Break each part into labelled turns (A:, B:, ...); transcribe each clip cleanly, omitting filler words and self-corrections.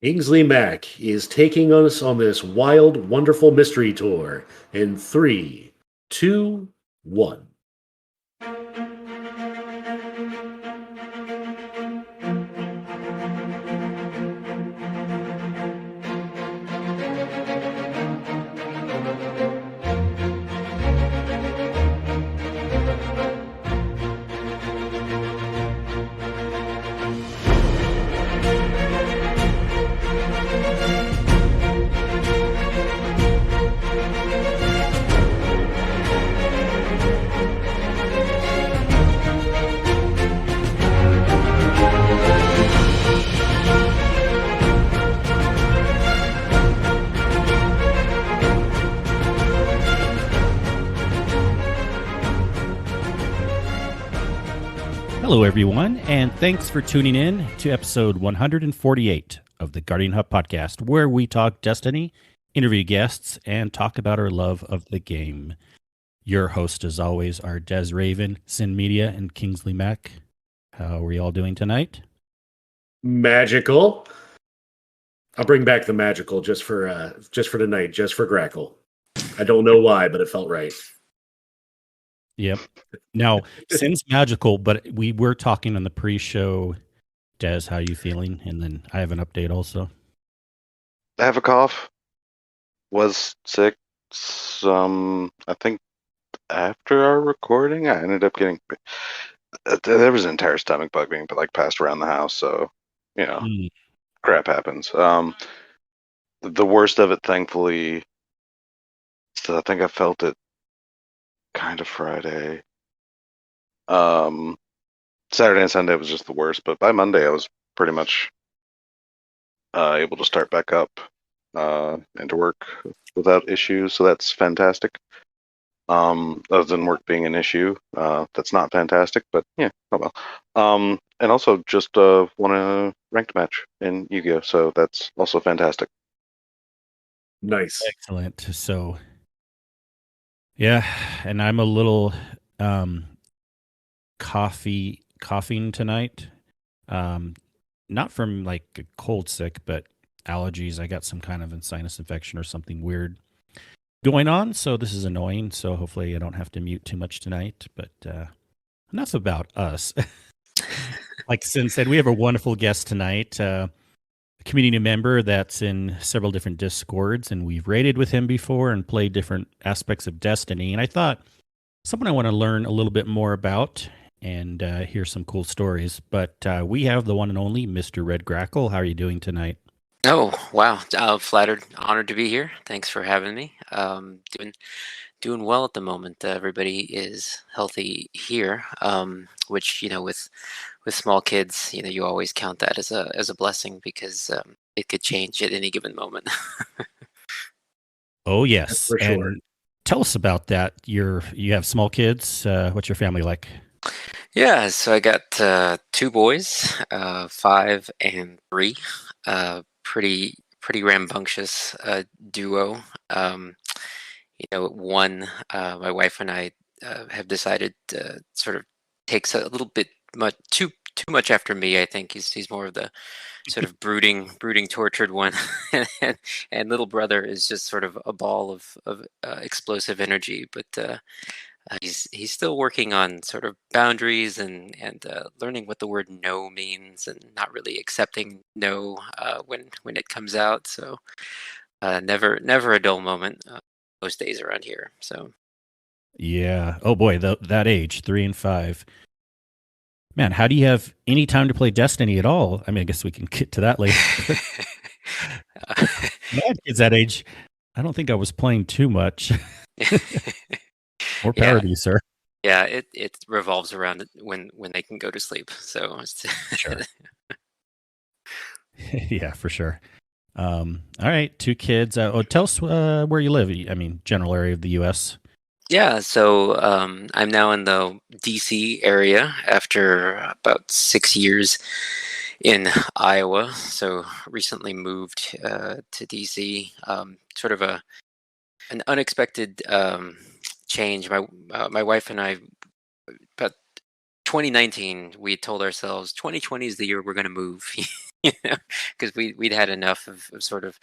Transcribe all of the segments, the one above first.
A: Kingsley Mack is taking us on this wild, wonderful mystery tour in three, two, one.
B: Hello, everyone, and thanks for tuning in to episode 148 of the Guardian Hub podcast, where we talk Destiny, interview guests, and talk about our love of the game. Your host, as always, are DesRaven, Cyn Media, and Kingsley Mack. How are we all doing tonight?
A: Magical. I'll bring back the magical just for tonight, just for Grackle. I don't know why, but it felt right.
B: Yep. Now, Cyn's magical, but we were talking on the pre-show. Des, how are you feeling? And then I have an update also.
C: I have a cough. Was sick. I think after our recording, I ended up getting. There was an entire stomach bug being passed around the house, so crap happens. The worst of it, thankfully. So I think I felt it kind of Friday. Saturday and Sunday was just the worst, but by Monday I was pretty much able to start back up and to work without issues, so that's fantastic. Other than work being an issue, that's not fantastic, but yeah, oh well. And also just won a ranked match in Yu-Gi-Oh, so that's also fantastic.
A: Nice.
B: Excellent. So, yeah, and I'm a little coughing tonight. Not from like a cold sick, but allergies. I got some kind of a sinus infection or something weird going on, so this is annoying. So hopefully I don't have to mute too much tonight. But enough about us. Like Cyn said, we have a wonderful guest tonight, a community member that's in several different Discords, and we've raided with him before and played different aspects of Destiny. And I thought someone I want to learn a little bit more about and hear some cool stories. But we have the one and only Mr. Red Grackle. How are you doing tonight?
D: Oh, wow. Flattered, honored to be here. Thanks for having me. Doing well at the moment. Everybody is healthy here, which, with small kids, you always count that as a blessing because it could change at any given moment.
B: Oh, yes.
A: For sure.
B: And tell us about that. You have small kids. What's your family like?
D: Yeah, so I got two boys, 5 and 3. Pretty rambunctious duo. One, my wife and I have decided sort of takes a little bit too much after me. I think he's more of the sort of brooding, tortured one, and little brother is just sort of a ball of explosive energy. But he's still working on sort of boundaries and learning what the word no means and not really accepting no when it comes out. So never a dull moment most days around here. So
B: Yeah. Oh boy, that age, 3 and 5. Man, how do you have any time to play Destiny at all? I mean, I guess we can get to that later. When I had kids that age, I don't think I was playing too much. More power to you, sir.
D: Yeah, it revolves around when they can go to sleep. So
B: Sure. Yeah, for sure. All right, 2 kids. Tell us where you live. I mean, general area of the U.S.
D: Yeah, so I'm now in the DC area after about 6 years in Iowa. So recently moved to DC. Sort of an unexpected change. My wife and I, about 2019, we told ourselves 2020 is the year we're going to move. because we'd had enough of sort of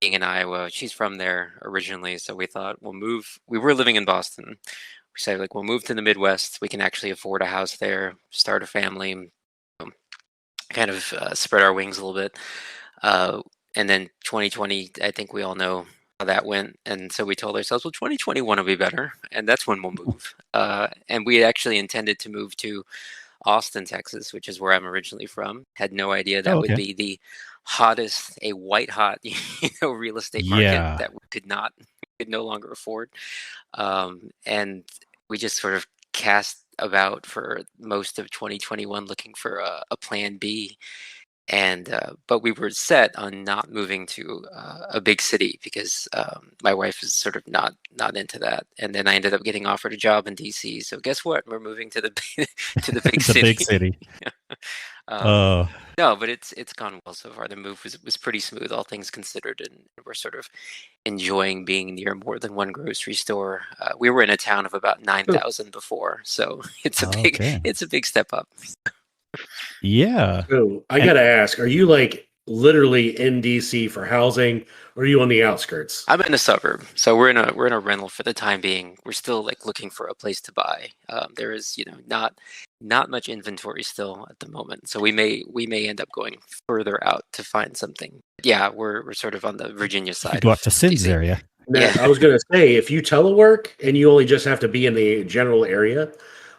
D: being in Iowa. She's from there originally, so we thought we'll move. We were living in Boston. We said like we'll move to the Midwest. We can actually afford a house there, start a family, kind of spread our wings a little bit. And then 2020, I think we all know how that went. And so we told ourselves, well, 2021 will be better. And that's when we'll move. And we actually intended to move to Austin, Texas, which is where I'm originally from. Had no idea that would be the hottest, a white hot, real estate market that we could no longer afford. And we just sort of cast about for most of 2021 looking for a plan B. And but we were set on not moving to a big city because my wife is sort of not into that. And then I ended up getting offered a job in DC. So guess what? We're moving to the to the big city.
B: Big city.
D: No, but it's gone well so far. The move was pretty smooth, all things considered, and we're sort of enjoying being near more than one grocery store. We were in a town of about 9,000 before, so it's a big step up.
B: Yeah.
A: So I gotta ask, are you like literally in DC for housing, or are you on the outskirts?
D: I'm in a suburb, so we're in a rental for the time being. We're still like looking for a place to buy. There is not much inventory still at the moment, so we may end up going further out to find something. Yeah, we're sort of on the Virginia side.
B: Go up to Cyn's area.
A: Now, I was gonna say, if you telework and you only just have to be in the general area,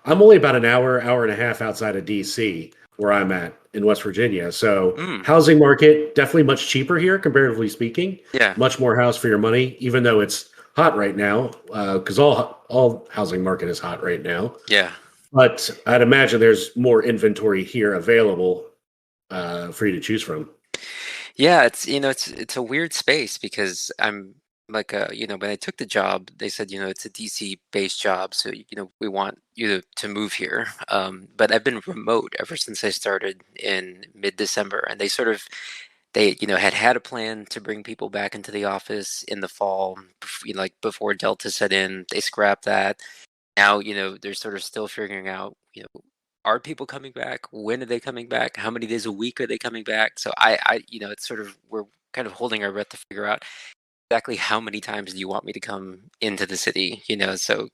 A: I'm only about an hour and a half outside of DC, where I'm at in West Virginia. So housing market, definitely much cheaper here, comparatively speaking.
D: Yeah.
A: Much more house for your money, even though it's hot right now, because all housing market is hot right now.
D: Yeah.
A: But I'd imagine there's more inventory here available for you to choose from.
D: Yeah, it's a weird space because I'm like, when I took the job, they said, it's a DC based job. So, we want you to move here. But I've been remote ever since I started in mid-December, and they had a plan to bring people back into the office in the fall, like before Delta set in. They scrapped that. Now, they're sort of still figuring out, are people coming back? When are they coming back? How many days a week are they coming back? So it's sort of, we're kind of holding our breath to figure out exactly how many times do you want me to come into the city, so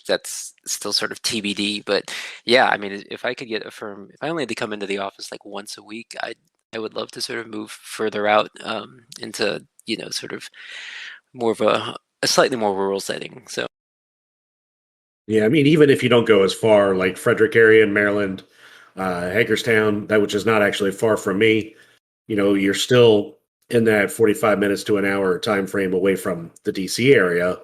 D: that's still sort of TBD. But yeah, I mean, if I could get if I only had to come into the office like once a week, I would love to sort of move further out into sort of more of a slightly more rural setting. So
A: yeah, I mean, even if you don't go as far, like Frederick area in Maryland, Hagerstown, which is not actually far from me, you're still in that 45 minutes to an hour time frame away from the DC area.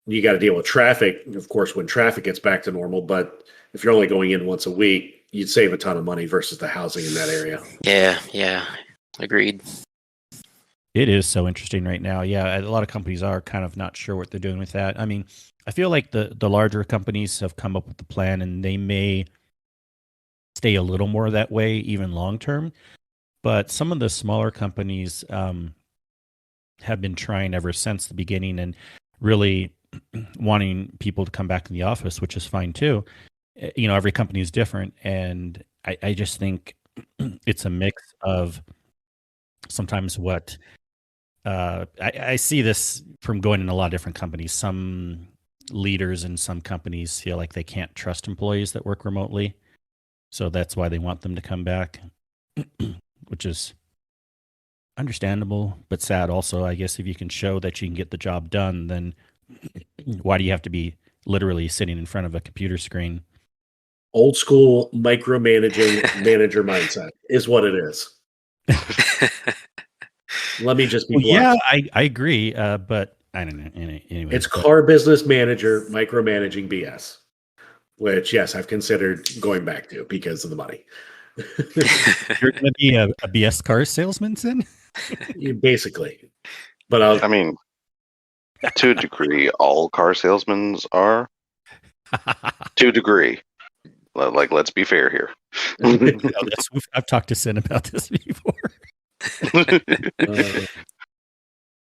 A: You got to deal with traffic, of course, when traffic gets back to normal. But if you're only going in once a week, you'd save a ton of money versus the housing in that area.
D: Yeah, agreed.
B: It is so interesting right now. Yeah, a lot of companies are kind of not sure what they're doing with that. I mean, I feel like the larger companies have come up with the plan, and they may stay a little more that way even long term. But some of the smaller companies have been trying ever since the beginning and really wanting people to come back in the office, which is fine too. Every company is different. And I just think it's a mix of sometimes what I see this from going in a lot of different companies. Some leaders in some companies feel like they can't trust employees that work remotely. So that's why they want them to come back. Which is understandable, but sad also. I guess if you can show that you can get the job done, then why do you have to be literally sitting in front of a computer screen?
A: Old school micromanaging manager mindset is what it is. Let me just be blunt.
B: Yeah, I agree, but I don't know. Anyway,
A: it's car business manager micromanaging BS, which, yes, I've considered going back to because of the money.
B: You're going to be a BS car salesman, Cyn?
A: Basically. But
C: I mean, to a degree, all car salesmen are. To a degree. Like, let's be fair here.
B: I've talked to Cyn about this before.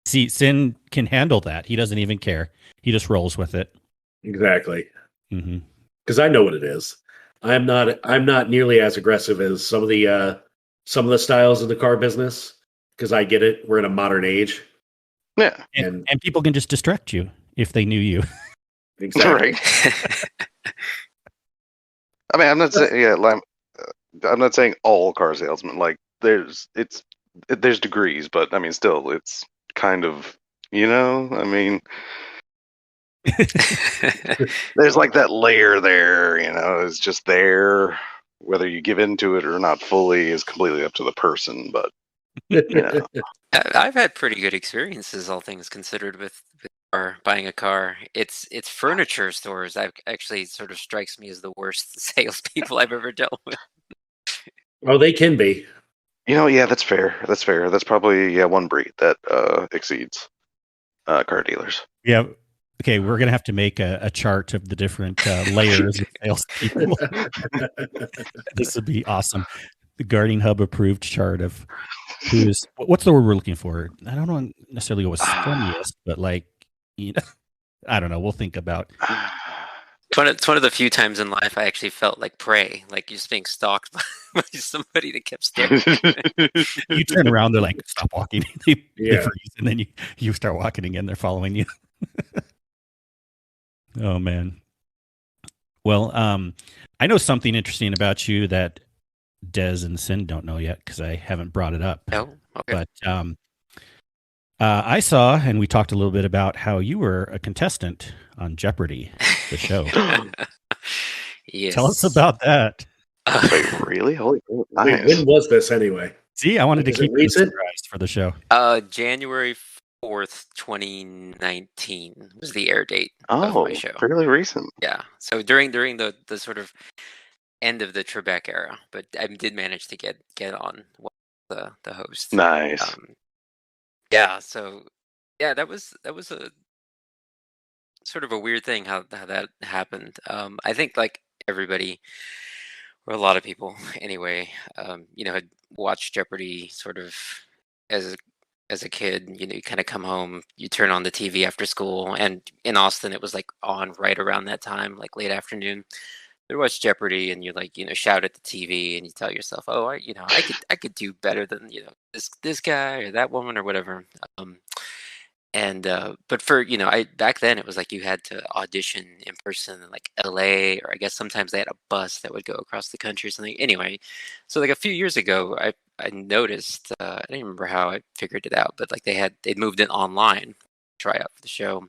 B: See, Cyn can handle that. He doesn't even care. He just rolls with it.
A: Exactly. Because I know what it is. I'm not nearly as aggressive as some of the some of the styles of the car business because I get it. We're in a modern age.
C: Yeah,
B: And people can just distract you if they knew you.
A: Exactly.
C: right. I mean, I'm not saying I'm not saying all car salesmen. Like, there's degrees, but I mean, still, it's kind of, I mean, there's like that layer there. It's just there. Whether you give into it or not fully is completely up to the person. But
D: I've had pretty good experiences, all things considered, with buying a car. It's furniture stores that actually sort of strikes me as the worst salespeople I've ever dealt with.
A: Oh, they can be.
C: yeah, that's fair. That's fair. That's probably one breed that exceeds car dealers.
B: Yeah. Okay, we're gonna have to make a chart of the different layers of salespeople. This would be awesome. The Guarding Hub approved chart of who's what's the word we're looking for? I don't know necessarily what was scummiest, but like I don't know. We'll think about.
D: It's one of the few times in life I actually felt like prey, like just being stalked by somebody that kept staring.
B: You turn around, they're like, "Stop walking!" they
A: Yeah.
B: freeze, and then you start walking again. They're following you. Oh man. Well, I know something interesting about you that Des and Cyn don't know yet because I haven't brought it up.
D: Oh, okay.
B: But I saw, and we talked a little bit about how you were a contestant on Jeopardy, the show.
D: Yes.
B: Tell us about that.
C: Wait, really? Holy crap!
A: Wait,
C: Nice.
A: when was this anyway?
B: See, I wanted to
A: Is it
B: keep it
A: recent?
B: surprised for the show.
D: January 4th, 2019 was the air date of
C: Oh,
D: my show.
C: fairly recent.
D: Yeah. So during the sort of end of the Trebek era, but I did manage to get on the host.
C: Nice.
D: Yeah. So yeah, that was a sort of a weird thing how that happened. I think like everybody, or a lot of people anyway, had watched Jeopardy sort of as a kid. You kind of come home, you turn on the TV after school, and in Austin it was like on right around that time, like late afternoon. You watch Jeopardy, and you like shout at the TV, and you tell yourself, "Oh, I could do better than this guy or that woman or whatever." But for I back then it was like you had to audition in person in like LA, or I guess sometimes they had a bus that would go across the country or something. Anyway, so like a few years ago, I noticed, I don't even remember how I figured it out, but like they'd moved it online, try out for the show.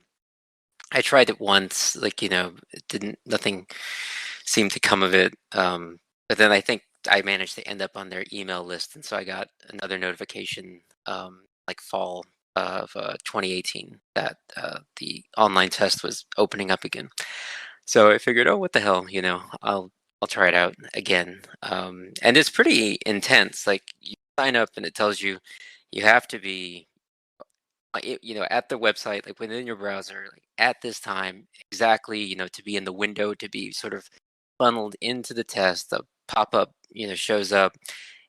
D: I tried it once, like nothing seemed to come of it. But then I think I managed to end up on their email list, and so I got another notification, like fall of 2018, that the online test was opening up again. So I figured, oh, what the hell, I'll try it out again. And it's pretty intense. Like you sign up, and it tells you have to be, at the website, like within your browser, like at this time exactly, to be in the window, to be sort of funneled into the test. The pop up, shows up.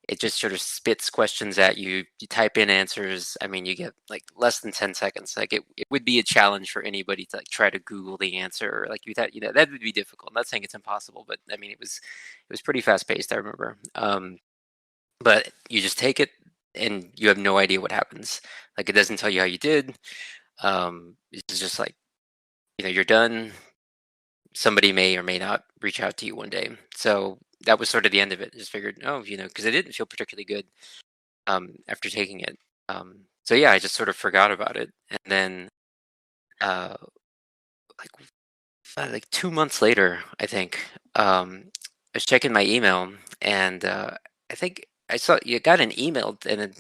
D: It just sort of spits questions at you. You type in answers. I mean, you get like less than 10 seconds. Like it would be a challenge for anybody to like try to Google the answer, or like you thought, that would be difficult. I'm not saying it's impossible, but I mean, it was pretty fast paced. I remember. But you just take it, and you have no idea what happens. Like it doesn't tell you how you did. It's just like, you're done. Somebody may or may not reach out to you one day. So that was sort of the end of it. Just figured, because it didn't feel particularly good after taking it. So yeah, I just sort of forgot about it. And then like 2 months later, I think, I was checking my email, and I think I saw you got an email, and then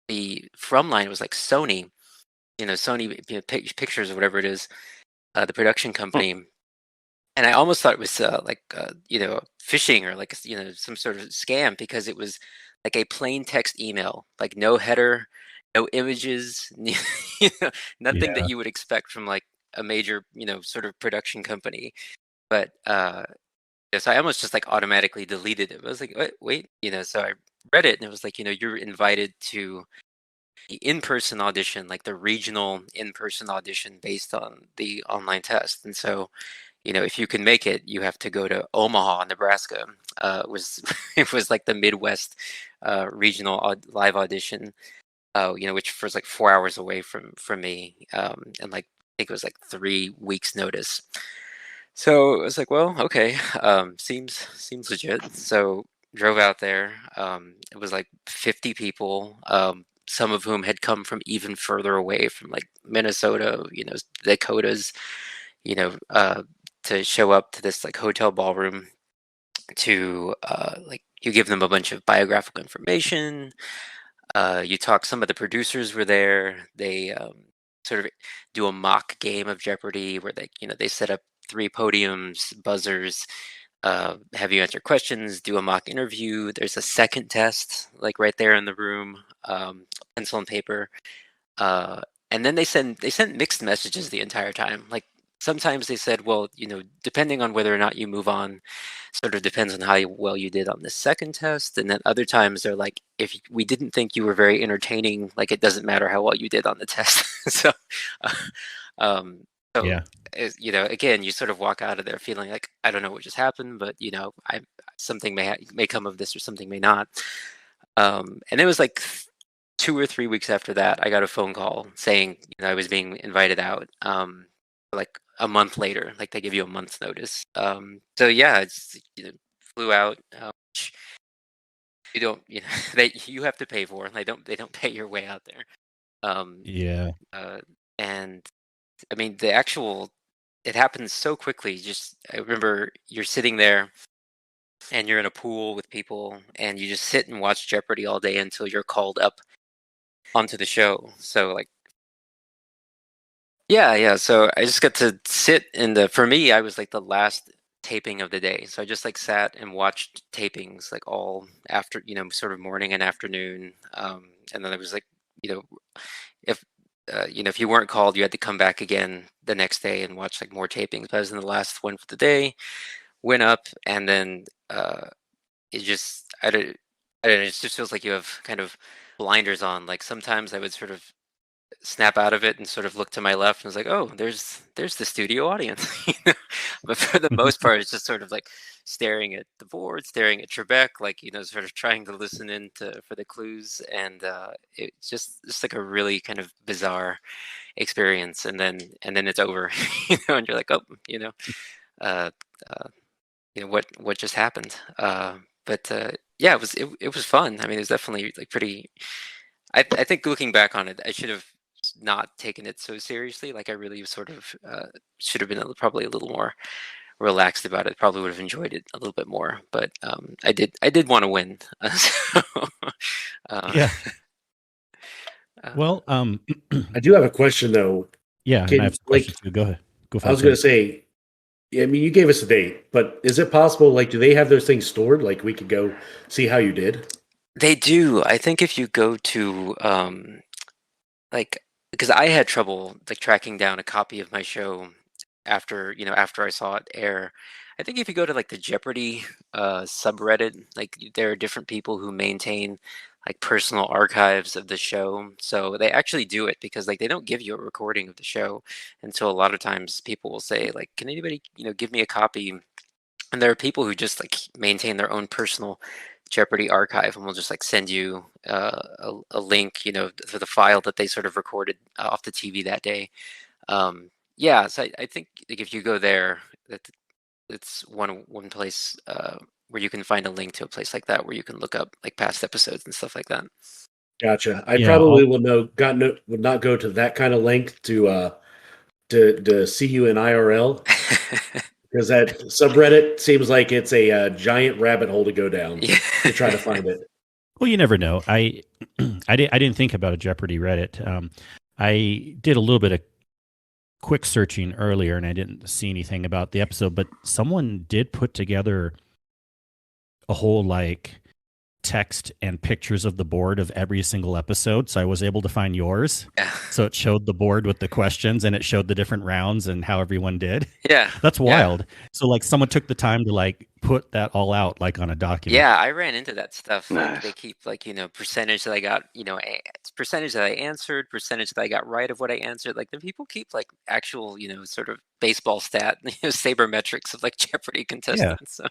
D: the from line was like Sony, Sony Pictures or whatever it is, the production company. And I almost thought it was phishing, or like some sort of scam, because it was like a plain text email, like no header, no images, nothing that you would expect from like a major sort of production company. But so I almost just like automatically deleted it. I was like, wait, so I read it, and it was like, you're invited to the in-person audition, like the regional in-person audition based on the online test. And so if you can make it, you have to go to Omaha, Nebraska. It was like the Midwest regional live audition. Which was like 4 hours away from me, and like I think it was like 3 weeks notice. So it was like, well, okay, seems legit. So drove out there. It was like 50 people, some of whom had come from even further away, from like Minnesota, Dakotas, you know, uh, to show up to this like hotel ballroom to like you give them a bunch of biographical information. You talk. Some of the producers were there. They sort of do a mock game of Jeopardy where they set up 3 podiums, buzzers, have you answer questions, do a mock interview. There's a second test, like right there in the room, pencil and paper. And then they sent mixed messages the entire time. Like sometimes they said, well, depending on whether or not you move on, sort of depends on how well you did on the second test. And then other times they're like, if we didn't think you were very entertaining, like it doesn't matter how well you did on the test. So, uh, um, so
B: Yeah.
D: again, you sort of walk out of there feeling like, I don't know what just happened, but something may come of this, or something may not. And it was like 2 or 3 weeks after that, I got a phone call saying I was being invited out. Like a month later, like they give you a month's notice. So yeah, it's flew out. Which you don't, you have to pay for. They don't pay your way out there.
B: Yeah.
D: And I mean, it happens so quickly. I remember you're sitting there and you're in a pool with people, and you just sit and watch Jeopardy all day until you're called up onto the show. So like, yeah. So I just got to sit for me, I was like the last taping of the day. So I just like sat and watched tapings like all after, sort of morning and afternoon. And then it was like, if, if you weren't called, you had to come back again the next day and watch like more tapings. But I was in the last one for the day, went up, and then it just, I don't know, it just feels like you have kind of blinders on. Like sometimes I would sort of snap out of it and sort of look to my left and was like, oh, there's the studio audience. But for the most part, it's just sort of like staring at the board, staring at Trebek, like sort of trying to listen in for the clues. And it's just like a really kind of bizarre experience. And then it's over. And you're like, oh, uh, uh, what just happened. But yeah, it was fun. I mean, it was definitely like pretty. I think looking back on it, I should have not taken it so seriously. Like I really sort of should have been probably a little more relaxed about it. Probably would have enjoyed it a little bit more. But I did want to win. So,
B: Yeah.
D: uh,
B: Well,
A: I do have a question though.
B: yeah, and
A: Can,
B: I have a question too. Go ahead. Go for
A: I was going to say, I mean, you gave us a date, but is it possible? Like, do they have those things stored? Like, we could go see how you did.
D: they do. I think if you go to like, because I had trouble like tracking down a copy of my show after I saw it air. I think if you go to like the Jeopardy subreddit, like there are different people who maintain like personal archives of the show. So they actually do it because like they don't give you a recording of the show. And so a lot of times people will say like, can anybody give me a copy? And there are people who just like maintain their own personal Jeopardy archive, and will just like send you a link, for the file that they sort of recorded off the TV that day. Yeah, so I think like if you go there, it's one place where you can find a link to a place like that where you can look up like past episodes and stuff like that.
A: Gotcha. I
B: Yeah,
A: probably would not go to that kind of length to see you in IRL, because that subreddit seems like it's a giant rabbit hole to go down
D: Yeah.
A: to try to find it.
B: Well, you never know. I didn't think about a Jeopardy Reddit. I did a little bit of quick searching earlier, and I didn't see anything about the episode. But someone did put together a whole like text and pictures of the board of every single episode. So I was able to find yours.
D: Yeah.
B: So it showed the board with the questions and it showed the different rounds and how everyone did.
D: Yeah.
B: That's
D: Yeah.
B: wild. So like someone took the time to like put that all out like on a document.
D: Yeah, I ran into that stuff. Like
C: Nice.
D: they keep like, percentage that I got, percentage that I answered, percentage that I got right of what I answered. Like the people keep like actual, sort of baseball stat, sabermetrics of like Jeopardy contestants. So,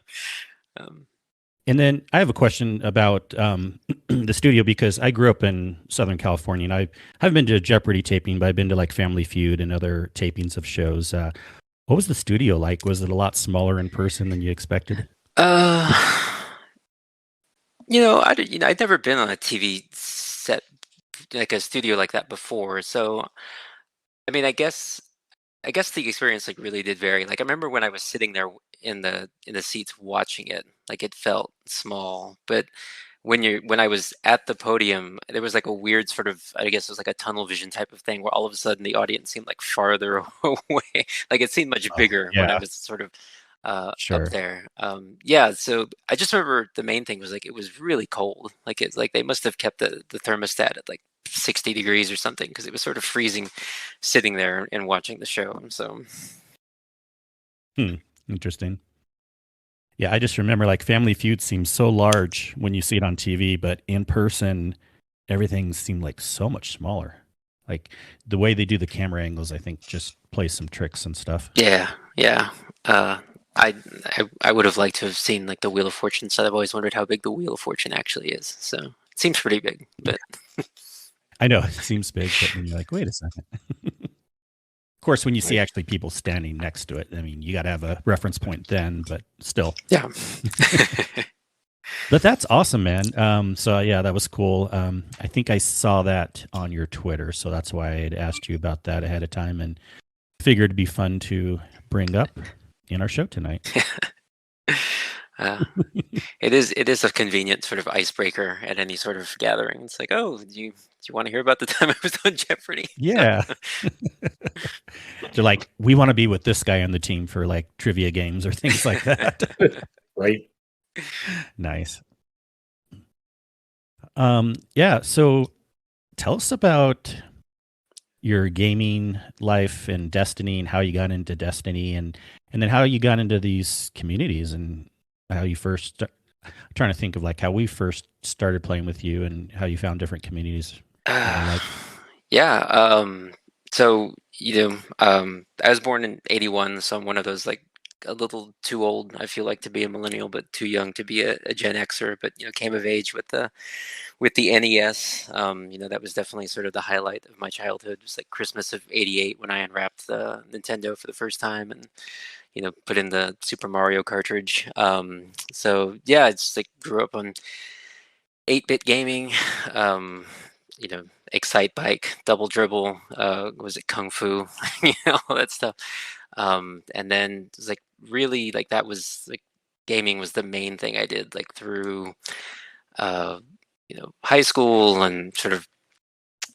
B: And then I have a question about the studio because I grew up in Southern California and I haven't been to Jeopardy taping, but I've been to like Family Feud and other tapings of shows. What was the studio like? Was it a lot smaller in person than you expected?
D: I'd never been on a TV set, like a studio like that before. So, I mean, I guess the experience like really did vary. Like I remember when I was sitting there in the seats watching it, like it felt small. But when I was at the podium, there was like a weird sort of, I guess it was like a tunnel vision type of thing where all of a sudden the audience seemed like farther away. Like it seemed much bigger when I was sort of
B: Sure.
D: up there. Yeah, so I just remember the main thing was like it was really cold. Like it's like they must have kept the thermostat at like 60 degrees or something because it was sort of freezing sitting there and watching the show. So
B: Interesting. Yeah, I just remember like Family Feud seems so large when you see it on TV, but in person, everything seemed like so much smaller. Like the way they do the camera angles, I think just plays some tricks and stuff.
D: yeah. I would have liked to have seen like the Wheel of Fortune. So I've always wondered how big the Wheel of Fortune actually is. So it seems pretty big, but
B: I know it seems big, but then you're like, wait a second. Of course, when you see actually people standing next to it, I mean, you got to have a reference point then, but still.
D: yeah.
B: But that's awesome, man. So yeah, that was cool. I think I saw that on your Twitter, so that's why I had asked you about that ahead of time and figured it'd be fun to bring up in our show tonight.
D: It is a convenient sort of icebreaker at any sort of gathering. It's like, oh, do you want to hear about the time I was on Jeopardy?
B: Yeah. They're like, we want to be with this guy on the team for like trivia games or things like that.
A: Right.
B: Nice. Yeah, so tell us about your gaming life and Destiny and how you got into Destiny and then how you got into these communities and how you first I'm trying to think of like how we first started playing with you and how you found different communities.
D: Yeah. So, I was born in 81, so I'm one of those like a little too old, I feel like, to be a millennial, but too young to be a Gen Xer, but came of age with the NES. That was definitely sort of the highlight of my childhood. It was like Christmas of '88 when I unwrapped the Nintendo for the first time and put in the Super Mario cartridge. So yeah, it's like grew up on 8-bit gaming. Excite Bike, Double Dribble, was it Kung Fu, all that stuff. And then it was like really like that was like gaming was the main thing I did like through high school and sort of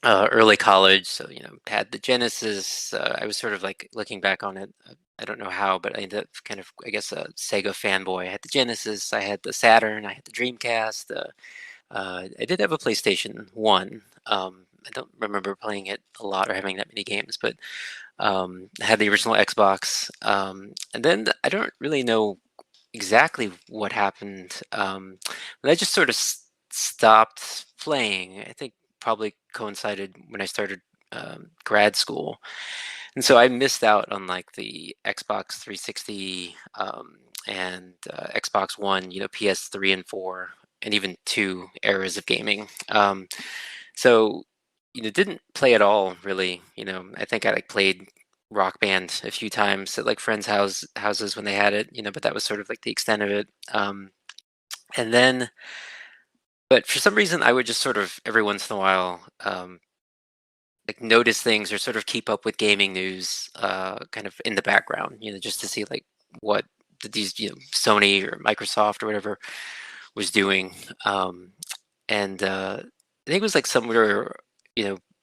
D: early college. So had the Genesis. I was sort of like looking back on it. I don't know how, but I ended up kind of I guess a Sega fanboy. I had the Genesis. I had the Saturn. I had the Dreamcast. I did have a PlayStation 1. I don't remember playing it a lot or having that many games, but I had the original Xbox. And then I don't really know exactly what happened, but I just sort of stopped playing. I think probably coincided when I started grad school. And so I missed out on like the Xbox 360 and Xbox One, PS3 and 4 and even 2 eras of gaming. So didn't play at all really. I think I like played Rock Band a few times at like friends' houses when they had it. But that was sort of like the extent of it. And then, but for some reason, I would just sort of every once in a while like notice things or sort of keep up with gaming news kind of in the background. Just to see like what these Sony or Microsoft or whatever was doing. And I think it was like somewhere,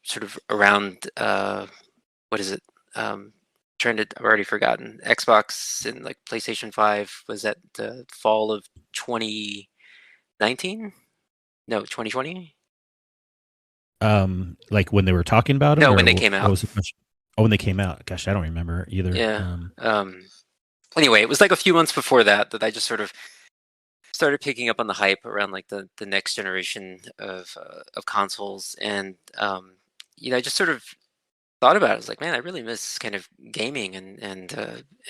D: sort of around what is it? I've already forgotten. Xbox and like PlayStation 5 was at the fall of 2019. No, 2020.
B: Like when they were talking about it,
D: No,
B: or
D: when they came
B: what
D: out.
B: was the question? Oh, when they came out. Gosh, I don't remember either.
D: Yeah. Anyway, it was like a few months before that I just sort of started picking up on the hype around like the next generation of consoles, and I just sort of thought about it. I was like, man, I really miss kind of gaming, and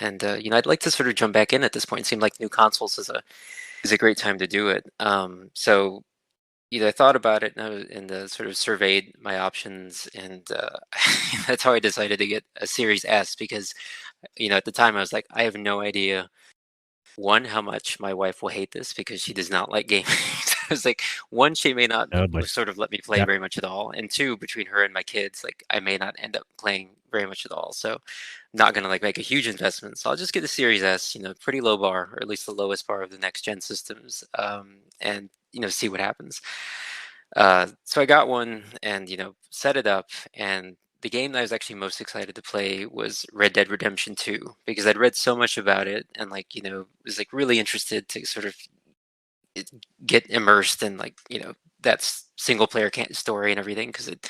D: I'd like to sort of jump back in at this point. It seemed like new consoles is a great time to do it. So I thought about it, and sort of surveyed my options, and that's how I decided to get a Series S, because at the time I was like, I have no idea, one, how much my wife will hate this because she does not like gaming. So I was like, one, she may not
B: Oh boy.
D: sort of let me play
B: Yeah.
D: very much at all, and two, between her and my kids, like I may not end up playing very much at all. So I'm not gonna like make a huge investment. So I'll just get the Series S, pretty low bar, or at least the lowest bar of the next gen systems, and see what happens. So I got one and set it up, and the game that I was actually most excited to play was Red Dead Redemption 2, because I'd read so much about it, and was like really interested to sort of get immersed in that single player story and everything, because it's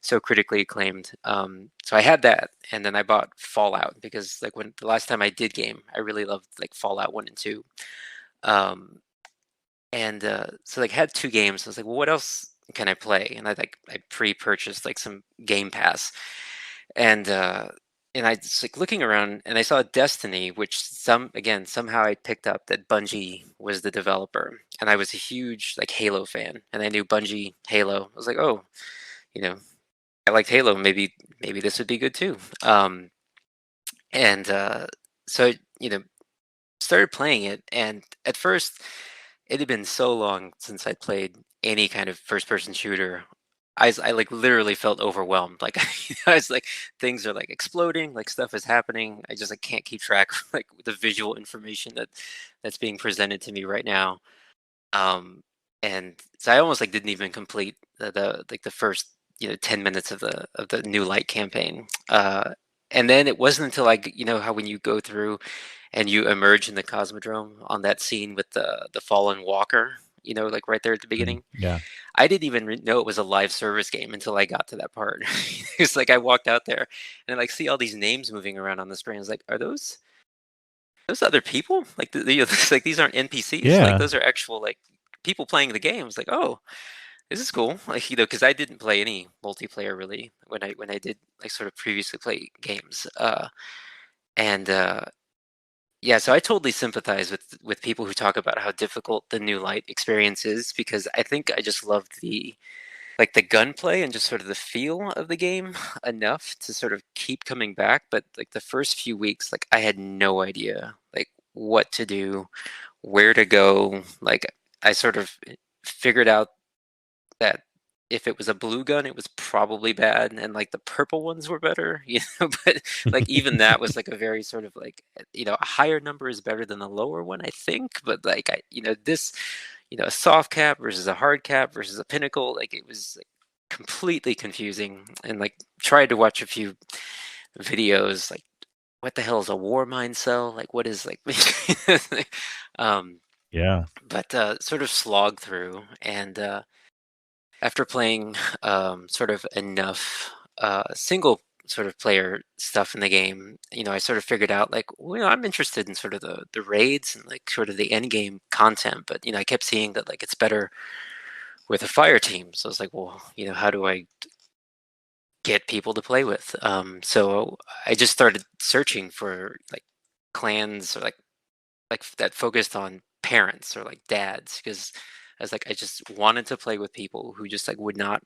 D: so critically acclaimed. So I had that, and then I bought Fallout, because like when the last time I did game, I really loved like Fallout 1 and 2. Um, and so like had two games. I was like, well, what else can I play? And I pre-purchased like some Game Pass, and I just like looking around, and I saw Destiny, which somehow I picked up that Bungie was the developer, and I was a huge like Halo fan, and I knew Bungie Halo. I was like, oh, you know, I liked Halo. Maybe this would be good too. And so started playing it, and at first it had been so long since I'd played any kind of first-person shooter. I like literally felt overwhelmed. Like I was like, things are like exploding, like stuff is happening. I just like can't keep track of like the visual information that's being presented to me right now. Um, and so I almost like didn't even complete the first 10 minutes of the New Light campaign. And then it wasn't until how when you go through and you emerge in the Cosmodrome on that scene with the fallen walker, like right there at the beginning.
B: Yeah.
D: I didn't even know it was a live service game until I got to that part. It's like I walked out there and I like see all these names moving around on the screen. I was like, are those other people? Like it's like these aren't NPCs. Like
B: Yeah.
D: those are actual like people playing the game. I was like, oh, this is cool. Like because I didn't play any multiplayer really when I did like sort of previously play games. And Yeah, so I totally sympathize with people who talk about how difficult the New Light experience is, because I think I just loved the gunplay and just sort of the feel of the game enough to sort of keep coming back. But like the first few weeks, like I had no idea like what to do, where to go. Like I sort of figured out that if it was a blue gun, it was probably bad, and like the purple ones were better, But like even that was like a very sort of like a higher number is better than a lower one, I think. But like this, a soft cap versus a hard cap versus a pinnacle, like it was like completely confusing. And like tried to watch a few videos, like what the hell is a war mine cell? Like what is like, um,
B: Yeah.
D: but sort of slog through and. After playing sort of enough single sort of player stuff in the game, I sort of figured out like, well, I'm interested in sort of the raids and like sort of the end game content, but I kept seeing that like it's better with a fire team. So I was like, well, how do I get people to play with? So I just started searching for like clans or like that focused on parents or like dads, because I was like, I just wanted to play with people who just like would not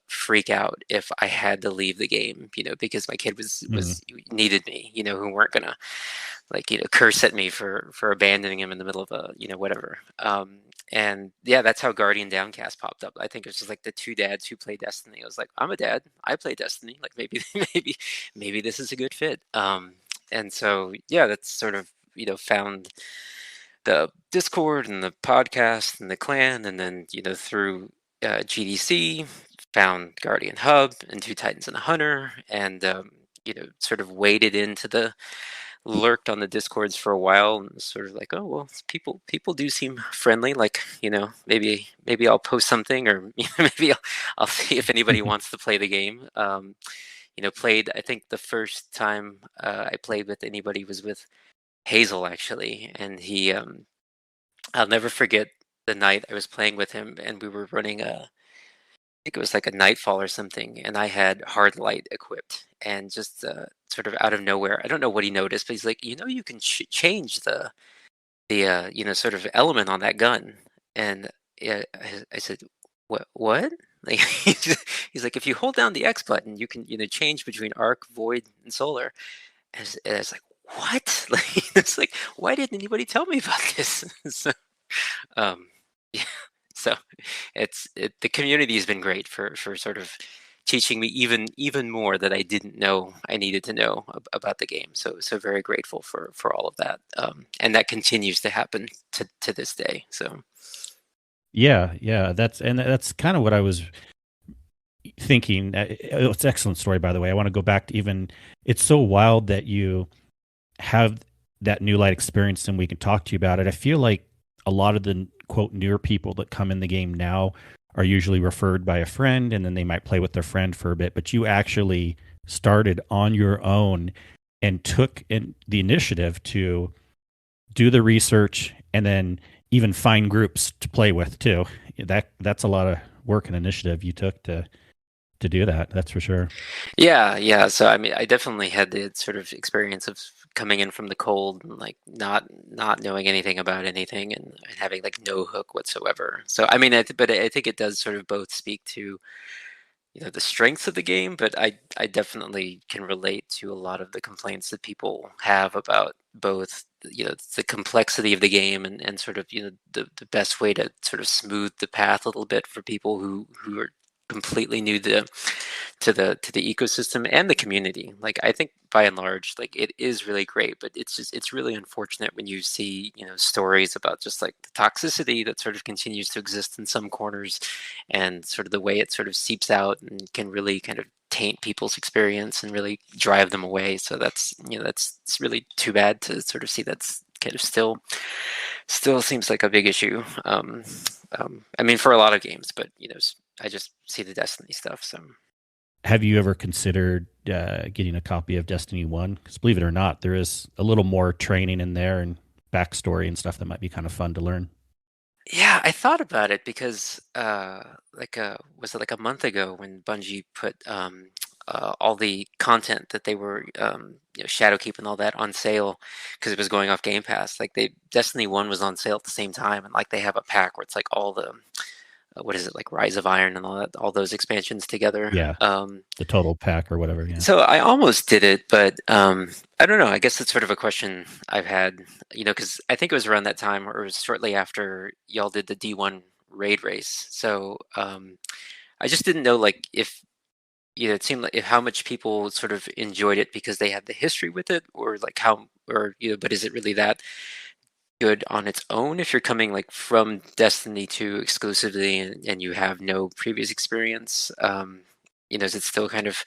D: freak out if I had to leave the game, because my kid was needed me, who weren't gonna like curse at me for abandoning him in the middle of a whatever. And yeah, that's how Guardian Downcast popped up. I think it was just like the two dads who play Destiny. I was like, I'm a dad, I play Destiny, like maybe maybe this is a good fit. And so yeah, that's sort of found the Discord and the podcast and the clan, and then through GDC found Guardian Hub and Two Titans and a Hunter, and sort of waded into the lurked on the discords for a while and sort of like, oh well, people do seem friendly. Like, maybe I'll post something, or maybe I'll see if anybody wants to play the game. Played. I think the first time I played with anybody was with Hazel actually, and he. I'll never forget the night I was playing with him, and we were running I think it was like a nightfall or something, and I had hard light equipped, and just sort of out of nowhere, I don't know what he noticed, but he's like, you can change the sort of element on that gun, and I said, what? Like, he's like, if you hold down the X button, you can change between arc, void, and solar. And it's like, what? Like, it's like, why didn't anybody tell me about this? So, yeah. So the community has been great for sort of teaching me even more that I didn't know I needed to know about the game. So very grateful for all of that, and that continues to happen to this day. So
B: Yeah, that's kind of what I was thinking. It's an excellent story, by the way. I want to go back to it's so wild that you have that new light experience and we can talk to you about it. I feel like a lot of the quote newer people that come in the game now are usually referred by a friend, and then they might play with their friend for a bit, but you actually started on your own and took the initiative to do the research and then even find groups to play with too. That's a lot of work and initiative you took to do that. That's for sure.
D: Yeah. So I mean, I definitely had the sort of experience of coming in from the cold and like not knowing anything about anything and having like no hook whatsoever. So I mean, but I think it does sort of both speak to the strengths of the game, but I definitely can relate to a lot of the complaints that people have about both the complexity of the game and sort of the best way to sort of smooth the path a little bit for people who are completely new to the ecosystem and the community. Like, I think by and large, like, it is really great, but it's really unfortunate when you see stories about just like the toxicity that sort of continues to exist in some corners, and sort of the way it sort of seeps out and can really kind of taint people's experience and really drive them away. So it's really too bad to sort of see that's kind of still seems like a big issue. I mean, for a lot of games, but I just see the Destiny stuff. So,
B: have you ever considered getting a copy of Destiny 1? Because believe it or not, there is a little more training in there and backstory and stuff that might be kind of fun to learn.
D: Yeah, I thought about it because was it like a month ago when Bungie put all the content that they were Shadowkeep and all that on sale because it was going off Game Pass. Like, Destiny 1 was on sale at the same time, and like they have a pack where it's like all the what is it, like Rise of Iron and all those expansions together.
B: Yeah. The total pack or whatever. Yeah.
D: So I almost did it, but I don't know. I guess it's sort of a question I've had, because I think it was around that time, or it was shortly after y'all did the D1 raid race. So I just didn't know, like, if it seemed like how much people sort of enjoyed it because they had the history with it, or like but is it really that good on its own if you're coming like from Destiny 2 exclusively and you have no previous experience? Is it still kind of,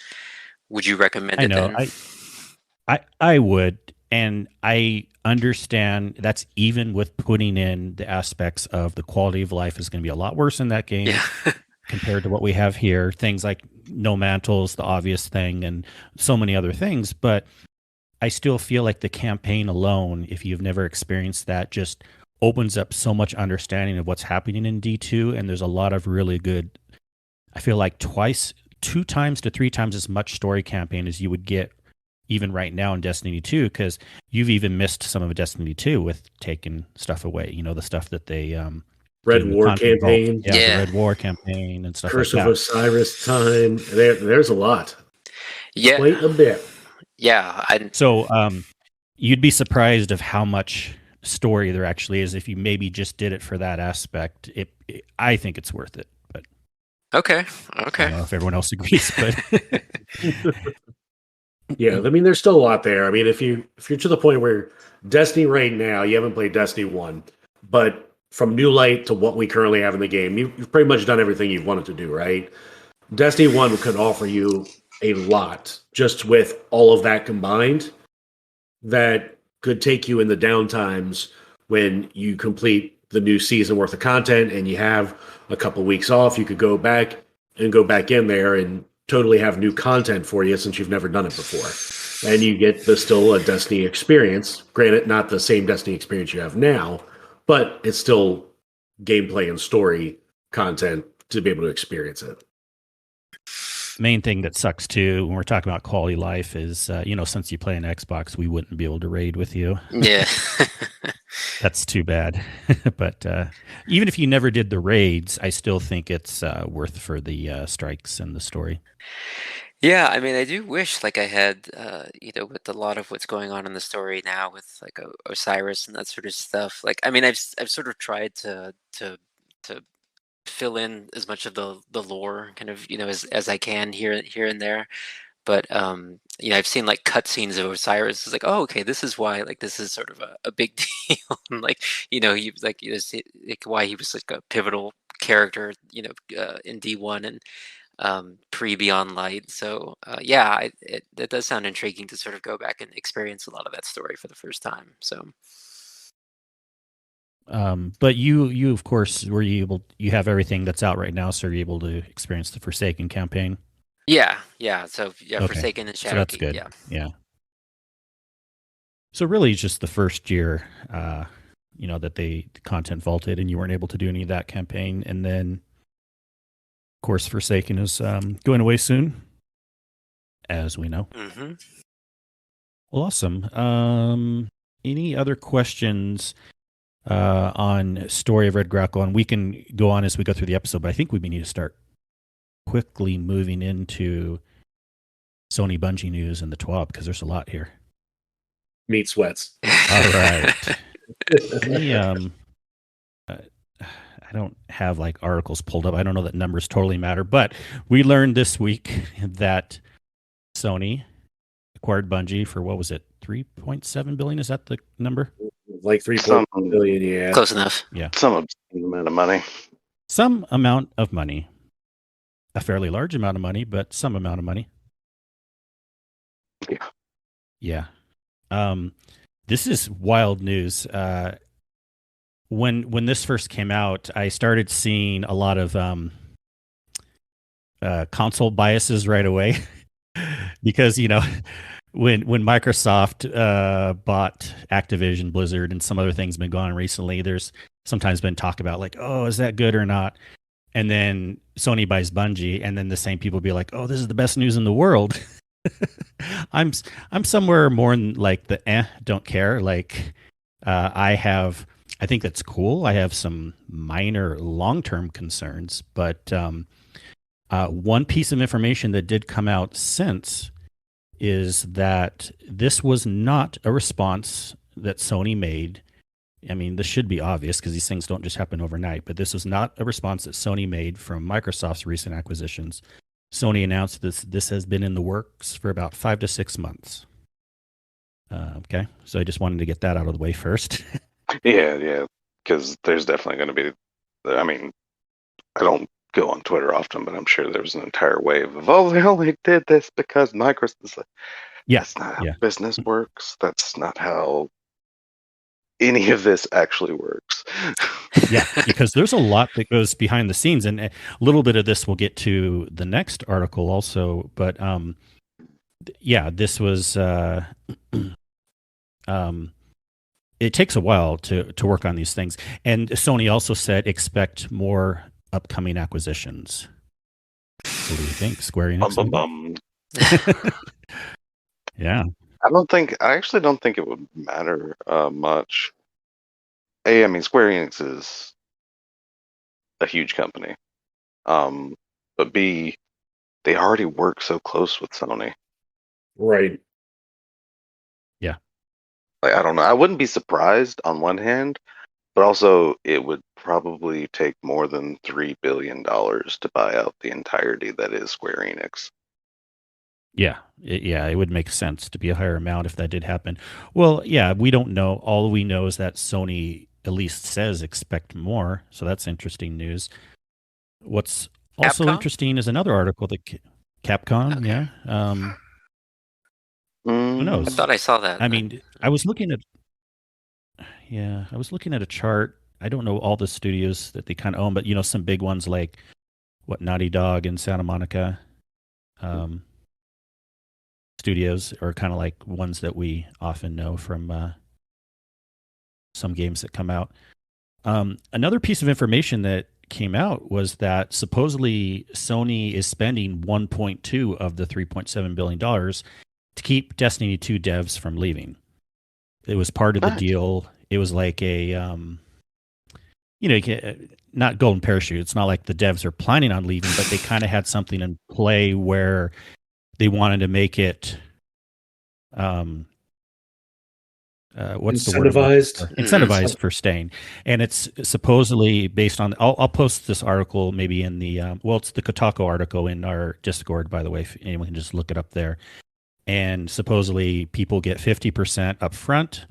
D: would you recommend it then?
B: I would, and I understand that's even with putting in the aspects of the quality of life is going to be a lot worse in that game compared to what we have here. Things like no mantles, the obvious thing, and so many other things, but I still feel like the campaign alone, if you've never experienced that, just opens up so much understanding of what's happening in D2. And there's a lot of really good, I feel like 2 times to 3 times as much story campaign as you would get even right now in Destiny 2, because you've even missed some of Destiny 2 with taking stuff away, the stuff that they...
A: Red War campaign.
B: The Red War campaign and stuff
A: Curse
B: like that.
A: of Osiris time. There's a lot.
D: Yeah.
A: Quite a bit.
D: Yeah.
B: So you'd be surprised of how much story there actually is if you maybe just did it for that aspect. I think it's worth it. But
D: okay.
B: I don't know if everyone else agrees, but
A: yeah, I mean, there's still a lot there. I mean, if you're to the point where Destiny right now, you haven't played Destiny 1, but from New Light to what we currently have in the game, you've pretty much done everything you've wanted to do, right? Destiny 1 could offer you a lot just with all of that combined. that could take you in the downtimes when you complete the new season worth of content and you have a couple weeks off. You could go back in there and totally have new content for you since you've never done it before. And you get still a Destiny experience. Granted, not the same Destiny experience you have now, but it's still gameplay and story content to be able to experience it.
B: Main thing that sucks too when we're talking about quality life is, since you play an Xbox, we wouldn't be able to raid with you.
D: Yeah.
B: That's too bad. But even if you never did the raids, I still think it's worth for the strikes and the story.
D: Yeah, I mean, I do wish like I had, with a lot of what's going on in the story now with like Osiris and that sort of stuff. Like, I mean, I've sort of tried to fill in as much of the lore kind of as I can here and there. But I've seen like cutscenes of Osiris. It's like, oh, okay, this is why like this is sort of a big deal. And like he like why he was like a pivotal character in D1 and pre Beyond Light. So yeah, that does sound intriguing to sort of go back and experience a lot of that story for the first time. So.
B: But you of course you have everything that's out right now, so you're able to experience the Forsaken campaign.
D: Yeah. So yeah,
B: Okay.
D: Forsaken and Shadowkeep.
B: So that's good.
D: Yeah.
B: So really, it's just the first year, that the content vaulted, and you weren't able to do any of that campaign, and then, of course, Forsaken is going away soon, as we know.
D: Mm-hmm.
B: Well, awesome. Any other questions on Story of Red Grackle? And we can go on as we go through the episode, but I think we need to start quickly moving into Sony Bungie news and the TWAB, because there's a lot here.
A: Meat sweats.
B: All right. I don't have like articles pulled up. I don't know that numbers totally matter, but we learned this week that Sony acquired Bungie for, what was it, 3.7 billion? Is that the number?
A: Like 3.1 billion, yeah.
D: Close enough.
B: Yeah.
C: Some obscene amount of money.
B: Some amount of money. A fairly large amount of money, but some amount of money.
C: Yeah.
B: Yeah. This is wild news. When this first came out, I started seeing a lot of console biases right away because when Microsoft bought Activision Blizzard and some other things been going on recently, there's sometimes been talk about like, oh, is that good or not? And then Sony buys Bungie, and then the same people be like, oh, this is the best news in the world. I'm somewhere more in like the don't care. Like I think that's cool. I have some minor long-term concerns, but one piece of information that did come out since is that this was not a response that Sony made. I mean, this should be obvious because these things don't just happen overnight, but this was not a response that Sony made from Microsoft's recent acquisitions. Sony announced this has been in the works for about 5 to 6 months. Okay, so I just wanted to get that out of the way first.
C: Yeah, because there's definitely going to be, I mean, I don't go on Twitter often, but I'm sure there was an entire wave of, oh, they only did this because Microsoft.
B: Yeah,
C: that's not how business works. That's not how any of this actually works.
B: Yeah, because there's a lot that goes behind the scenes, and a little bit of this we'll get to the next article also. But yeah, this was it takes a while to work on these things, and Sony also said expect more upcoming acquisitions. What do you think, Square Enix? Yeah.
C: I actually don't think it would matter much. A, I mean, Square Enix is a huge company. But B, they already work so close with Sony.
A: Right.
B: Yeah.
C: Like, I don't know. I wouldn't be surprised on one hand, but also it would probably take more than $3 billion to buy out the entirety that is Square Enix.
B: Yeah, it would make sense to be a higher amount if that did happen. Well, yeah, we don't know. All we know is that Sony at least says expect more, so that's interesting news. What's also
D: Capcom?
B: interesting is another article that Capcom,
D: Okay.
B: yeah. Who knows?
D: I thought I saw that.
B: I mean, I was looking at I was looking at a chart. I don't know all the studios that they kind of own, but some big ones like Naughty Dog and Santa Monica um, studios are kind of like ones that we often know from some games that come out. Another piece of information that came out was that supposedly Sony is spending 1.2 of the $3.7 billion to keep Destiny 2 devs from leaving. It was part of the deal. It was like a, not golden parachute. It's not like the devs are planning on leaving, but they kind of had something in play where they wanted to make it, what's
A: incentivized?
B: the word? Incentivized for staying. And it's supposedly based on, I'll post this article maybe in the, it's the Kotaku article in our Discord, by the way, if anyone can just look it up there. And supposedly people get 50% up front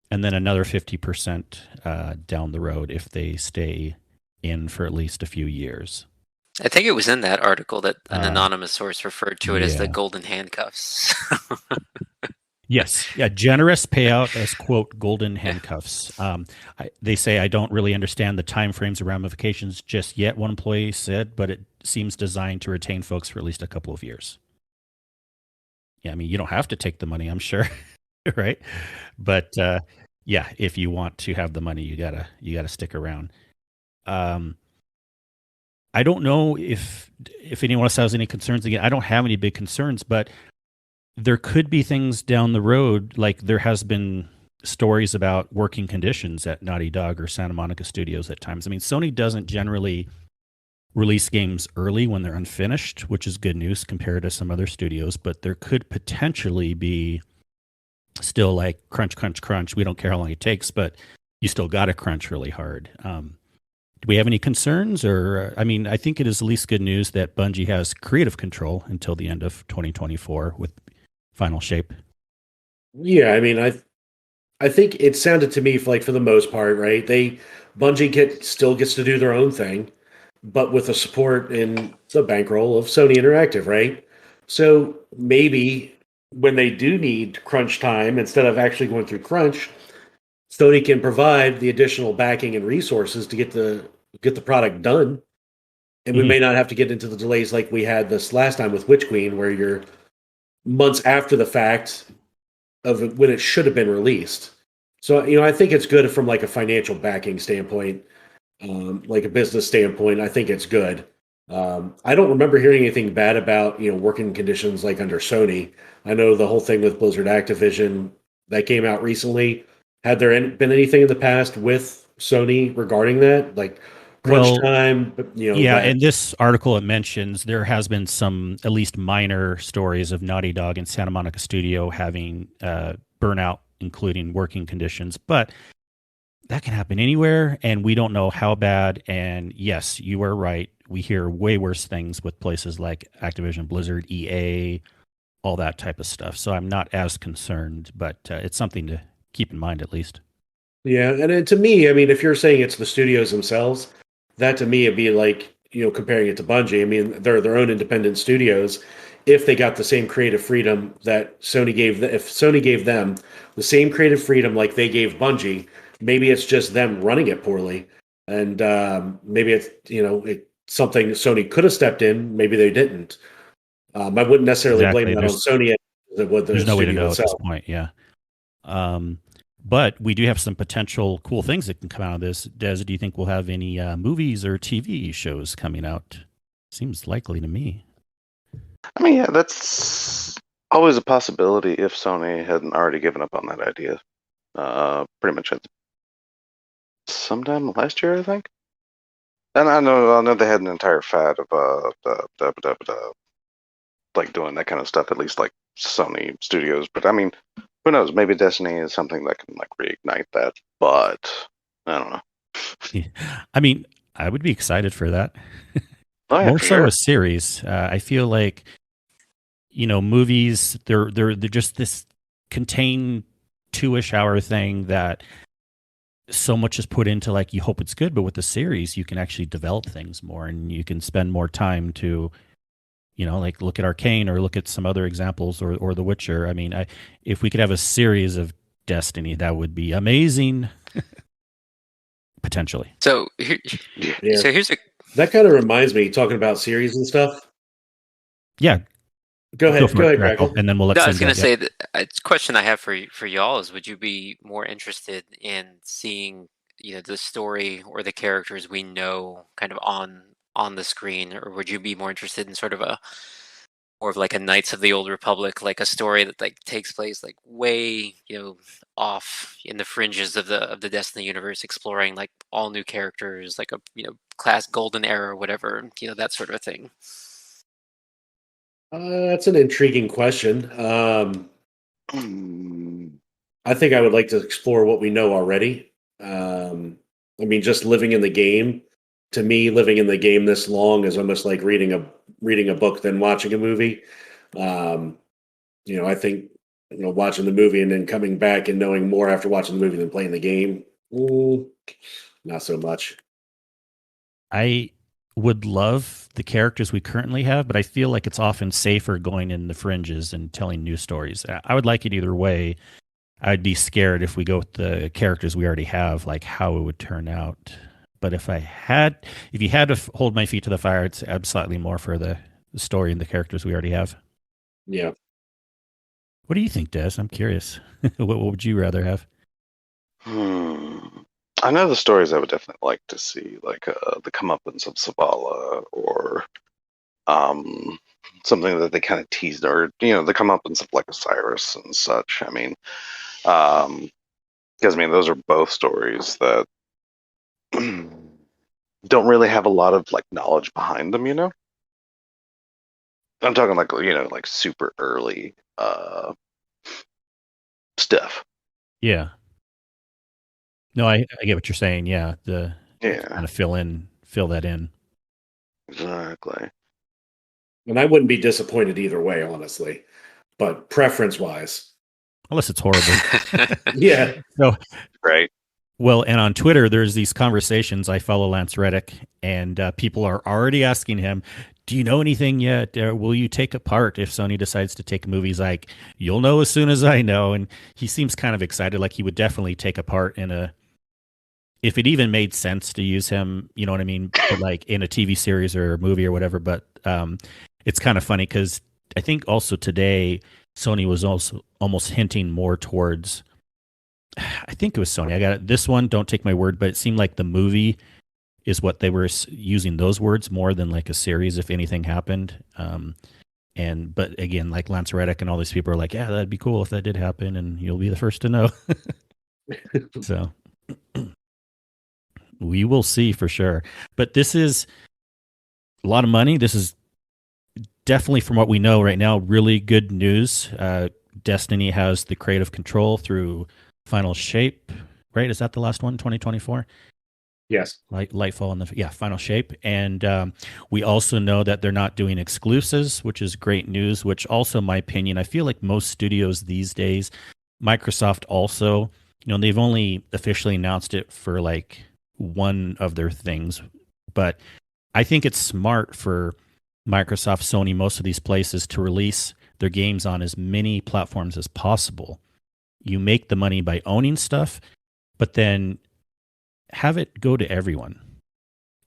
B: and then another 50% down the road if they stay in for at least a few years.
D: I think it was in that article that an anonymous source referred to it as the
B: yeah.
D: golden handcuffs.
B: Yes. Yeah. Generous payout as, quote, golden handcuffs. They say, I don't really understand the timeframes and ramifications just yet, one employee said, but it seems designed to retain folks for at least a couple of years. Yeah. I mean, you don't have to take the money, I'm sure. Right. But yeah, if you want to have the money, you gotta stick around. I don't know if anyone else has any concerns. Again, I don't have any big concerns, but there could be things down the road, like there has been stories about working conditions at Naughty Dog or Santa Monica Studios at times. I mean, Sony doesn't generally release games early when they're unfinished, which is good news compared to some other studios, but there could potentially be still like crunch, crunch, crunch. We don't care how long it takes, but you still got to crunch really hard. Do we have any concerns? Or, I mean, I think it is at least good news that Bungie has creative control until the end of 2024 with Final Shape.
A: Yeah, I mean, I think it sounded to me for the most part, right? Bungie still gets to do their own thing, but with the support and the bankroll of Sony Interactive, right? So maybe when they do need crunch time, instead of actually going through crunch, Sony can provide the additional backing and resources to get the product done. And we may not have to get into the delays like we had this last time with Witch Queen, where you're months after the fact of when it should have been released. So, I think it's good from like a financial backing standpoint, like a business standpoint. I think it's good. I don't remember hearing anything bad about, working conditions like under Sony. I know the whole thing with Blizzard Activision that came out recently. Had there been anything in the past with Sony regarding that? Like crunch time?
B: Yeah, in this article it mentions there has been some at least minor stories of Naughty Dog and Santa Monica Studio having burnout, including working conditions. But that can happen anywhere, and we don't know how bad. And yes, you are right. We hear way worse things with places like Activision, Blizzard, EA, all that type of stuff. So I'm not as concerned, but it's something to keep in mind at least.
A: Yeah, and to me, I mean, if you're saying it's the studios themselves, that to me would be like, comparing it to Bungie. I mean, they're their own independent studios. If they got the same creative freedom that Sony gave, if Sony gave them the same creative freedom like they gave Bungie, maybe it's just them running it poorly, and maybe it's it's something Sony could have stepped in. Maybe they didn't. I wouldn't necessarily blame that on Sony.
B: There's no way to know at this point. Yeah. But we do have some potential cool things that can come out of this. Des, do you think we'll have any movies or TV shows coming out? Seems likely to me.
C: I mean, yeah, that's always a possibility if Sony hadn't already given up on that idea. Pretty much sometime last year, I think. And I know they had an entire fad of like doing that kind of stuff, at least like Sony Studios. But I mean, who knows? Maybe Destiny is something that can like reignite that. But I don't know.
B: Yeah. I mean, I would be excited for that.
C: Oh, yeah,
B: more
C: for
B: so
C: sure.
B: a series. I feel like movies they're just this contained 2-ish hour thing that so much is put into, like, you hope it's good, but with the series you can actually develop things more and you can spend more time to like look at Arcane or look at some other examples or The Witcher. I mean, if we could have a series of Destiny. That would be amazing. Potentially.
D: So,
A: Yeah.
D: so here's a
A: That kind of reminds me, talking about series and stuff.
B: Yeah.
A: Go ahead,
B: Grackle,
A: Grackle.
B: and then we'll let
D: No, I
B: Cyn
D: was going
B: go.
D: to say that a question I have for y'all is: would you be more interested in seeing, the story or the characters we know kind of on the screen, or would you be more interested in sort of a more of like a Knights of the Old Republic, like a story that like takes place like way, off in the fringes of the Destiny universe, exploring like all new characters, like a class golden era or whatever, that sort of thing.
A: That's an intriguing question. I think I would like to explore what we know already. I mean, just living in the game. To me, living in the game this long is almost like reading a book than watching a movie. I think watching the movie and then coming back and knowing more after watching the movie than playing the game, not so much.
B: I would love the characters we currently have, but I feel like it's often safer going in the fringes and telling new stories. I would like it either way. I'd be scared if we go with the characters we already have, like how it would turn out. But if you had to hold my feet to the fire, I'd slightly more for the story and the characters we already have.
A: Yeah.
B: What do you think, Des? I'm curious. What would you rather have?
C: I know the stories I would definitely like to see, like the comeuppance of Zavala, or something that they kind of teased, or the comeuppance of like Osiris and such. I mean, because those are both stories that don't really have a lot of like knowledge behind them. I'm talking like like super early stuff.
B: Yeah. No, I get what you're saying. Yeah,
C: Yeah,
B: kind of fill that in.
C: exactly.
A: And I wouldn't be disappointed either way, honestly. But preference-wise,
B: Unless it's horrible.
A: yeah.
B: So,
C: Right.
B: well, and on Twitter, there's these conversations. I follow Lance Reddick, and people are already asking him, "Do you know anything yet? Will you take a part if Sony decides to take a movie?" He's like, "You'll know as soon as I know." And he seems kind of excited, like he would definitely take a part if it even made sense to use him, you know what I mean, but like in a TV series or a movie or whatever. But it's kind of funny because I think also today Sony was also almost hinting more towards. I think it was Sony. I got it. This one. Don't take my word, but it seemed like the movie is what they were using those words more than like a series. If anything happened, but again, like Lance Reddick and all these people are like, yeah, that'd be cool if that did happen, and you'll be the first to know. So. We will see for sure. But this is a lot of money. This is definitely, from what we know right now, really good news. Destiny has the creative control through Final Shape, right? Is that the last one, 2024?
A: Yes.
B: Lightfall and Final Shape. And we also know that they're not doing exclusives, which is great news, which also, in my opinion, I feel like most studios these days, Microsoft also, they've only officially announced it for like one of their things, but I think it's smart for Microsoft, Sony, most of these places to release their games on as many platforms as possible. You make the money by owning stuff, but then have it go to everyone.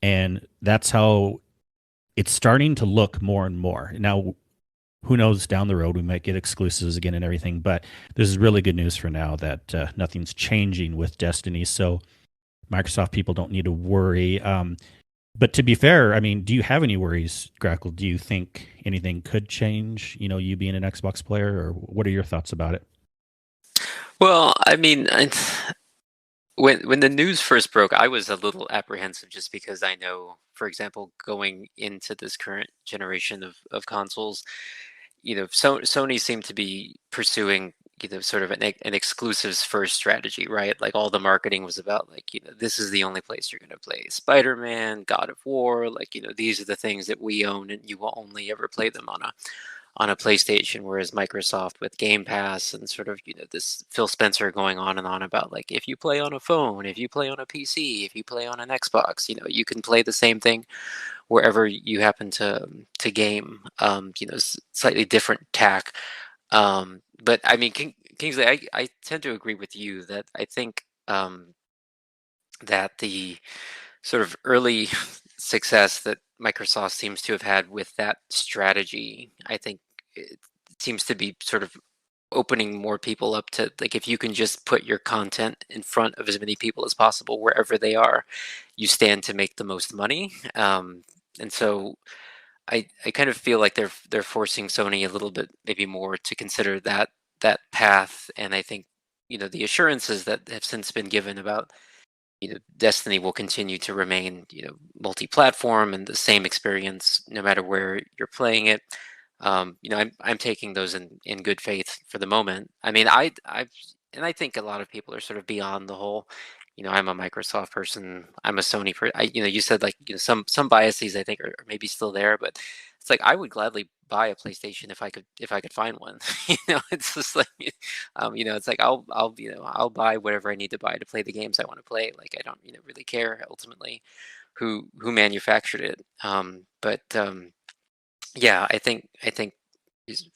B: And that's how it's starting to look more and more. Now, who knows, down the road we might get exclusives again and everything, but this is really good news for now that nothing's changing with Destiny. So Microsoft people don't need to worry. But to be fair, do you have any worries, Grackle? Do you think anything could change, you being an Xbox player, or what are your thoughts about it?
D: Well, when the news first broke, I was a little apprehensive just because I know, for example, going into this current generation of consoles, Sony seemed to be pursuing sort of an exclusives first strategy, right? Like all the marketing was about like, this is the only place you're going to play Spider-Man, God of War, like, these are the things that we own and you will only ever play them on a PlayStation, whereas Microsoft with Game Pass and sort of, this Phil Spencer going on and on about like, if you play on a phone, if you play on a PC, if you play on an Xbox, you can play the same thing wherever you happen to game, slightly different tack. But Kingsley, I tend to agree with you that I think that the sort of early success that Microsoft seems to have had with that strategy, I think it seems to be sort of opening more people up to, like, if you can just put your content in front of as many people as possible wherever they are, you stand to make the most money. And so I kind of feel like they're forcing Sony a little bit maybe more to consider that path. And I think, the assurances that have since been given about, Destiny will continue to remain, multi-platform and the same experience no matter where you're playing it. I'm taking those in good faith for the moment. I mean, I think a lot of people are sort of beyond the whole, I'm a Microsoft person, I'm a Sony person. You said, like, some biases I think are maybe still there, but it's like I would gladly buy a PlayStation if I could find one. It's just like, it's like I'll buy whatever I need to buy to play the games I want to play. Like, I don't, really care ultimately who manufactured it. But yeah, I think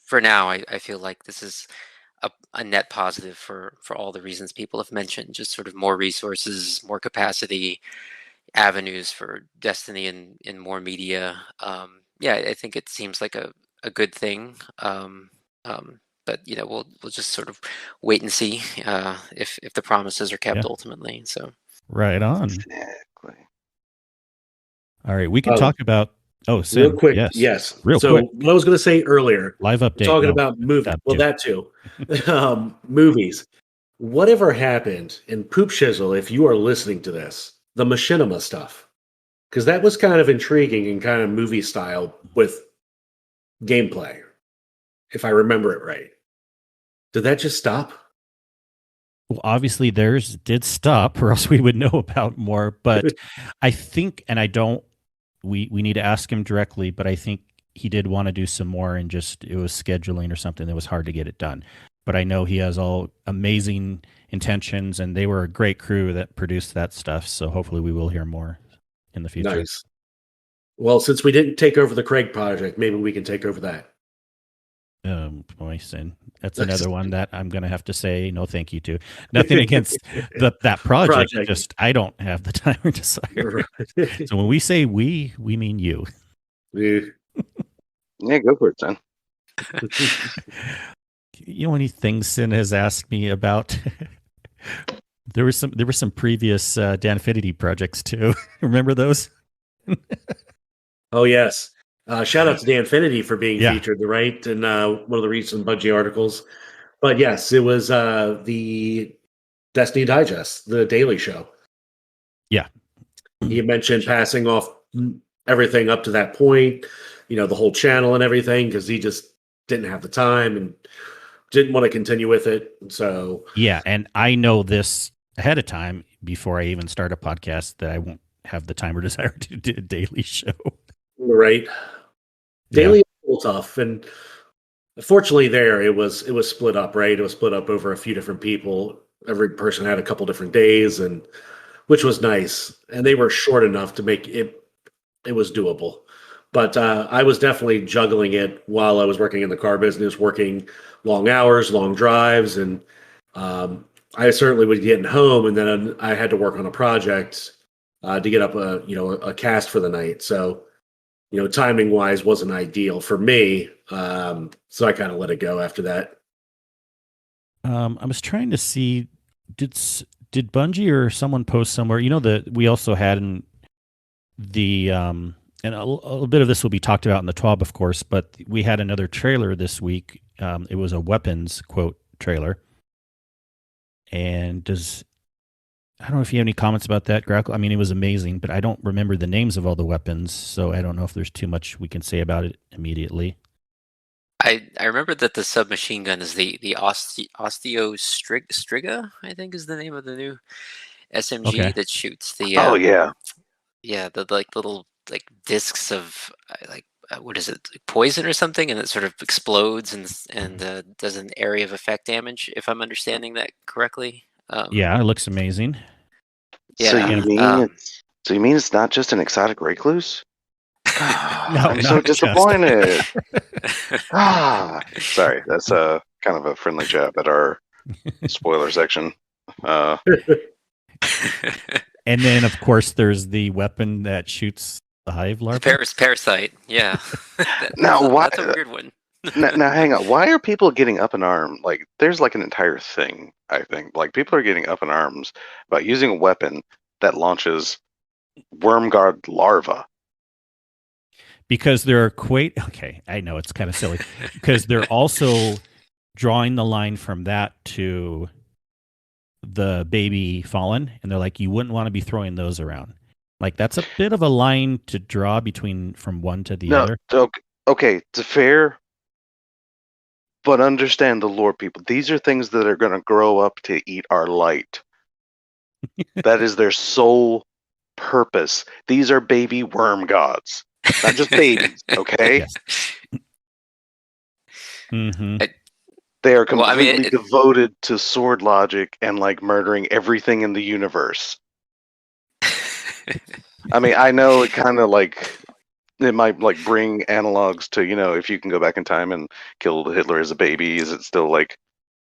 D: for now, I feel like this is a net positive for all the reasons people have mentioned. Just sort of more resources, more capacity, avenues for Destiny and more media. Yeah, I think it seems like a good thing. But we'll just sort of wait and see if the promises are kept
B: Yeah.
D: ultimately. So
B: Right on.
C: Exactly.
B: All right, we can
A: Oh,
B: talk about. Oh,
A: real
B: Cyn,
A: quick,
B: yes.
A: Real
B: quick.
A: what I was going to say earlier,
B: Live update.
A: talking
B: No,
A: about movies.
B: that too.
A: That too. Movies. Whatever happened in Poop Shizzle, if you are listening to this, the machinima stuff, because that was kind of intriguing and kind of movie style with gameplay, if I remember it right. Did that just stop?
B: Well, obviously theirs did stop, or else we would know about more. But I think, and I don't. We need to ask him directly, but I think he did want to do some more, and just it was scheduling or something that was hard to get it done. But I know he has all amazing intentions, and they were a great crew that produced that stuff. So hopefully we will hear more in the future.
A: Nice. Well, since we didn't take over the Craig project, maybe we can take over that.
B: Boy, Cyn, that's another one that I'm going to have to say no thank you to. Nothing against that project, just I don't have the time or desire.
A: Right.
B: So when we say we mean you.
C: Yeah, go for it, son.
B: You know, any things Cyn has asked me about? There were some previous Danfinity projects too. Remember those?
A: Oh yes. Shout out to Danfinity for being
B: Yeah.
A: featured, right? In one of the recent Bungie articles. But yes, it was the Destiny Digest, the daily show.
B: Yeah.
A: He mentioned passing off everything up to that point, the whole channel and everything, because he just didn't have the time and didn't want to continue with it. So
B: yeah, and I know this ahead of time before I even start a podcast that I won't have the time or desire to do a daily show.
A: Right. Daily is a little tough, and fortunately, it was split up. Right, it was split up over a few different people. Every person had a couple different days, and which was nice. And they were short enough to make it. It was doable, but I was definitely juggling it while I was working in the car business, working long hours, long drives, and I certainly was getting home, and then I had to work on a project to get up a cast for the night. So timing wise wasn't ideal for me. So I kind of let it go after that.
B: I was trying to see, did Bungie or someone post somewhere? That we also had in the and a little bit of this will be talked about in the TWAB, of course, but we had another trailer this week. It was a weapons quote trailer. And I don't know if you have any comments about that, Grackle. I mean, it was amazing, but I don't remember the names of all the weapons, so I don't know if there's too much we can say about it immediately.
D: I remember that the submachine gun is the Osteo Striga, I think is the name of the new SMG that shoots the the like little like discs of what is it, like poison or something, and it sort of explodes and does an area of effect damage, if I'm understanding that correctly.
B: Yeah, it looks amazing.
D: Yeah.
C: So you mean it's not just an exotic recluse?
B: No,
C: I'm so disappointed. Sorry, that's kind of a friendly jab at our spoiler section.
B: And then, of course, there's the weapon that shoots the hive larva.
D: Parasite, yeah.
C: That's
D: a weird one.
C: now, hang on. Why are people getting up in arms? Like, there's like an entire thing, I think. Like, people are getting up in arms about using a weapon that launches worm guard larva.
B: Because they're okay, I know it's kind of silly. Because they're also drawing the line from that to the baby fallen, and they're like, you wouldn't want to be throwing those around. Like, that's a bit of a line to draw from one to the other.
C: Okay, it's fair, but understand the lore, people. These are things that are going to grow up to eat our light. That is their sole purpose. These are baby worm gods, not just babies. Okay.
B: Yes. Mm-hmm.
C: They are completely devoted to sword logic and like murdering everything in the universe. I mean, I know it kind of like it might like bring analogs to, if you can go back in time and kill Hitler as a baby, is it still like,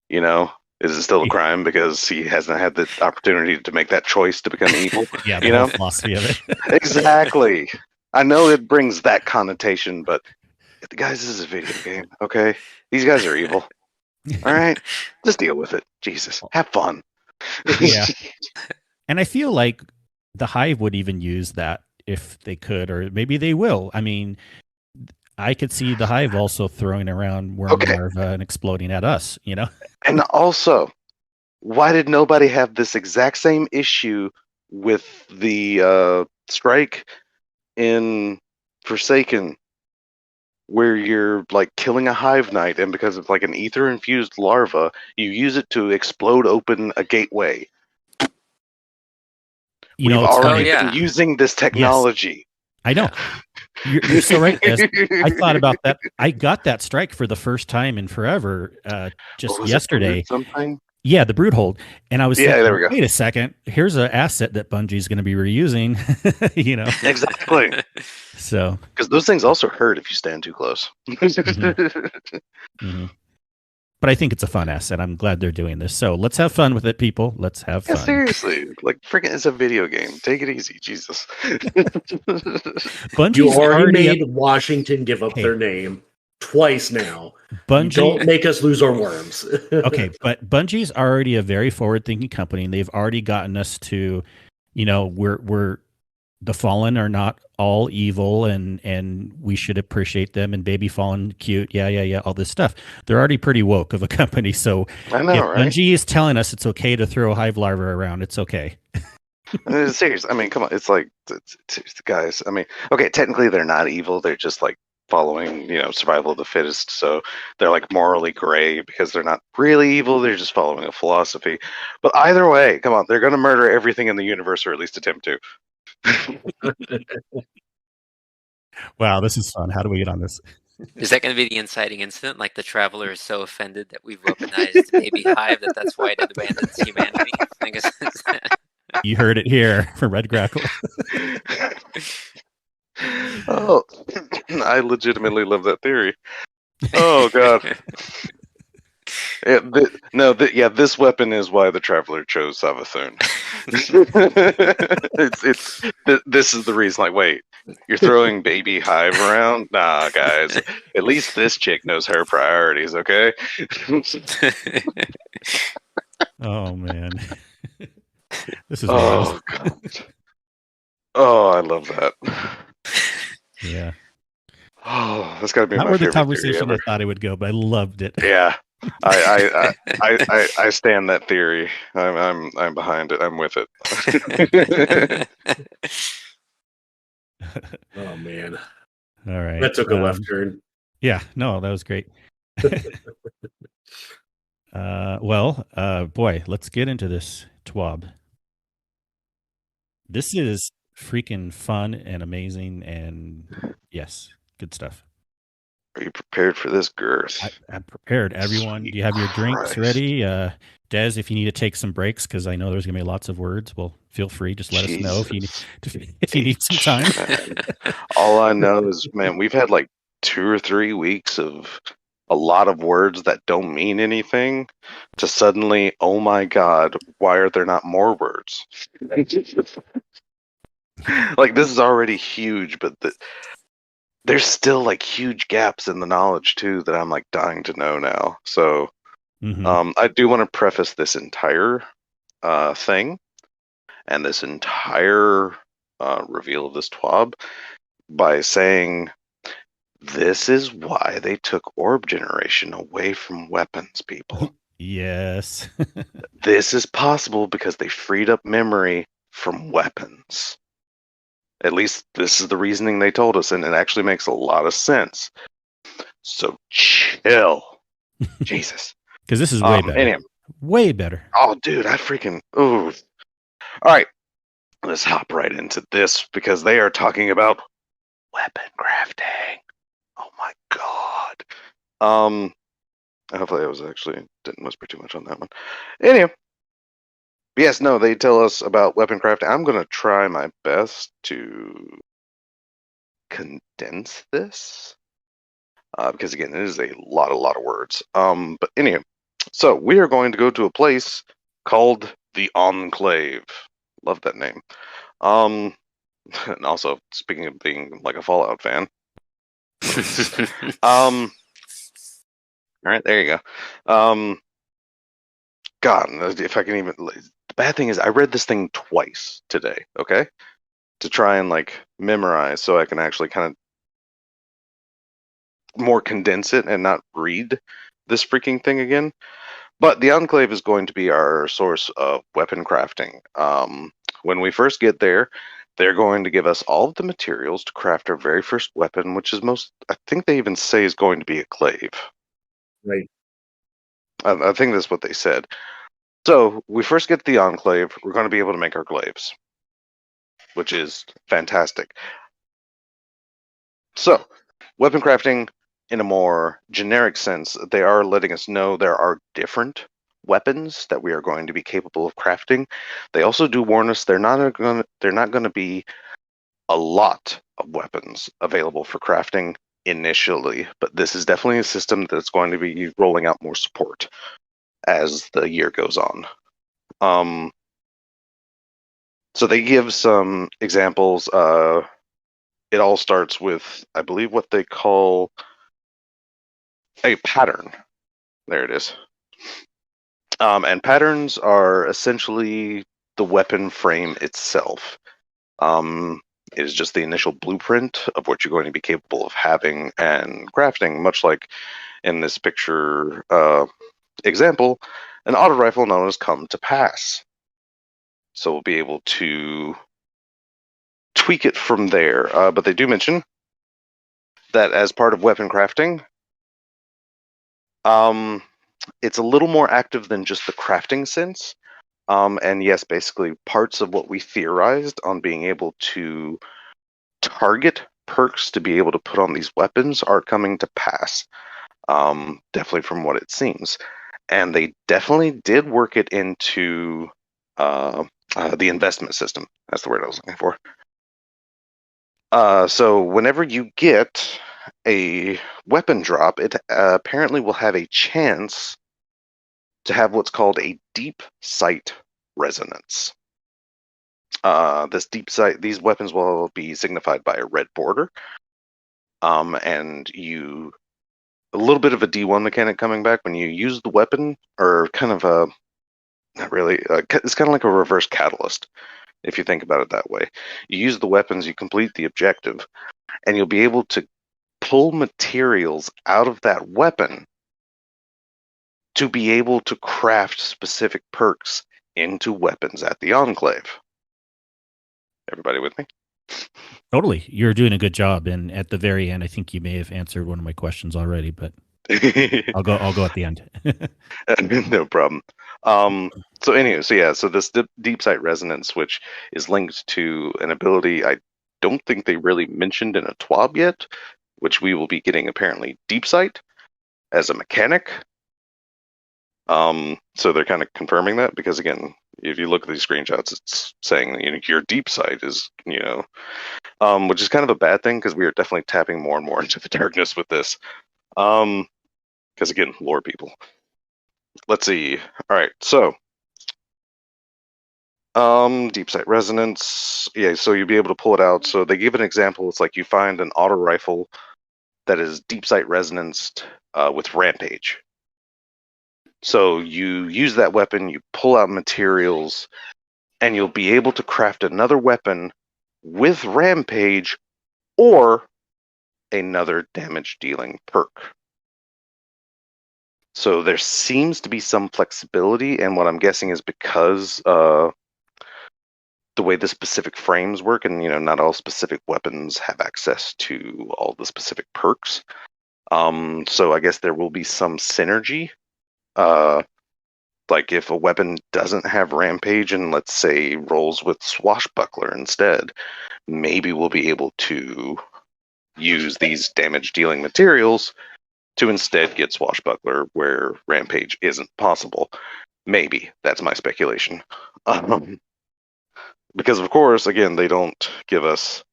C: is it still a crime because he hasn't had the opportunity to make that choice to become evil?
B: Yeah, the whole philosophy of it.
C: Exactly. I know it brings that connotation, but guys, this is a video game, okay? These guys are evil. All right, just deal with it. Jesus, have fun.
B: Yeah. And I feel like the Hive would even use that if they could, or maybe they will. I mean, I could see the Hive also throwing around worm larva and exploding at us,
C: And also, why did nobody have this exact same issue with the strike in Forsaken, where you're like killing a hive knight, and because of like an ether infused larva, you use it to explode open a gateway. We've already been using this technology.
B: Yes. I know. You're so right, Des. I thought about that. I got that strike for the first time in forever just yesterday.
C: Something?
B: Yeah, the Broodhold. And I was thinking,
C: there we go.
B: Wait a second, here's an asset that Bungie's going to be reusing,
C: Exactly.
B: So,
C: because those things also hurt if you stand too close.
B: Mm-hmm. But I think it's a fun asset. I'm glad they're doing this. So let's have fun with it, people. Let's have fun.
C: Yeah, seriously. Like, freaking, it's a video game. Take it easy, Jesus.
A: You already made Washington give up their name twice now.
B: Bungie,
A: don't make us lose our worms.
B: Okay, but Bungie's already a very forward-thinking company, and they've already gotten us to, we're the Fallen are not all evil, and we should appreciate them. And Baby Fallen, cute, yeah, all this stuff. They're already pretty woke of a company. So
C: I know, right?
B: Bungie is telling us it's okay to throw a hive larva around. It's okay.
C: Serious. I mean, come on. It's like, guys. I mean, okay, technically they're not evil. They're just like following, survival of the fittest. So they're like morally gray because they're not really evil. They're just following a philosophy. But either way, come on, they're going to murder everything in the universe, or at least attempt to.
B: Wow, this is fun. How do we get on this?
D: Is that going to be the inciting incident? Like the Traveler is so offended that we've weaponized the baby hive that's why it abandons humanity? I guess
B: you heard it here from Red Grackle.
C: Oh, I legitimately love that theory. Oh God. This weapon is why the Traveler chose Savathun. This is the reason. Like, wait, you're throwing baby hive around? Nah, guys. At least this chick knows her priorities. Okay.
B: Oh man, this is
C: wild. God. Oh, I love that.
B: Yeah.
C: Oh, that's got to be
B: not
C: my
B: where the
C: favorite
B: conversation I thought it would go, but I loved it.
C: Yeah. I stand that theory. I'm behind it. I'm with it.
A: Oh man!
B: All right,
A: that took a left turn.
B: Yeah, no, that was great. Boy, let's get into this TWAB. This is freaking fun and amazing, and yes, good stuff.
C: Are you prepared for this, girth?
B: I'm prepared. Everyone, do you have your drinks ready? Des, if you need to take some breaks, because I know there's going to be lots of words, well, feel free. Just let us know if you need some time.
C: All I know is, man, we've had like 2 or 3 weeks of a lot of words that don't mean anything to suddenly, oh my god, why are there not more words? Like, this is already huge, but there's still like huge gaps in the knowledge too that I'm like dying to know now. So I do want to preface this entire thing and this entire reveal of this TWAB by saying this is why they took orb generation away from weapons, people.
B: Yes.
C: This is possible because they freed up memory from weapons. At least this is the reasoning they told us, and it actually makes a lot of sense. So chill. Jesus.
B: Because this is way better.
C: Anyway.
B: Way better.
C: Oh, dude, I freaking... Ooh. All right. Let's hop right into this because they are talking about weapon crafting. Oh my god. Hopefully I didn't whisper too much on that one. Anyway. Yes, no, they tell us about weapon crafting. I'm going to try my best to condense this. Because again, it is a lot of words. But anyway, so we are going to go to a place called the Enclave. Love that name. And also, speaking of being like a Fallout fan. All right, there you go. God, if I can even... The bad thing is I read this thing twice today, okay? To try and like memorize so I can actually kind of more condense it and not read this freaking thing again. But the Enclave is going to be our source of weapon crafting. When we first get there, they're going to give us all of the materials to craft our very first weapon, which is I think they even say is going to be a glaive.
A: Right.
C: I think that's what they said. So we first get the Enclave, we're going to be able to make our glaives, which is fantastic. So, weapon crafting in a more generic sense, they are letting us know there are different weapons that we are going to be capable of crafting. They also do warn us they're not going to be a lot of weapons available for crafting initially, but this is definitely a system that's going to be rolling out more support as the year goes on. So they give some examples. It all starts with, I believe, what they call a pattern. There it is. And patterns are essentially the weapon frame itself. It is just the initial blueprint of what you're going to be capable of having and crafting, much like in this picture example, an auto rifle known as Come to Pass. So we'll be able to tweak it from there. But they do mention that as part of weapon crafting, it's a little more active than just the crafting sense. And yes, basically parts of what we theorized on being able to target perks to be able to put on these weapons are coming to pass. Definitely from what it seems. And they definitely did work it into the investment system. That's the word I was looking for. So whenever you get a weapon drop, it apparently will have a chance to have what's called a deep sight resonance. This deep sight, these weapons will be signified by a red border. And a little bit of a D1 mechanic coming back when you use the weapon, or kind of a, not really, it's kind of like a reverse catalyst, if you think about it that way. You use the weapons, you complete the objective, and you'll be able to pull materials out of that weapon to be able to craft specific perks into weapons at the Enclave. Everybody with me?
B: Totally. You're doing a good job. And at the very end, I think you may have answered one of my questions already, but I'll go at the end.
C: No problem. So anyway, so this deep sight resonance, which is linked to an ability I don't think they really mentioned in a TWAB yet, which we will be getting apparently deep sight as a mechanic. So they're kind of confirming that because again, if you look at these screenshots, it's saying your deep sight is which is kind of a bad thing because we are definitely tapping more and more into the darkness with this. Because again, lore people. Let's see. All right, so deep sight resonance. Yeah, so you'll be able to pull it out. So they give an example. It's like you find an auto rifle that is deep sight resonanced with rampage. So you use that weapon, you pull out materials, and you'll be able to craft another weapon with rampage or another damage dealing perk. So there seems to be some flexibility, and what I'm guessing is because the way the specific frames work, and not all specific weapons have access to all the specific perks. So I guess there will be some synergy. Like if a weapon doesn't have rampage and let's say rolls with swashbuckler instead, maybe we'll be able to use these damage dealing materials to instead get swashbuckler where rampage isn't possible. Maybe. That's my speculation. Because of course, again, they don't give us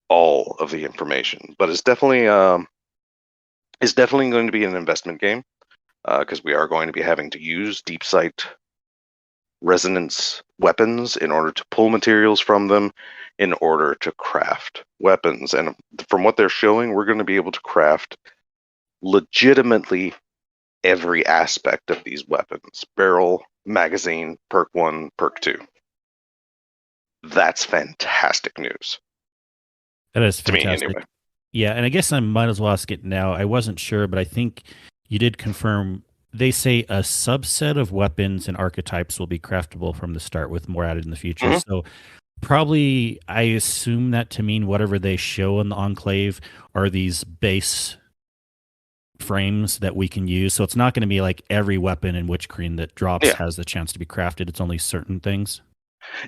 C: all of the information, but it's definitely going to be an investment game because we are going to be having to use deep sight resonance weapons in order to pull materials from them in order to craft weapons. And from what they're showing, we're going to be able to craft legitimately every aspect of these weapons: barrel, magazine, perk 1, perk 2. That's fantastic news.
B: That is
C: To me,
B: fantastic.
C: anyway.
B: Yeah, and I guess I might as well ask it now. I wasn't sure, but I think you did confirm. They say a subset of weapons and archetypes will be craftable from the start, with more added in the future.
C: Mhm.
B: So probably, I assume that to mean whatever they show in the Enclave are these base frames that we can use. So it's not going to be like every weapon in Witch Queen that drops
C: Yeah.
B: has the chance to be crafted. It's only certain things.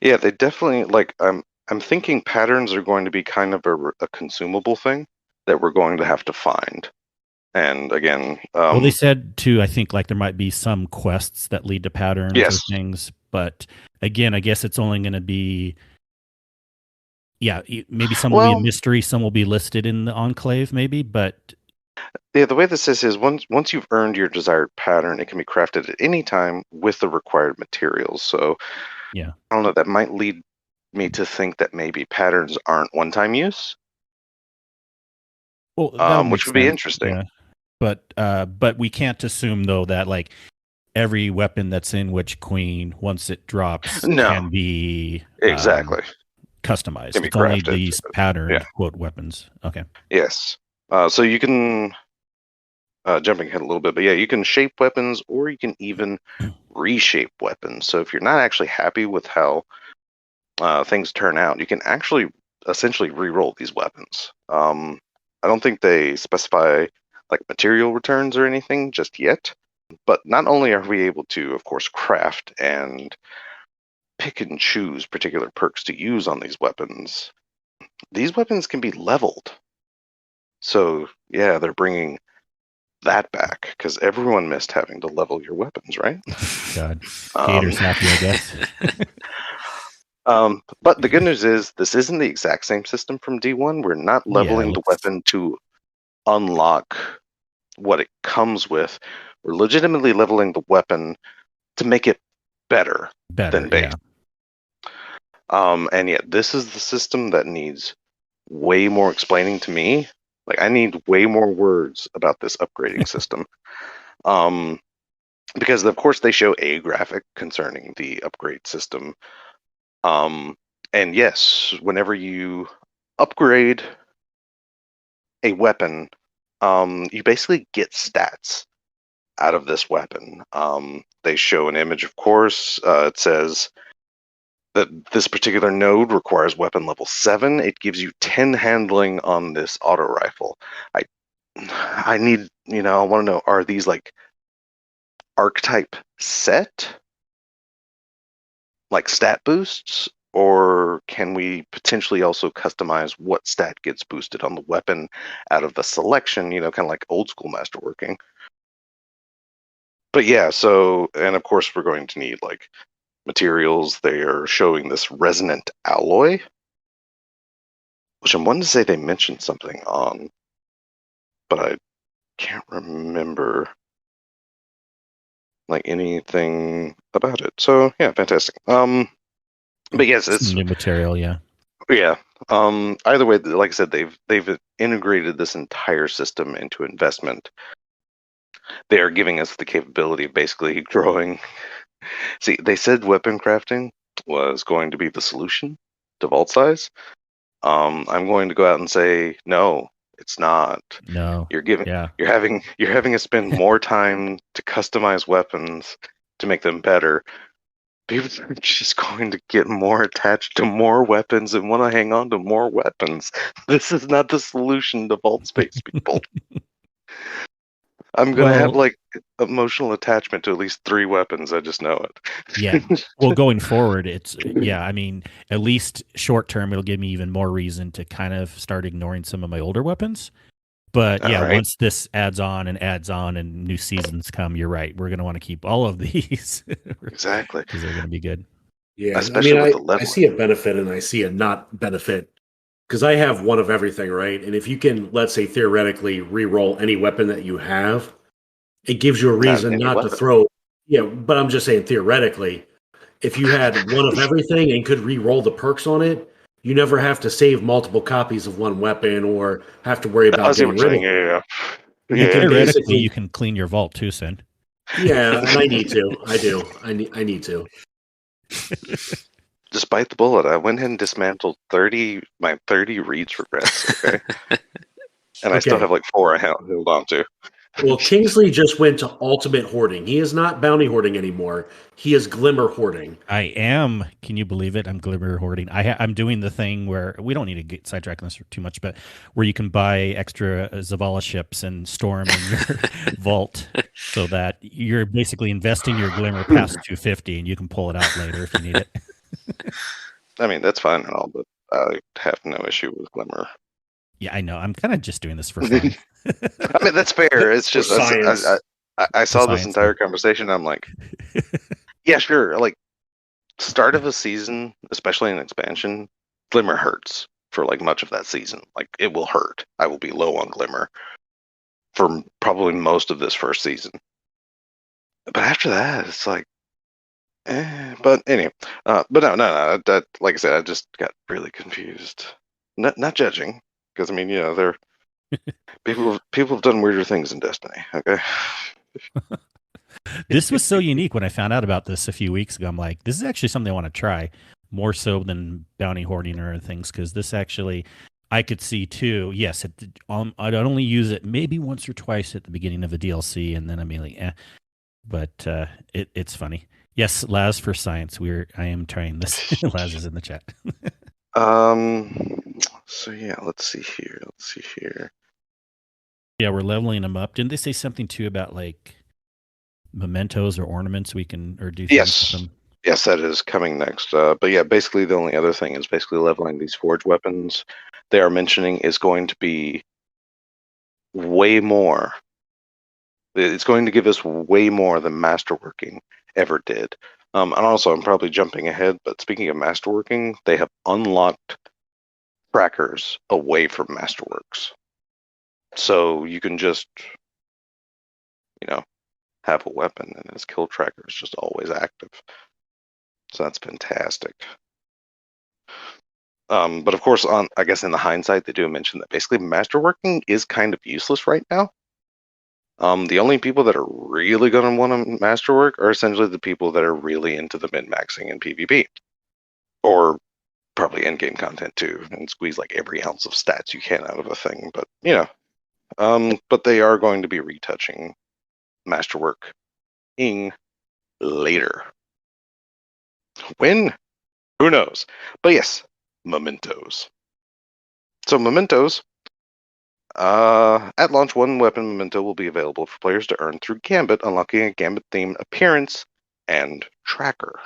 C: Yeah, they definitely I'm thinking patterns are going to be kind of a consumable thing that we're going to have to find. And again,
B: Well, they said too, I think like there might be some quests that lead to patterns or
C: Yes.
B: things, but again, I guess it's only going to be, maybe some will be a
C: Well-
B: mystery, some will be listed in the Enclave, maybe, but
C: yeah, the way this is once you've earned your desired pattern, it can be crafted at any time with the required materials. So
B: yeah.
C: I don't know, that might lead me to think that maybe patterns aren't one-time use,
B: Well, that
C: which would be interesting.
B: Yeah. But we can't assume though that like every weapon that's in Witch Queen, once it drops,
C: No.
B: can be
C: Exactly.
B: customized.
C: Can be
B: It's only
C: crafted.
B: these patterned
C: Yeah.
B: quote weapons. Okay.
C: Yes. So you can, jumping ahead a little bit, but yeah, you can shape weapons or you can even reshape weapons. So if you're not actually happy with how things turn out, you can actually essentially re-roll these weapons. I don't think they specify like material returns or anything just yet, but not only are we able to, of course, craft and pick and choose particular perks to use on these weapons can be leveled. So yeah, they're bringing that back because everyone missed having to level your weapons, right?
B: God. Gator's happy, I guess.
C: But the good news is this isn't the exact same system from D1. We're not leveling the weapon to unlock what it comes with. We're legitimately leveling the weapon to make it better than base.
B: Yeah.
C: And yet this is the system that needs way more explaining to me. Like I need way more words about this upgrading system. Because of course they show a graphic concerning the upgrade system. And yes, whenever you upgrade a weapon, you basically get stats out of this weapon. They show an image, of course. It says that this particular node requires weapon level 7. It gives you 10 handling on this auto rifle. I need, I want to know, are these like archetype set? Like stat boosts? Or can we potentially also customize what stat gets boosted on the weapon out of the selection, kind of like old school masterworking? But yeah, so, and of course we're going to need like materials. They are showing this resonant alloy, which I'm wanting to say they mentioned something on, but I can't remember like anything about it. So yeah, fantastic. But yes,
B: Some
C: it's
B: new material, yeah.
C: yeah. Either way, like I said, they've integrated this entire system into investment. They are giving us the capability of basically growing. See, they said weapon crafting was going to be the solution to vault size. I'm going to go out and say no, it's not.
B: No.
C: You're giving
B: Yeah.
C: you're having to spend more time to customize weapons to make them better. People are just going to get more attached to more weapons and want to hang on to more weapons. This is not the solution to vault space, people. I'm gonna have
B: Well,
C: like emotional attachment to at least 3 weapons. I just know it.
B: yeah. Well, going forward, it's yeah. I mean, at least short term, it'll give me even more reason to kind of start ignoring some of my older weapons. But yeah,
C: All right.
B: once this adds on and new seasons come, you're right. We're going to want to keep all of these
C: Exactly.
B: because they're going to be good.
A: Yeah,
C: Especially with the
A: I
C: leveling.
A: see a benefit and I see a not benefit because I have one of everything, right? And if you can, let's say theoretically, re-roll any weapon that you have, it gives you a reason
C: any
A: not to
C: weapon.
A: throw. Yeah, but I'm just saying theoretically, if you had one of everything and could re-roll the perks on it, you never have to save multiple copies of one weapon or have to worry
C: I
A: about
C: see
A: getting
C: what you're
A: rid of
C: saying.
A: it.
C: Yeah.
A: You
C: Yeah.
A: can
B: Theoretically,
A: basically,
B: you can clean your vault too, Sin.
A: yeah, and I need to. I do. I need to.
C: Just bite the bullet. I went ahead and dismantled my 30 reads regrets. Okay. And I still
A: Okay.
C: have like 4 I held on to.
A: Well, Kingsley just went to ultimate hoarding. He is not bounty hoarding anymore. He is glimmer hoarding.
B: I am. Can you believe it? I'm glimmer hoarding. I'm doing the thing where we don't need to get sidetracked on this too much, but where you can buy extra Zavala ships and store them in your vault, so that you're basically investing your glimmer past 250, and you can pull it out later if you need it.
C: I mean, that's fine and all, but I have no issue with glimmer.
B: Yeah, I know. I'm kind of just doing this for fun.
C: I mean, that's fair. It's just
A: science.
C: I saw this
B: science,
C: entire conversation. I'm like, yeah, sure. Like, start of a season, especially an expansion, glimmer hurts for like much of that season. Like, it will hurt. I will be low on glimmer for probably most of this first season. But after that, it's like, But anyway, but no. That, like I said, I just got really confused. Not judging, because I mean, you know, they're people have done weirder things in Destiny. Okay.
B: This was so unique when I found out about this a few weeks ago. I'm like, this is actually something I want to try more so than bounty hoarding or other things, because this actually I could see too. Yes, I'd only use it maybe once or twice at the beginning of a DLC, and then I'm like, eh. But it's funny. Yes, Laz for science. I am trying this. Laz is in the chat.
C: So yeah, let's see here.
B: Yeah, we're leveling them up. Didn't they say something too about like mementos or ornaments we can or do things with them?
C: Yes, that is coming next. But yeah, basically the only other thing is basically leveling these forge weapons. They are mentioning is going to be way more. It's going to give us way more than masterworking ever did. And also, I'm probably jumping ahead, but speaking of masterworking, they have unlocked trackers away from masterworks. So you can just, you know, have a weapon and its kill tracker is just always active. So that's fantastic. But of course, I guess in the hindsight, they do mention that basically masterworking is kind of useless right now. The only people that are really going to want to masterwork are essentially the people that are really into the min-maxing in PvP. Or probably end-game content too, and squeeze like every ounce of stats you can out of a thing. But, you know, but they are going to be retouching masterworking later. When? Who knows? But yes, mementos. So mementos, at launch, one weapon memento will be available for players to earn through Gambit, unlocking a Gambit-themed appearance and tracker.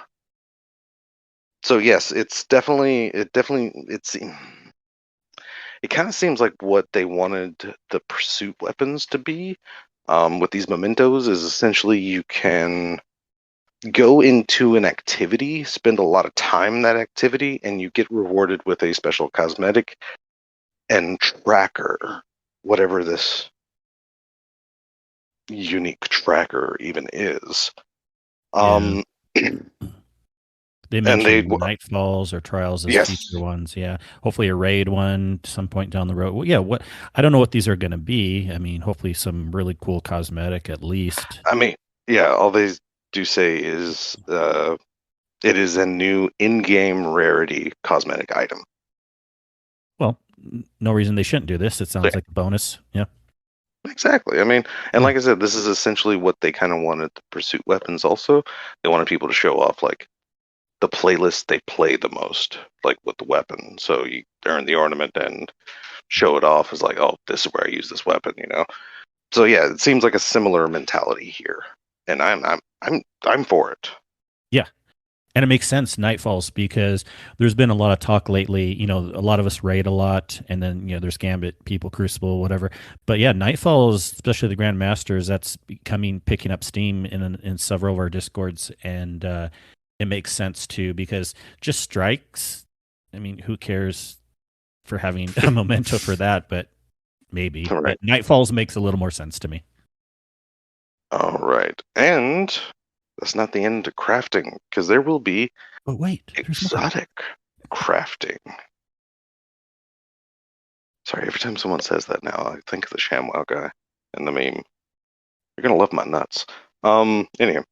C: So yes, it kind of seems like what they wanted the pursuit weapons to be. With these mementos is essentially you can go into an activity, spend a lot of time in that activity, and you get rewarded with a special cosmetic and tracker, whatever this unique tracker even is.
B: They
C: And
B: mentioned Nightfalls or Trials as
C: Yes.
B: future ones. Yeah, hopefully a raid one some point down the road. Well, yeah, what I don't know what these are going to be. I mean, hopefully some really cool cosmetic at least.
C: I mean, yeah, all they do say is it is a new in-game rarity cosmetic item.
B: Well, no reason they shouldn't do this. It sounds like a bonus. Yeah.
C: Exactly. I mean, and
B: Yeah.
C: like I said, this is essentially what they kind of wanted the pursuit weapons also. They wanted people to show off like the playlist they play the most, like with the weapon. So you earn the ornament and show it off as like, oh, this is where I use this weapon, you know. So yeah, it seems like a similar mentality here, and I'm for it.
B: Yeah. And it makes sense, Nightfalls, because there's been a lot of talk lately. You know, a lot of us raid a lot, and then, you know, there's Gambit, people, Crucible, whatever. But yeah, Nightfalls, especially the Grandmasters, that's picking up steam in several of our Discords, and it makes sense too, because just strikes, I mean, who cares for having a memento for that, but maybe.
C: Right.
B: But Nightfalls makes a little more sense to me.
C: All right, and that's not the end to crafting, because there will be
B: But wait, there's more.
C: exotic crafting. Sorry, every time someone says that now, I think of the ShamWow guy and the meme. You're gonna love my nuts. Anyhow.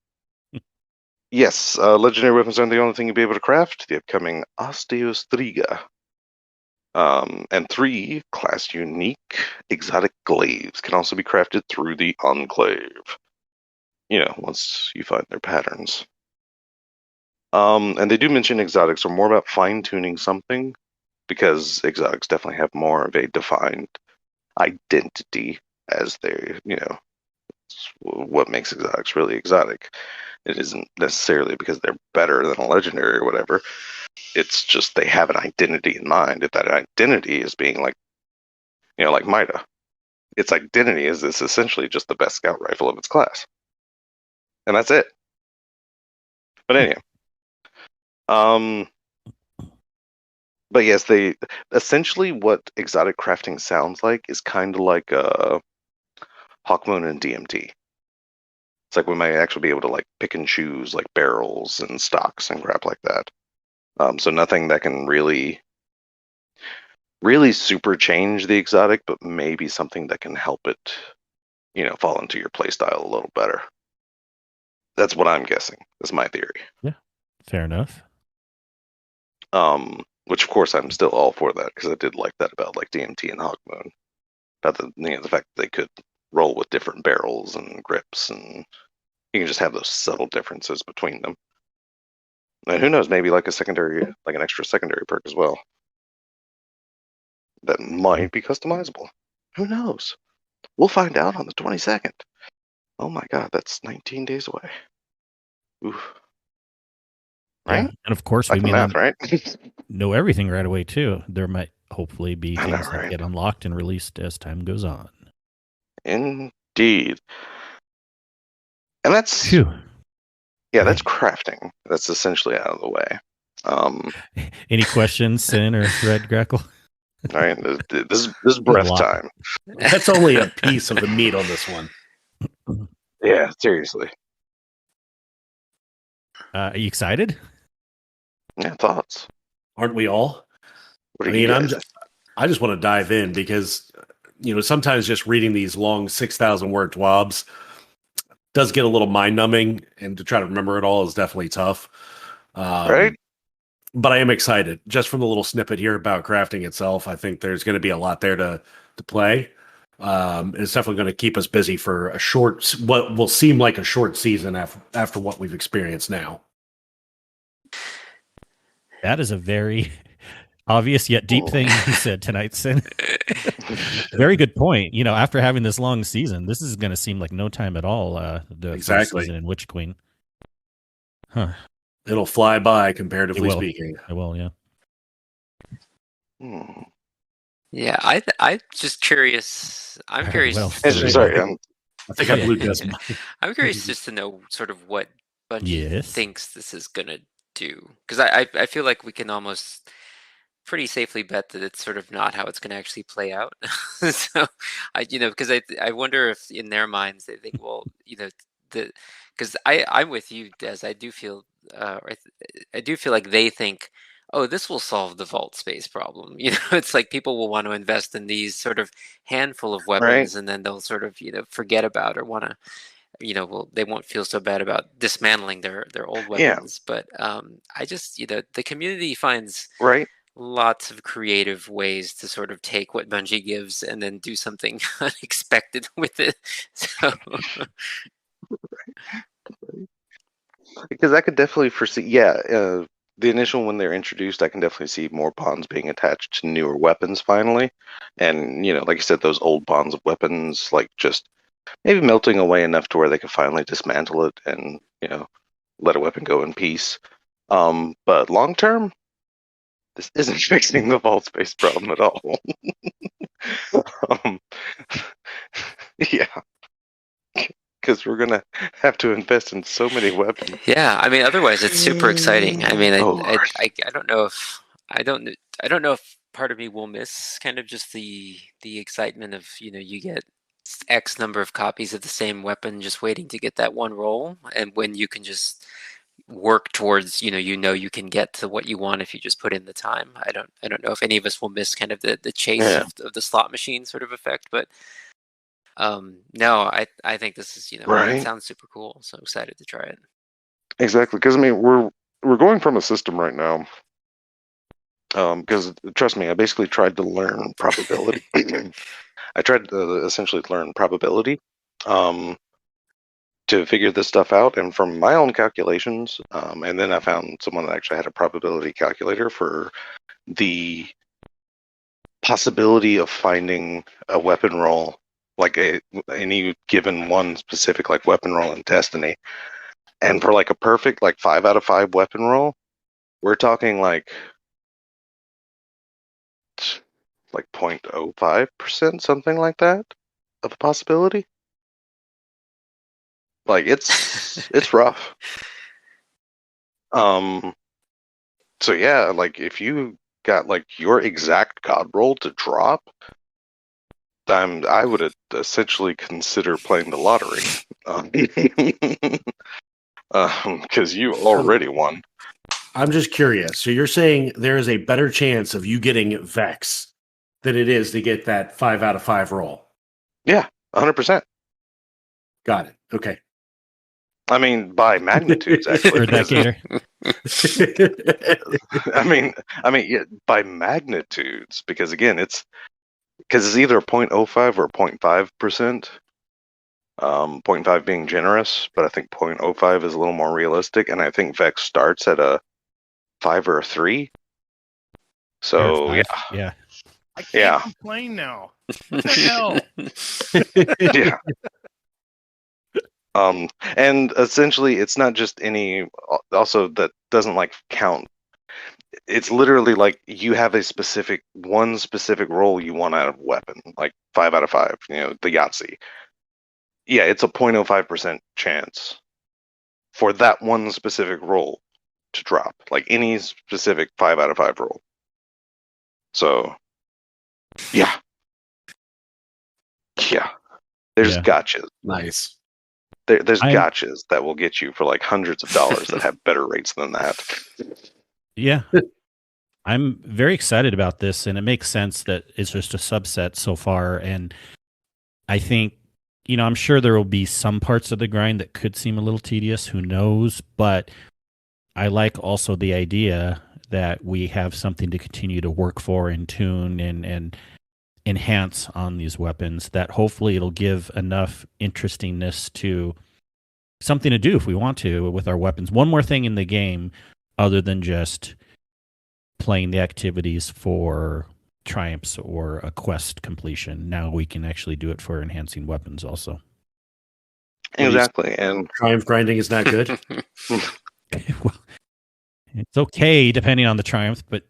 C: Yes, legendary weapons aren't the only thing you'll be able to craft. The upcoming Osteostriga. And 3 class unique exotic glaives can also be crafted through the Enclave. You know, once you find their patterns. And they do mention exotics are more about fine-tuning something, because exotics definitely have more of a defined identity as they, you know, what makes exotics really exotic. It isn't necessarily because they're better than a legendary or whatever. It's just they have an identity in mind. If that identity is being like, you know, like Mida, its identity is this essentially just the best scout rifle of its class. And that's it. But anyhow. But yes, they essentially what exotic crafting sounds like is kind of like Hawkmoon and DMT. It's like we might actually be able to like pick and choose like barrels and stocks and crap like that. So nothing that can really super change the exotic, but maybe something that can help it, you know, fall into your playstyle a little better. That's what I'm guessing. That's my theory.
B: Yeah, fair enough.
C: Which of course I'm still all for that, because I did like that about like DMT and Hawkmoon. About the, you know, the fact that they could roll with different barrels and grips, and you can just have those subtle differences between them. And who knows, maybe like a secondary, like an extra secondary perk as well. That might be customizable. Who knows? We'll find out on the 22nd. Oh my god, that's 19 days away. Oof.
B: Yeah.
C: Right?
B: And of course,
C: Like
B: we
C: the math, right?
B: know everything right away too. There might hopefully be
C: I
B: things
C: know,
B: that
C: right?
B: get unlocked and released as time goes on.
C: Indeed. And that's
B: Phew.
C: yeah, that's crafting. That's essentially out of the way.
B: Any questions, Cyn or Red Grackle?
C: All right, this is breath
B: lot.
C: time.
A: That's only a piece of the meat on this one.
C: Yeah, seriously.
B: Are you excited?
C: Yeah, thoughts.
A: Aren't we all?
C: What
A: I
C: are you
A: mean,
C: guys?
A: I just want to dive in, because, you know, sometimes just reading these long 6,000 word twabs does get a little mind numbing, and to try to remember it all is definitely tough.
C: Right?
A: But I am excited just from the little snippet here about crafting itself. I think there's going to be a lot there to play. It's definitely going to keep us busy for a short, what will seem like a short season after what we've experienced now.
B: That is a very obvious yet deep thing you said tonight, Cyn. Very good point. You know, after having this long season, this is going to seem like no time at all. The first
A: Exactly.
B: season in Witch Queen. Huh.
A: It'll fly by, comparatively
B: It will.
A: speaking.
B: I will, yeah.
D: Yeah, I'm just curious. I'm curious.
B: Well,
C: Sorry,
A: I think I blew this.
D: I'm curious just to know sort of what Bungie
B: Yes.
D: thinks this is gonna do, because I feel like we can almost pretty safely bet that it's sort of not how it's going to actually play out. So because I wonder if in their minds they think, well, because I'm with you, Des. I do feel I do feel like they think, oh, this will solve the vault space problem. It's like people will want to invest in these sort of handful of weapons, and then they'll sort of forget about or want to. Well, they won't feel so bad about dismantling their old weapons. But I just, the community finds lots of creative ways to sort of take what Bungie gives and then do something unexpected with it. So,
C: because I could definitely foresee, the initial when they're introduced, I can definitely see more bonds being attached to newer weapons finally, and like you said, those old bonds of weapons, like just maybe melting away enough to where they could finally dismantle it and let a weapon go in peace. But long term, this isn't fixing the vault space problem at all. Yeah, because we're gonna have to invest in so many weapons.
D: Yeah, I mean, otherwise it's super exciting. I mean, I don't know if I don't know if part of me will miss kind of just the excitement of you get X number of copies of the same weapon just waiting to get that one roll, and when you can just work towards you can get to what you want if you just put in the time. I don't know if any of us will miss kind of the chase of the slot machine sort of effect, but no, I think this is it sounds super cool, so excited to try it.
E: Exactly, because I mean we're going from a system right now. Because trust me, I basically tried to learn probability. I tried to essentially learn probability to figure this stuff out, and from my own calculations, and then I found someone that actually had a probability calculator for the possibility of finding a weapon roll, like any given one specific like weapon roll in Destiny, and for like a perfect like 5 out of 5 weapon roll, we're talking like 0.05%, something like that, of a possibility. Like it's rough. So yeah, like if you got like your exact god roll to drop, I would essentially consider playing the lottery. Because you already won.
A: I'm just curious. So you're saying there is a better chance of you getting Vex than it is to get that 5 out of 5 roll?
E: Yeah, 100%.
A: Got it. Okay.
E: I mean, by magnitudes, actually.
B: Heard that, Gator?
E: I mean, yeah, by magnitudes, because again, it's either 0.05 or 0.5%. 0.5 being generous, but I think 0.05 is a little more realistic, and I think Vex starts at a 5 or a 3. So
B: yeah.
F: I can't complain now. What the hell?
E: Yeah. And essentially, it's not just any. Also, that doesn't like count. It's literally like you have one specific roll you want out of a weapon, like 5 out of 5. The Yahtzee. Yeah, it's a 0.05% chance for that one specific roll to drop, like any specific 5 out of 5 roll. So, yeah, there's gotchas.
A: Nice.
E: There's gotchas that will get you for like hundreds of dollars that have better rates than that.
B: Yeah. I'm very excited about this, and it makes sense that it's just a subset so far. And I think, I'm sure there will be some parts of the grind that could seem a little tedious. Who knows? But I like also the idea that we have something to continue to work for and tune and enhance on these weapons, that hopefully it'll give enough interestingness to something to do if we want to with our weapons. One more thing in the game other than just playing the activities for triumphs or a quest completion. Now we can actually do it for enhancing weapons also.
E: Exactly. And
A: triumph grinding is not good.
B: Well, it's okay depending on the triumph, but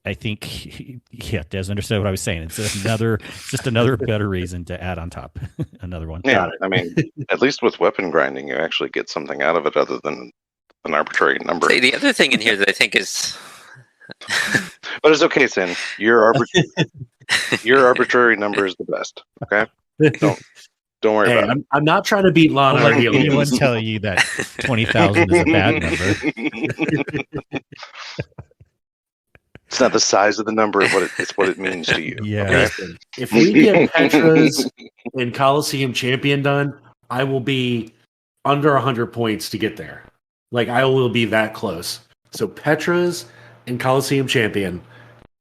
B: I think, Des understood what I was saying. It's just another better reason to add on top. Another one.
E: Yeah, I mean, at least with weapon grinding, you actually get something out of it other than an arbitrary number.
D: The other thing in here that I think is
E: But it's okay, Cyn. Your arbitrary number is the best. Okay, don't worry
A: Hey,
E: about
A: I'm not trying to beat Lana
B: Don't
A: or
B: let anyone
A: Helios.
B: tell you that 20,000 is a bad number.
E: it. It's not the size of the number; it's what it means to you.
B: Yeah.
E: Okay.
A: Listen, if we get Petra's and Coliseum champion done, I will be under 100 points to get there. Like, I will be that close. So Petra's and Coliseum champion,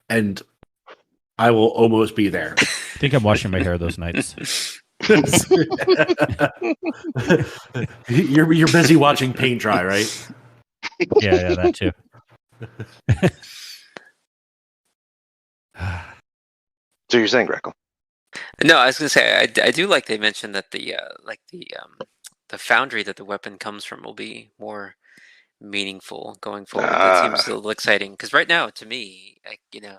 A: and I will almost be there.
B: I think I'm washing my hair those nights.
A: You're busy watching paint dry, right?
B: Yeah, that too.
E: So you're saying, Grackle?
D: No, I was gonna say I do like they mentioned that the foundry that the weapon comes from will be more meaningful going forward. That seems a little exciting because right now, to me,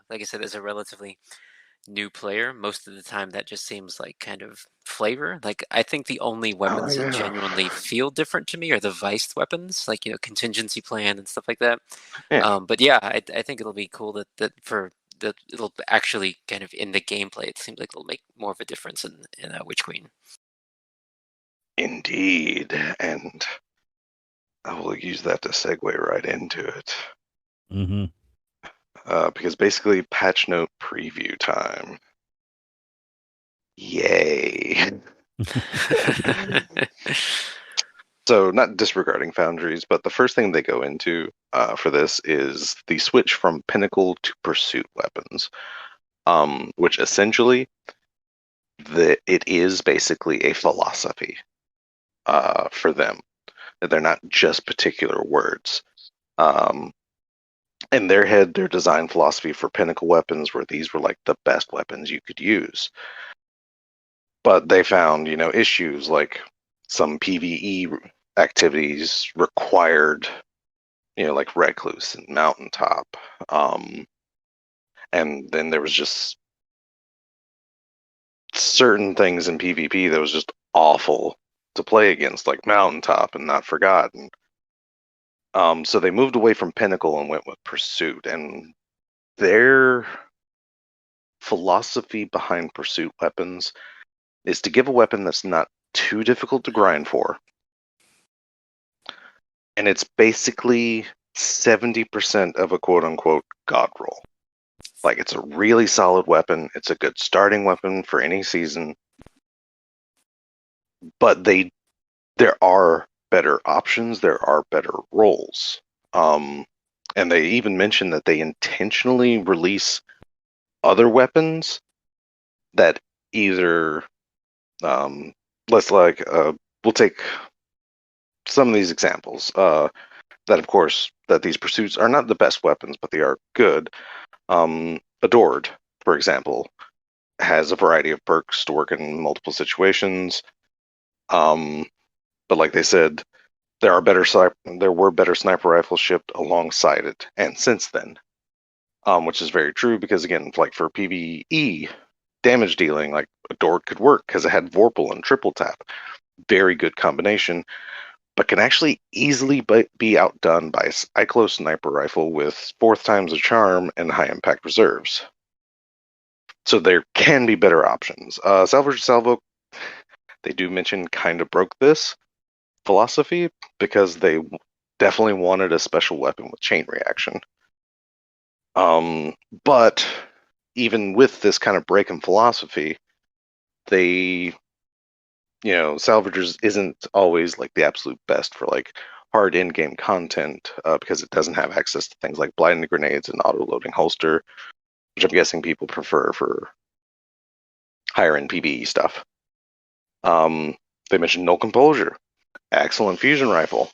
D: like I said, as a relatively new player, most of the time that just seems like kind of flavor. Like I think the only weapons that genuinely feel different to me are the viced weapons, like contingency plan and stuff like that.
E: Yeah.
D: But yeah, I think it'll be cool that it'll actually kind of in the gameplay. It seems like it'll make more of a difference in Witch Queen.
E: Indeed, and I will use that to segue right into it.
B: Mm-hmm.
E: Because basically, patch note preview time. Yay! So, not disregarding foundries, but the first thing they go into for this is the switch from pinnacle to pursuit weapons, which essentially it is basically a philosophy for them. That they're not just particular words. In their head, their design philosophy for pinnacle weapons were these were like the best weapons you could use. But they found, issues like some PvE activities required, like Recluse and Mountaintop. And then there was just certain things in PvP that was just awful to play against, like Mountaintop and Not Forgotten. So they moved away from Pinnacle and went with Pursuit. And their philosophy behind Pursuit weapons is to give a weapon that's not too difficult to grind for. And it's basically 70% of a quote-unquote god roll. Like, it's a really solid weapon. It's a good starting weapon for any season. But there are better options. There are better rolls. And they even mention that they intentionally release other weapons that either we'll take some of these examples that of course that these pursuits are not the best weapons, but they are good. Adored, for example, has a variety of perks to work in multiple situations. But like they said, there were better sniper rifles shipped alongside it, and since then, which is very true because again, like for PvE damage dealing, like Adored could work because it had Vorpal and triple tap, very good combination, but can actually easily be outdone by a Cyclo sniper rifle with 4th times a charm and high impact reserves. So there can be better options. Salvage Salvo, they do mention, kind of broke this philosophy because they definitely wanted a special weapon with chain reaction. But even with this kind of break in philosophy, Salvagers isn't always like the absolute best for like hard in-game content because it doesn't have access to things like blinding grenades and auto-loading holster, which I'm guessing people prefer for higher end PvE stuff. They mentioned Null Composure, excellent fusion rifle.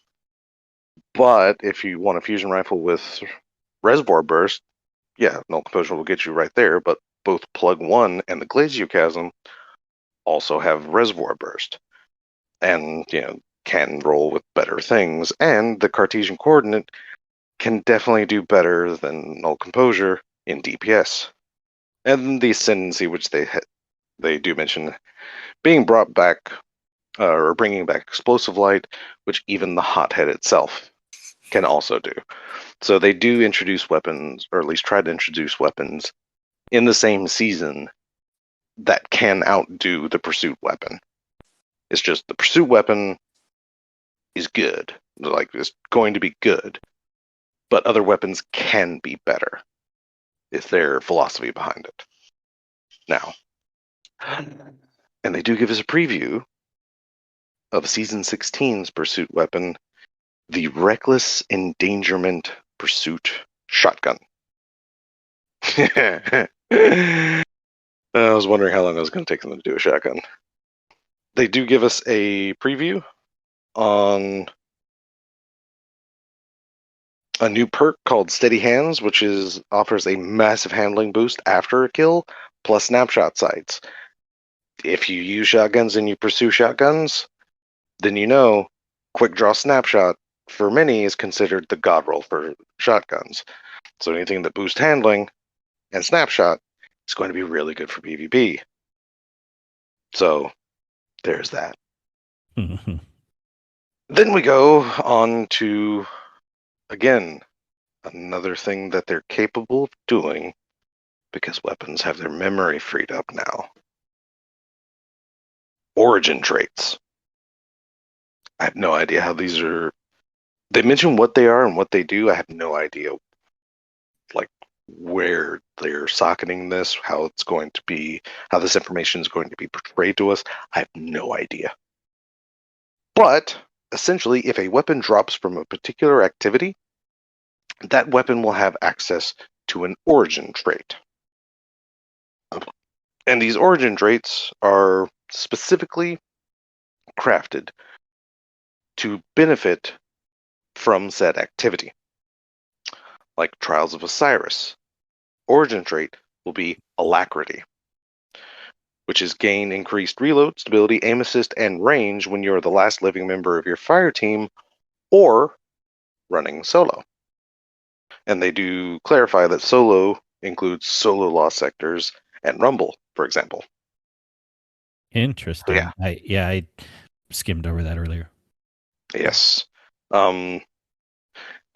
E: But if you want a fusion rifle with Reservoir Burst, yeah, Null Composure will get you right there. But both Plug 1 and the Glasiochasm also have Reservoir Burst. And, can roll with better things. And the Cartesian Coordinate can definitely do better than Null Composure in DPS. And the Ascendancy, which they do mention, being brought back, or bringing back Explosive Light, which even the Hothead itself can also do. So they do introduce weapons, or at least try to introduce weapons in the same season that can outdo the pursuit weapon. It's just the pursuit weapon is good. Like, it's going to be good. But other weapons can be better if their philosophy behind it. Now, and they do give us a preview of Season 16's pursuit weapon, the Reckless Endangerment Pursuit Shotgun. I was wondering how long it was going to take them to do a shotgun. They do give us a preview on a new perk called Steady Hands, which offers a massive handling boost after a kill, plus snapshot sights. If you use shotguns and you pursue shotguns, then you know quick draw snapshot for many is considered the god roll for shotguns. So anything that boosts handling and snapshot is going to be really good for PvP. So there's that. Then we go on to, again, another thing that they're capable of doing because weapons have their memory freed up now. Origin traits. I have no idea how these are. They mention what they are and what they do. I have no idea, like, where they're socketing this, how it's going to be, how this information is going to be portrayed to us. I have no idea. But essentially, if a weapon drops from a particular activity, that weapon will have access to an origin trait. And these origin traits are specifically crafted to benefit from said activity. Like Trials of Osiris, origin trait will be Alacrity, which is gain increased reload, stability, aim assist, and range when you're the last living member of your fire team or running solo. And they do clarify that solo includes solo lost sectors and rumble, for example.
B: Interesting.
E: Yeah.
B: I skimmed over that earlier.
E: Yes.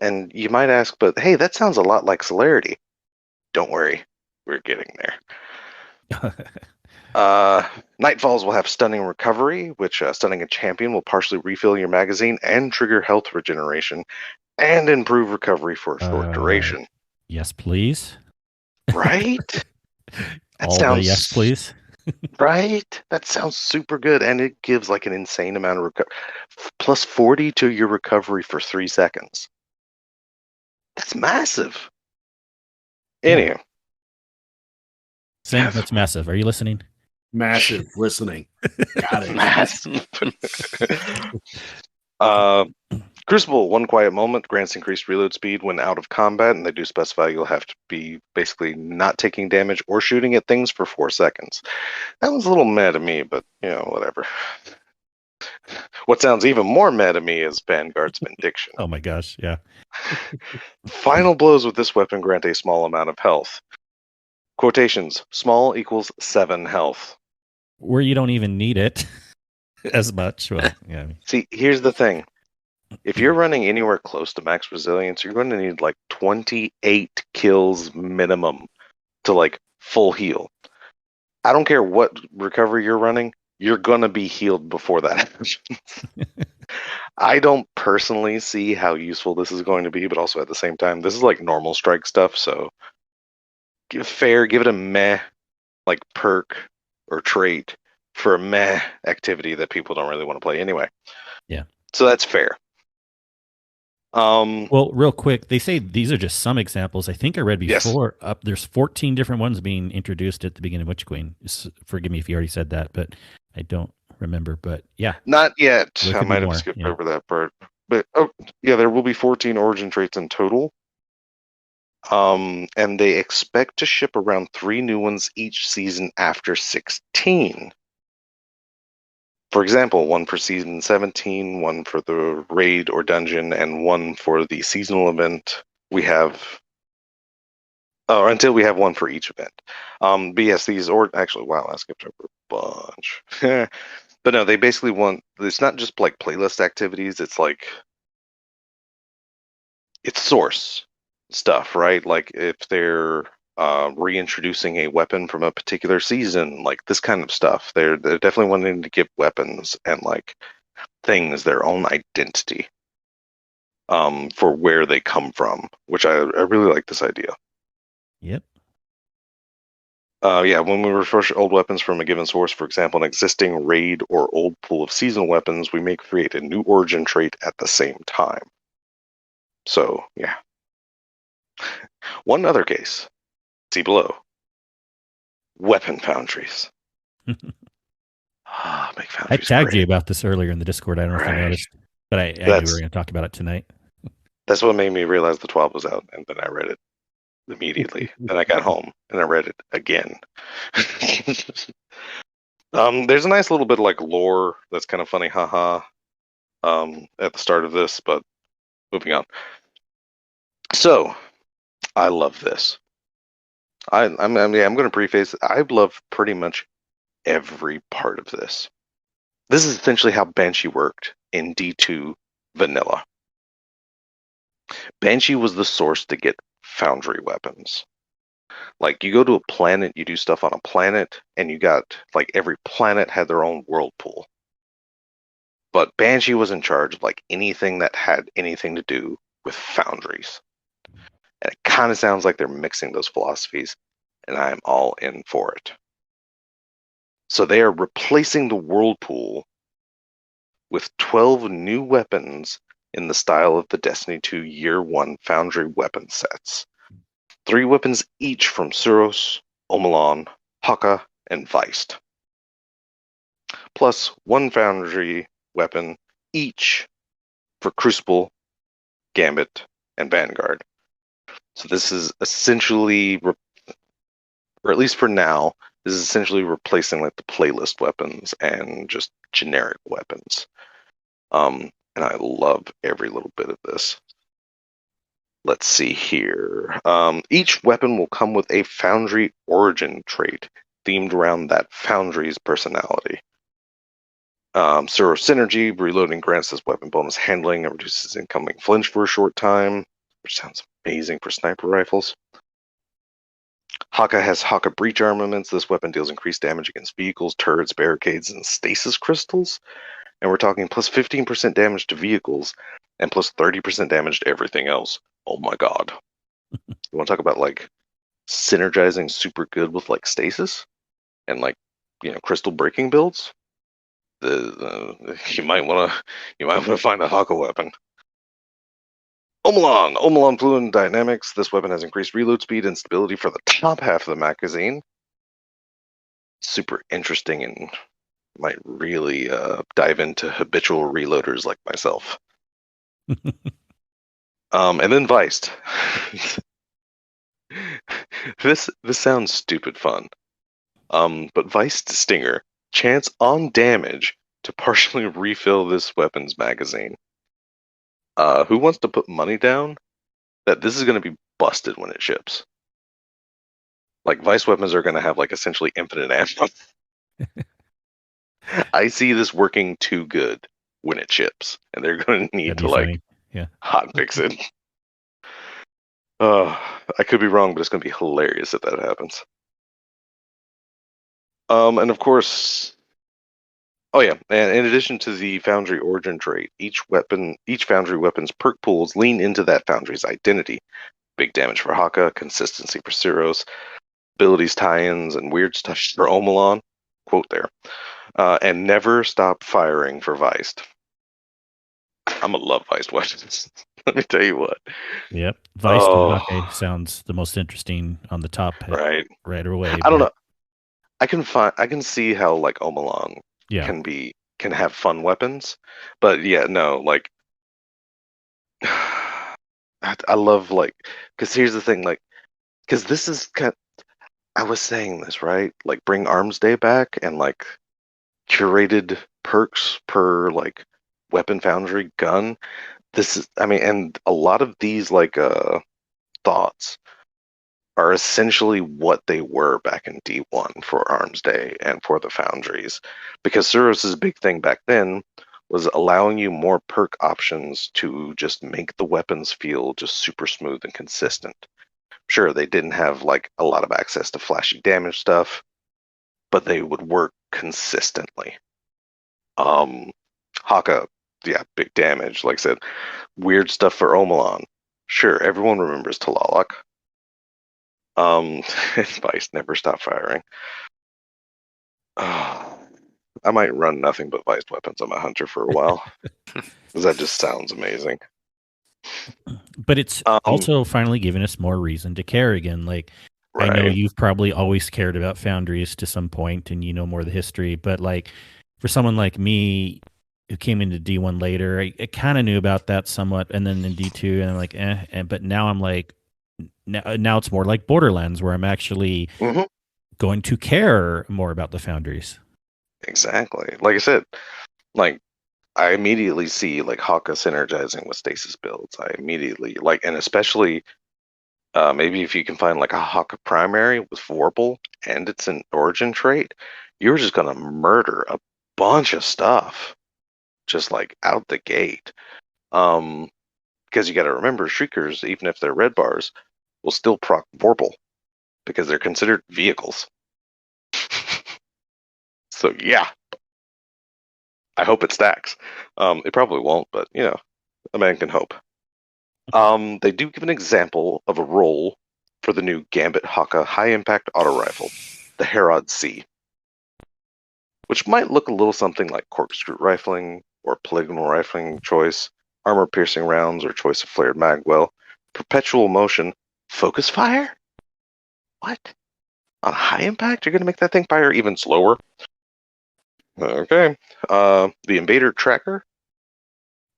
E: And you might ask, but hey, that sounds a lot like celerity. Don't worry, we're getting there. Nightfalls will have stunning recovery, which stunning a champion will partially refill your magazine and trigger health regeneration and improve recovery for a short duration.
B: Yes, please.
E: Right?
B: The yes, please.
E: Right? That sounds super good. And it gives like an insane amount of recovery. Plus 40 to your recovery for 3 seconds. That's massive. Anyway.
B: Cyn, that's massive. Are you listening?
A: Massive listening. Got it.
E: Massive. Crucible, one quiet moment, grants increased reload speed when out of combat, and they do specify you'll have to be basically not taking damage or shooting at things for 4 seconds. That was a little meh to me, but, whatever. What sounds even more meh to me is Vanguard's Benediction.
B: Oh my gosh, yeah.
E: Final blows with this weapon grant a small amount of health. Quotations, small equals 7 health.
B: Where you don't even need it as much. Well, yeah.
E: See, here's the thing. If you're running anywhere close to max resilience, you're going to need like 28 kills minimum to like full heal. I don't care what recovery you're running, you're going to be healed before that happens. I don't personally see how useful this is going to be, but also at the same time, this is like normal strike stuff, so give it a meh like perk or trait for a meh activity that people don't really want to play anyway.
B: Yeah.
E: So that's fair.
B: Well, real quick, they say these are just some examples. I think I read before.
E: Yes.
B: There's 14 different ones being introduced at the beginning of Witch Queen. Forgive me if you already said that, but I don't remember. But yeah,
E: not yet.
B: There
E: I
B: could be
E: might have
B: more,
E: skipped
B: yeah.
E: over that part. But there will be 14 origin traits in total. And they expect to ship around 3 new ones each season after 16. For example, 1 for season 17, 1 for the raid or dungeon, and 1 for the seasonal event. We have, until we have 1 for each event. But yes, actually, wow, I skipped over a bunch. But no, they basically want, it's not just like playlist activities, it's like, it's source. stuff, right? Like if they're reintroducing a weapon from a particular season, like this kind of stuff. They're definitely wanting to give weapons and like things their own identity for where they come from, which I really like this idea.
B: Yep.
E: Yeah, when we refresh old weapons from a given source, for example, an existing raid or old pool of seasonal weapons, we may create a new origin trait at the same time. So, yeah. One other case, see below. Weapon foundries. Make
B: I
E: foundries
B: tagged
E: great.
B: you about this earlier in the Discord. I don't know if you
E: Right.
B: noticed, but I knew we were
E: That's-
B: going to talk about it tonight.
E: That's what made me realize the 12 was out, and then I read it immediately. Then I got home and I read it again. There's a nice little bit of like lore that's kind of funny, haha, at the start of this, but moving on. So, I love this. I'm going to preface. I love pretty much every part of this. This is essentially how Banshee worked in D2 vanilla. Banshee was the source to get foundry weapons. Like you go to a planet, you do stuff on a planet, and you got like every planet had their own world pool. But Banshee was in charge of like anything that had anything to do with foundries. And it kind of sounds like they're mixing those philosophies, and I'm all in for it. So they are replacing the world pool with 12 new weapons in the style of the Destiny 2 Year 1 Foundry weapon sets. 3 weapons each from Suros, Omelon, Haka, and Weist. Plus 1 Foundry weapon each for Crucible, Gambit, and Vanguard. So this is essentially, or at least for now, this is essentially replacing like the playlist weapons and just generic weapons. And I love every little bit of this. Let's see here. Each weapon will come with a Foundry origin trait themed around that Foundry's personality. Zero Synergy, reloading grants this weapon bonus handling and reduces incoming flinch for a short time, which sounds amazing for sniper rifles. Haka has Haka breach armaments. This weapon deals increased damage against vehicles, turrets, barricades, and stasis crystals. And we're talking plus 15% damage to vehicles and plus 30% damage to everything else. Oh my god. You want to talk about like synergizing super good with like stasis and like, you know, crystal breaking builds? You might want to find a Haka weapon. Omelon Fluid Dynamics. This weapon has increased reload speed and stability for the top half of the magazine. Super interesting and might really dive into habitual reloaders like myself. And then Weist. This sounds stupid fun. But Weist Stinger, chance on damage to partially refill this weapon's magazine. Who wants to put money down that this is going to be busted when it ships? Like Weist weapons are going to have like essentially infinite ammo. I see this working too good when it ships, and they're going to need
B: That'd
E: to
B: be
E: like
B: funny. Yeah.
E: hot fix it. I could be wrong, but it's going to be hilarious if that happens. And of course, oh yeah, and in addition to the Foundry origin trait, each Foundry weapon's perk pools lean into that Foundry's identity. Big damage for Haka, consistency for Suros, abilities tie-ins, and weird stuff for Omelon. Quote there. And never stop firing for Weist. I'm gonna love Weist weapons. Let me tell you what.
B: Yep. Weist and Hake sounds the most interesting on the top
E: Right
B: away.
E: I don't know. I can see how like Omelon
B: Yeah.
E: can have fun weapons, but yeah, no, like I love like because here's the thing, like because this is I was saying this right, like bring Arms Day back and like curated perks per like weapon foundry gun. This is and a lot of these like thoughts are essentially what they were back in D1 for Arms Day and for the foundries, because Suros' big thing back then was allowing you more perk options to just make the weapons feel just super smooth and consistent. Sure, they didn't have like a lot of access to flashy damage stuff, but they would work consistently. Haka, yeah, big damage. Like I said, weird stuff for Omelon. Sure, everyone remembers Talalak. Vice never stop firing. I might run nothing but Vice weapons on my hunter for a while. Because that just sounds amazing.
B: But it's also finally given us more reason to care again. Like,
E: right.
B: I know you've probably always cared about Foundries to some point, and you know more of the history. But like, for someone like me who came into D1 later, I kind of knew about that somewhat, and then in D2, and I'm like, but now I'm like, now it's more like Borderlands, where I'm actually going to care more about the Foundries.
E: Exactly. Like I said, like I immediately see like Haka synergizing with stasis builds. I immediately like, and especially maybe if you can find like a Haka primary with Vorpal and it's an origin trait, you're just gonna murder a bunch of stuff, just like out the gate. Because you got to remember, Shriekers, even if they're red bars, will still proc Vorpal because they're considered vehicles. So yeah, I hope it stacks. It probably won't, but you know, a man can hope. They do give an example of a role for the new Gambit Haka high impact auto rifle, the Herod C, which might look a little something like corkscrew rifling or polygonal rifling choice, armor piercing rounds or choice of flared magwell, perpetual motion, focus fire. What? On high impact, you're going to make that thing fire even slower? Okay. The Invader Tracker.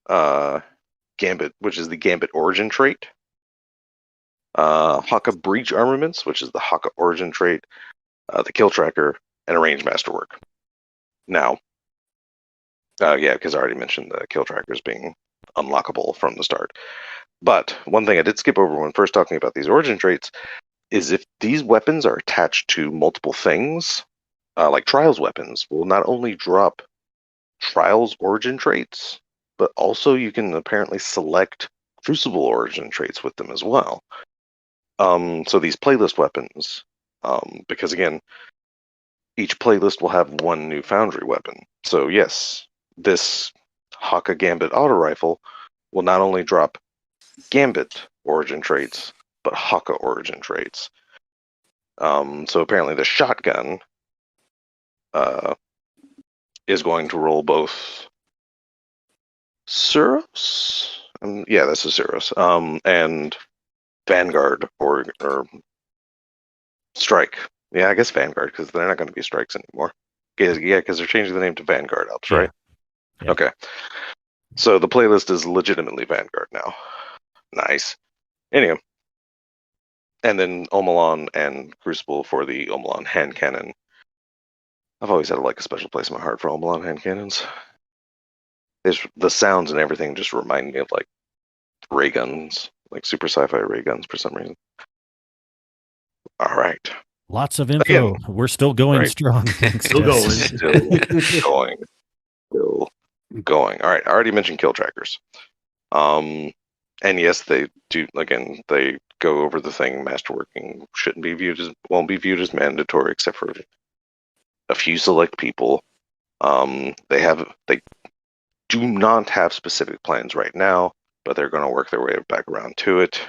E: Gambit, which is the Gambit origin trait. Haka Breach Armaments, which is the Haka origin trait. The Kill Tracker, and a Range Masterwork. Now, yeah, because I already mentioned the Kill Trackers being unlockable from the start. But one thing I did skip over when first talking about these origin traits is if these weapons are attached to multiple things, like Trials weapons, will not only drop Trials origin traits, but also you can apparently select Crucible origin traits with them as well. So these playlist weapons, because again, each playlist will have one new Foundry weapon. So yes, this Haka Gambit auto rifle will not only drop Gambit origin traits, but Haka origin traits. So apparently the shotgun is going to roll both Suros? Yeah, this is Suros. And Vanguard or Strike. Yeah, I guess Vanguard, because they're not going to be Strikes anymore. Yeah, because they're changing the name to Vanguard Alps, right?
B: Yeah.
E: Okay. So the playlist is legitimately Vanguard now. Nice. Anyway. And then Omelon and Crucible for the Omelon hand cannon. I've always had like a special place in my heart for Omelon hand cannons. The sounds and everything just remind me of like ray guns, like super sci-fi ray guns for some reason. All right.
B: Lots of info.
E: Again,
B: we're still going
E: right.
B: strong. Thanks,
A: Still going.
E: Still going. All right. I already mentioned kill trackers. And yes, they do. Again, they go over the thing. Masterworking won't be viewed as mandatory except for a few select people. They do not have specific plans right now, but they're going to work their way back around to it.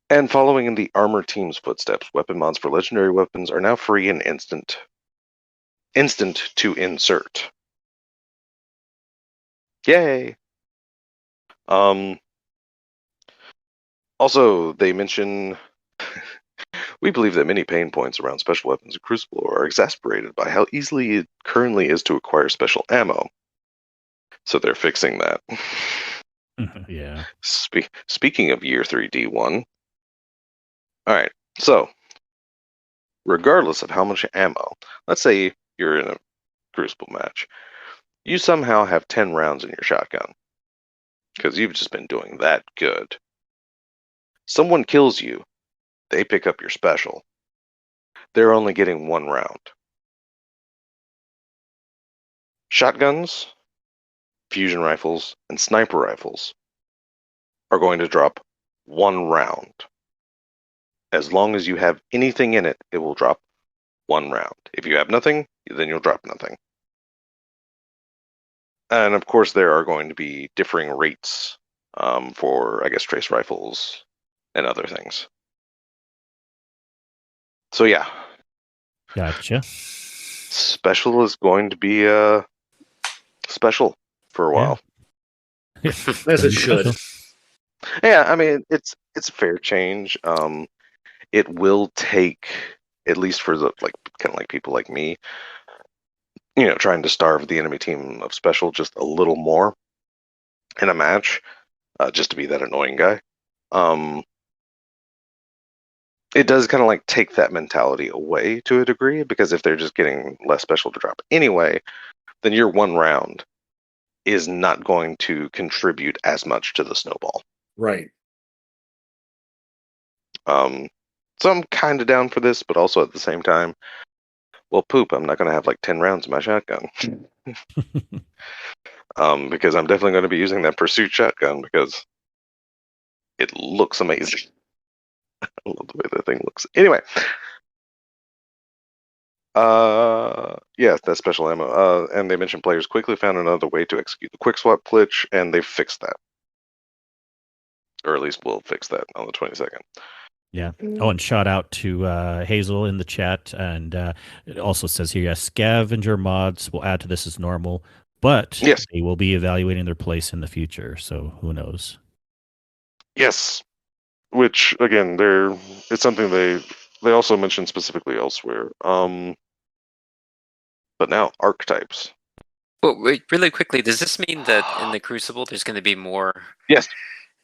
E: And following in the armor team's footsteps, weapon mods for legendary weapons are now free and instant to insert. Yay! Also, they mention we believe that many pain points around special weapons in Crucible are exacerbated by how easily it currently is to acquire special ammo. So they're fixing that.
B: Yeah.
E: Speaking of Year 3 D1, all right, so regardless of how much ammo, let's say you're in a Crucible match, you somehow have 10 rounds in your shotgun because you've just been doing that good. Someone kills you, they pick up your special. They're only getting 1 round. Shotguns, fusion rifles, and sniper rifles are going to drop 1 round. As long as you have anything in it, it will drop 1 round. If you have nothing, then you'll drop nothing. And of course, there are going to be differing rates for, I guess, trace rifles and other things. So yeah,
B: Gotcha.
E: special is going to be special for a while.
A: As it should.
E: Yeah, I mean it's a fair change. It will take, at least for the kind of like people like me, trying to starve the enemy team of special just a little more in a match, just to be that annoying guy. It does kind of like take that mentality away to a degree, because if they're just getting less special to drop anyway, then your 1 round is not going to contribute as much to the snowball.
A: Right.
E: So I'm kind of down for this, but also at the same time, well, poop, I'm not going to have like 10 rounds in my shotgun. Because I'm definitely going to be using that pursuit shotgun because it looks amazing. I love the way that thing looks. Anyway. Yeah, that's special ammo. And they mentioned players quickly found another way to execute the quick swap glitch, and they fixed that. Or at least we'll fix that on the 22nd.
B: Yeah. Oh, and shout out to Hazel in the chat. And it also says here, yes, scavenger mods will add to this as normal, but
E: yes,
B: they will be evaluating their place in the future. So who knows?
E: Yes. Which, again, it's something they also mentioned specifically elsewhere. But now, archetypes.
D: Well, wait, really quickly, does this mean that in the Crucible there's going to be more?
E: Yes.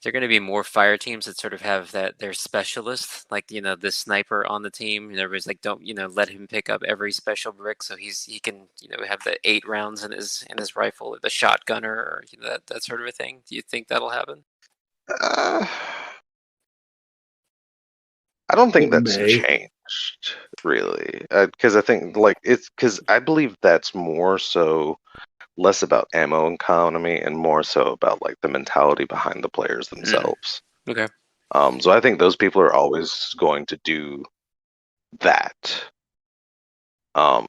D: There going to be more fire teams that sort of have their specialists, like the sniper on the team, and everybody's like, don't let him pick up every special brick, so he can have the 8 rounds in his rifle, or the shotgunner, or that sort of a thing. Do you think that'll happen?
E: I don't think that's changed really, because I think I believe that's more so less about ammo economy and more so about like the mentality behind the players themselves.
D: Okay.
E: So I think those people are always going to do that.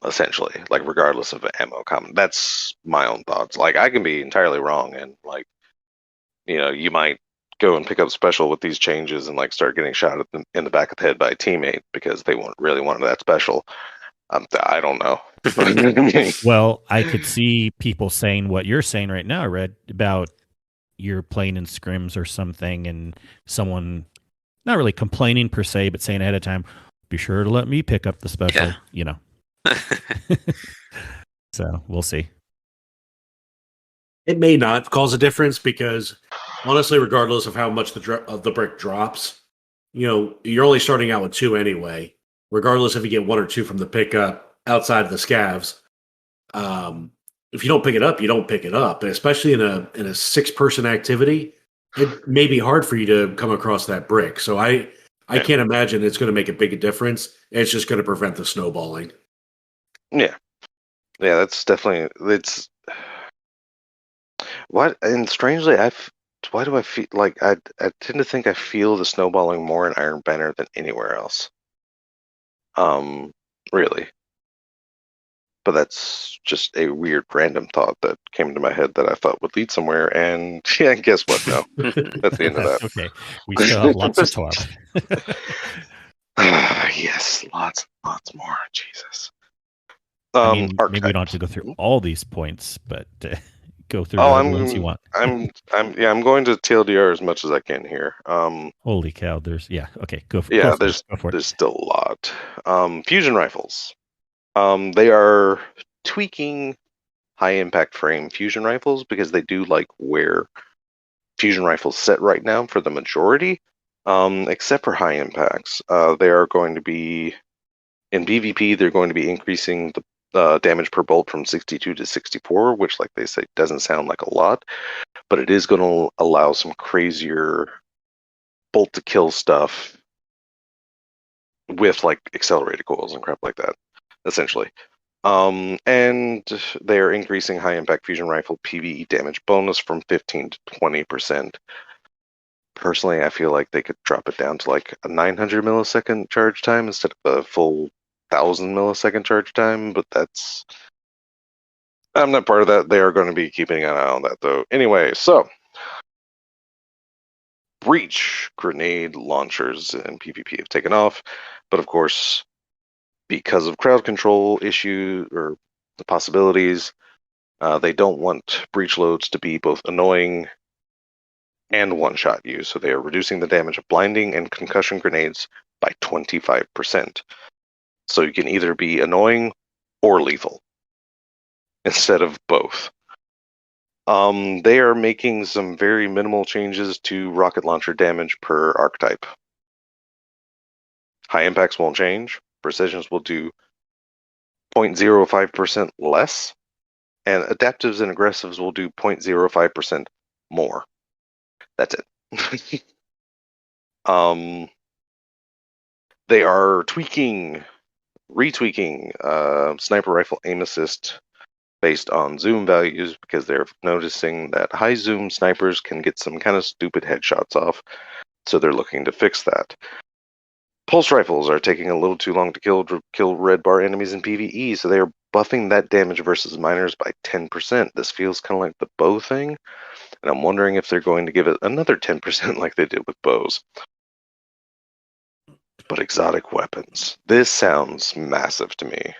E: Essentially, like regardless of ammo economy. That's my own thoughts. Like I can be entirely wrong, and like you might go and pick up special with these changes and like start getting shot at in the back of the head by a teammate because they really wanted that special. I don't know.
B: Well, I could see people saying what you're saying right now, Red, about you're playing in scrims or something, and someone not really complaining per se, but saying ahead of time, be sure to let me pick up the special, So we'll see.
A: It may not cause a difference because, honestly, regardless of how much the brick drops, you're only starting out with 2 anyway. Regardless if you get 1 or 2 from the pickup outside of the scavs, if you don't pick it up, you don't pick it up. And especially in a 6-person activity, it may be hard for you to come across that brick. So I can't imagine it's going to make a big difference. It's just going to prevent the snowballing.
E: Yeah, that's definitely what. And strangely, why do I feel like I tend to think I feel the snowballing more in Iron Banner than anywhere else. Really. But that's just a weird random thought that came into my head that I thought would lead somewhere, and yeah, guess what? No, that's the end of that.
B: Okay, we still have lots to talk.
E: Yes, lots more. Jesus.
B: Maybe we don't have to go through all these points, but go through the ones you want.
E: I'm going to TLDR as much as I can here.
B: Holy cow! Okay, go for it.
E: There's still a lot. Fusion rifles. They are tweaking high impact frame fusion rifles because they do like where fusion rifles sit right now for the majority, except for high impacts. They are going to be in PvP. They're going to be increasing the damage per bolt from 62 to 64, which, like they say, doesn't sound like a lot, but it is going to allow some crazier bolt to kill stuff with like accelerated coils and crap like that. Essentially, And they're increasing high impact fusion rifle PvE damage bonus from 15 to 20%. Personally, I feel like they could drop it down to like a 900 millisecond charge time instead of a full 1000 millisecond charge time, but I'm not part of that. They are going to be keeping an eye on that though. Anyway, so breach grenade launchers in PvP have taken off, but of course, because of crowd control issue or the possibilities, they don't want breach loads to be both annoying and one-shot you, so they are reducing the damage of blinding and concussion grenades by 25%. So you can either be annoying or lethal instead of both. They are making some very minimal changes to rocket launcher damage per archetype. High impacts won't change. Precisions will do 0.05% less, and adaptives and aggressives will do 0.05% more. That's it. They are retweaking sniper rifle aim assist based on zoom values because they're noticing that high zoom snipers can get some kind of stupid headshots off, so they're looking to fix that. Pulse rifles are taking a little too long to kill red bar enemies in PvE, so they are buffing that damage versus miners by 10%. This feels kind of like the bow thing, and I'm wondering if they're going to give it another 10% like they did with bows. But exotic weapons. This sounds massive to me.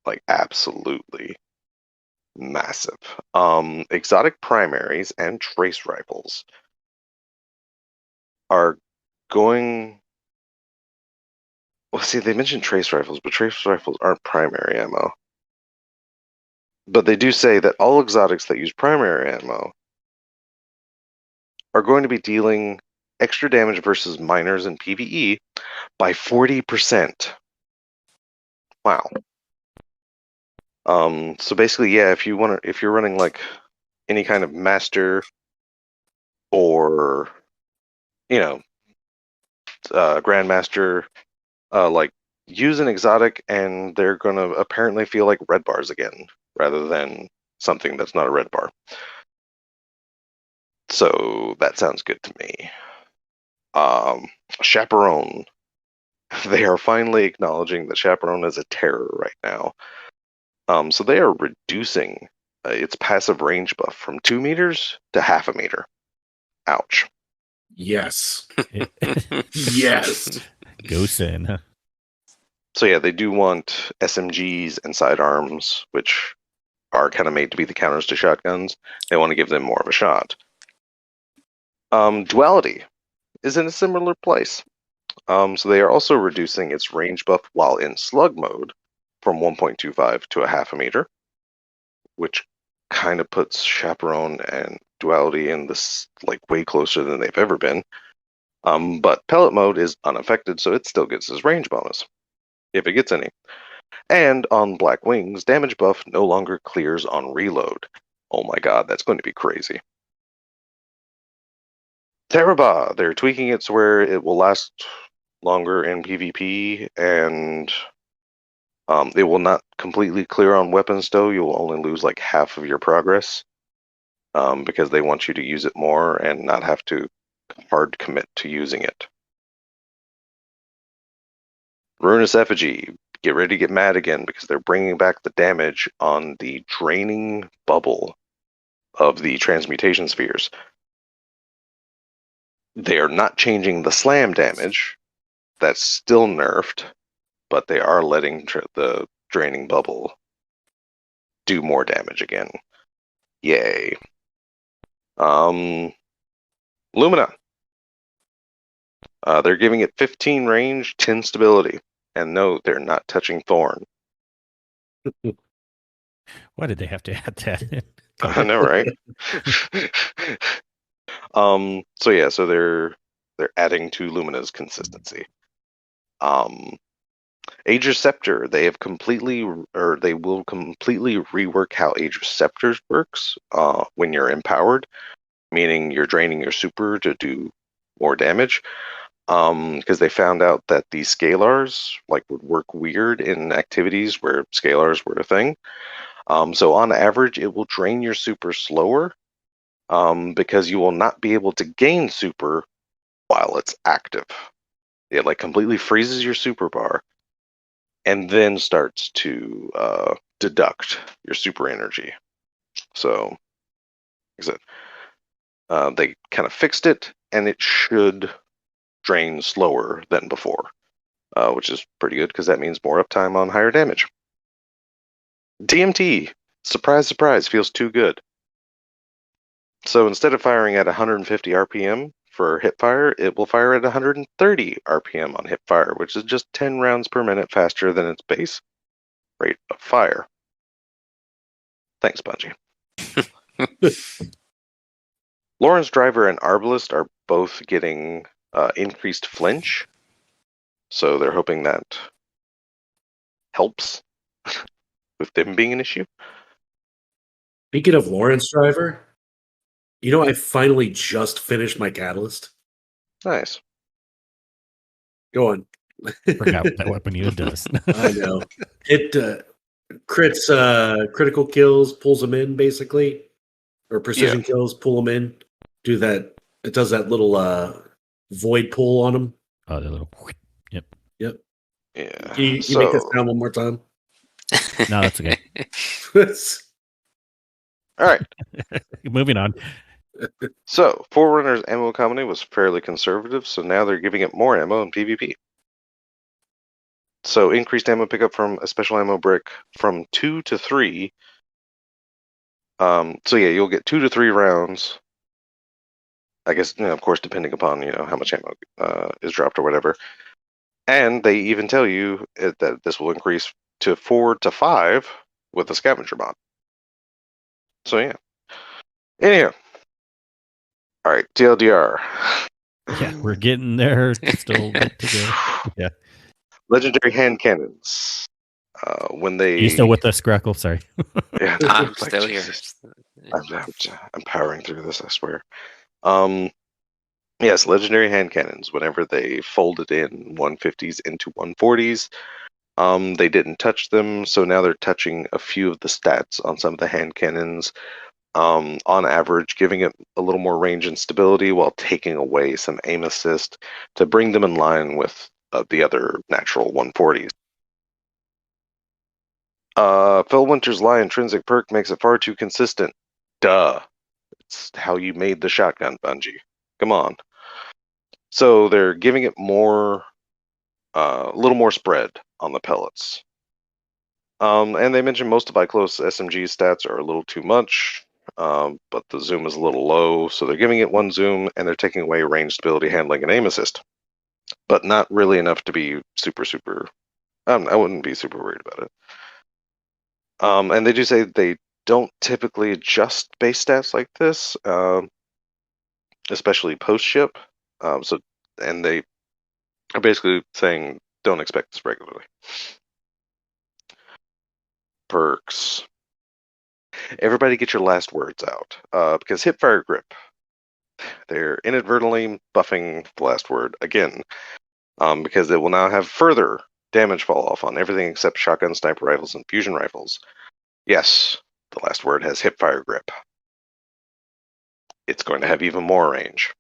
E: Like, absolutely massive. Exotic primaries and trace rifles are going... Well, see, they mentioned trace rifles, but trace rifles aren't primary ammo. But they do say that all exotics that use primary ammo are going to be dealing extra damage versus miners in PvE by 40%. Wow. So basically, yeah, if you're running like any kind of master or grandmaster, like use an exotic and they're gonna apparently feel like red bars again rather than something that's not a red bar. So that sounds good to me. Chaperone. They are finally acknowledging that Chaperone is a terror right now. So they are reducing its passive range buff from 2 meters to half a meter. Ouch.
A: Yes. Yes.
B: Go Cyn, huh?
E: So yeah, they do want SMGs and sidearms, which are kind of made to be the counters to shotguns. They want to give them more of a shot. Duality is in a similar place. So they are also reducing its range buff while in slug mode from 1.25 to a half a meter, which kind of puts Chaperone and Duality in this like way closer than they've ever been. But pellet mode is unaffected, so it still gets its range bonus, if it gets any. And on Black Wings, damage buff no longer clears on reload. Oh my god, that's going to be crazy. Teraba, they're tweaking it so where it will last longer in PvP, and it will not completely clear on weapons though. You'll only lose like half of your progress because they want you to use it more and not have to hard commit to using it. Ruinous Effigy, get ready to get mad again because they're bringing back the damage on the draining bubble of the transmutation spheres. They are not changing the slam damage. That's still nerfed, but they are letting the draining bubble do more damage again. Yay. Lumina. They're giving it 15 range, 10 stability. And no, they're not touching Thorn.
B: Why did they have to add that in?
E: I know, right? So they're adding to Lumina's consistency. Aegis Scepter, they will completely rework how Aegis Scepters works when you're empowered, meaning you're draining your super to do more damage. because they found out that the scalars would work weird in activities where scalars were a thing. So on average, it will drain your super slower because you will not be able to gain super while it's active. It completely freezes your super bar and then starts to deduct your super energy. So, like I said, they kind of fixed it, and it should drain slower than before, which is pretty good because that means more uptime on higher damage. DMT, surprise, surprise, feels too good. So instead of firing at 150 RPM for hipfire, it will fire at 130 RPM on hipfire, which is just 10 rounds per minute faster than its base rate of fire. Thanks, Bungie. Lawrence Driver and Arbalist are both getting increased flinch, so they're hoping that helps with them being an issue.
A: Speaking of Lawrence Driver, I finally just finished my Catalyst.
E: Nice.
A: Go on.
B: Forgot what that weapon unit does.
A: I know. It crits critical kills, pulls them in basically, or precision kills, pull them in. Do that. It does that little void pull on them.
B: Oh, the little. Yep.
A: Yep.
E: Yeah.
A: Can you make that sound one more time?
B: No, that's okay.
E: All right.
B: Moving on.
E: So, Forerunner's ammo company was fairly conservative, so now they're giving it more ammo in PvP. So, increased ammo pickup from a special ammo brick from 2 to 3. So yeah, you'll get 2 to 3 rounds. I guess, of course, depending upon how much ammo is dropped or whatever. And they even tell you that this will increase to 4 to 5 with the scavenger mod. So yeah. Anyhow. All right, TLDR.
B: Yeah, we're getting there. Still good to go. Yeah.
E: Legendary hand cannons. When they...
B: Are you still with us, Grackle? Sorry.
E: Yeah,
D: I'm still here.
E: I'm powering through this, I swear. Yes, legendary hand cannons. Whenever they folded in 150s into 140s, they didn't touch them, so now they're touching a few of the stats on some of the hand cannons. On average, giving it a little more range and stability while taking away some aim assist to bring them in line with the other natural 140s. Phil Winter's Lie intrinsic perk makes it far too consistent. Duh. It's how you made the shotgun, Bungie. Come on. So they're giving it more, a little more spread on the pellets. And they mentioned most of iClose SMG stats are a little too much, but the zoom is a little low. So they're giving it 1 zoom, and they're taking away range, stability, handling, and aim assist. But not really enough to be super... I wouldn't be super worried about it. And they do say they don't typically adjust base stats like this, especially post-ship. And they are basically saying don't expect this regularly. Perks. Everybody get your last words out, because hipfire grip. They're inadvertently buffing the last word again, because it will now have further damage fall off on everything except shotgun, sniper rifles, and fusion rifles. Yes, the last word has hipfire grip. It's going to have even more range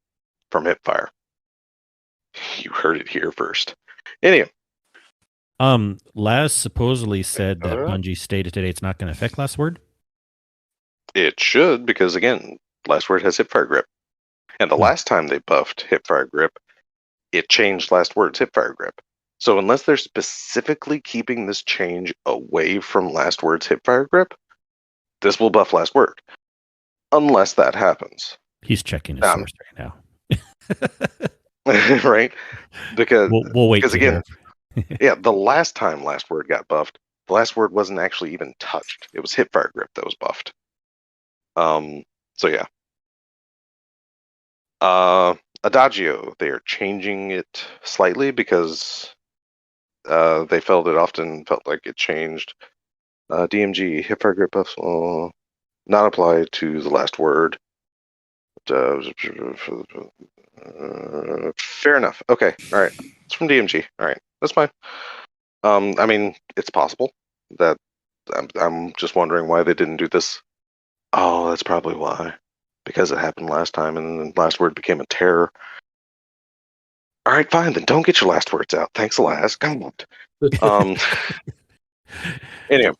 E: from hipfire. You heard it here first. Anyway.
B: Laz supposedly said that Bungie stated today it's not going to affect last word.
E: It should, because again, last word has hipfire grip. And the last time they buffed hipfire grip, it changed last word's hipfire grip. So unless they're specifically keeping this change away from last word's hipfire grip, this will buff last word. Unless that happens.
B: He's checking his source right
E: now. Right? Because
B: we'll wait.
E: Because again, yeah, the last time last word got buffed, the last word wasn't actually even touched. It was hipfire grip that was buffed. So yeah. Adagio, they are changing it slightly because they felt like it changed. DMG, hipfire grip buffs will not apply to the last word. fair enough. Okay, all right. It's from DMG. All right, that's fine. I mean, it's possible that I'm just wondering why they didn't do this. Oh, that's probably why. Because it happened last time, and the last word became a terror. All right, fine. Then don't get your last words out. Thanks, Alas. Come on. Anyway,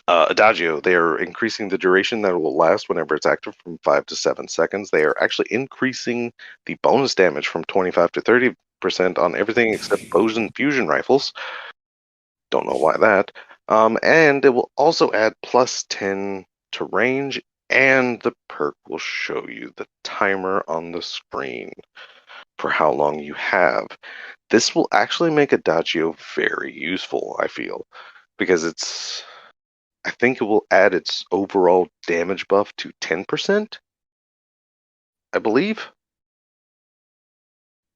E: Adagio, they are increasing the duration that it will last whenever it's active from 5 to 7 seconds. They are actually increasing the bonus damage from 25 to 30% on everything except bows and fusion rifles. Don't know why that. And it will also add plus 10 to range, and the perk will show you the timer on the screen for how long you have. This will actually make Adagio very useful, I feel, because I think it will add its overall damage buff to 10%, I believe.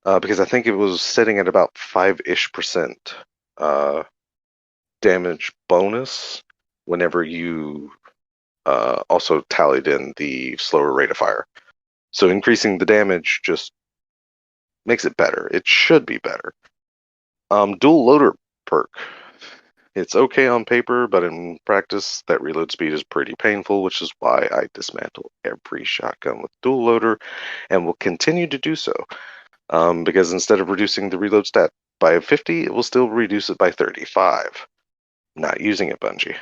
E: Because I think it was sitting at about 5-ish percent damage bonus whenever you also tallied in the slower rate of fire. So increasing the damage just makes it better. It should be better. Dual loader perk. It's okay on paper, but in practice, that reload speed is pretty painful, which is why I dismantle every shotgun with dual loader and will continue to do so. Because instead of reducing the reload stat by 50, it will still reduce it by 35. Not using it, Bungie.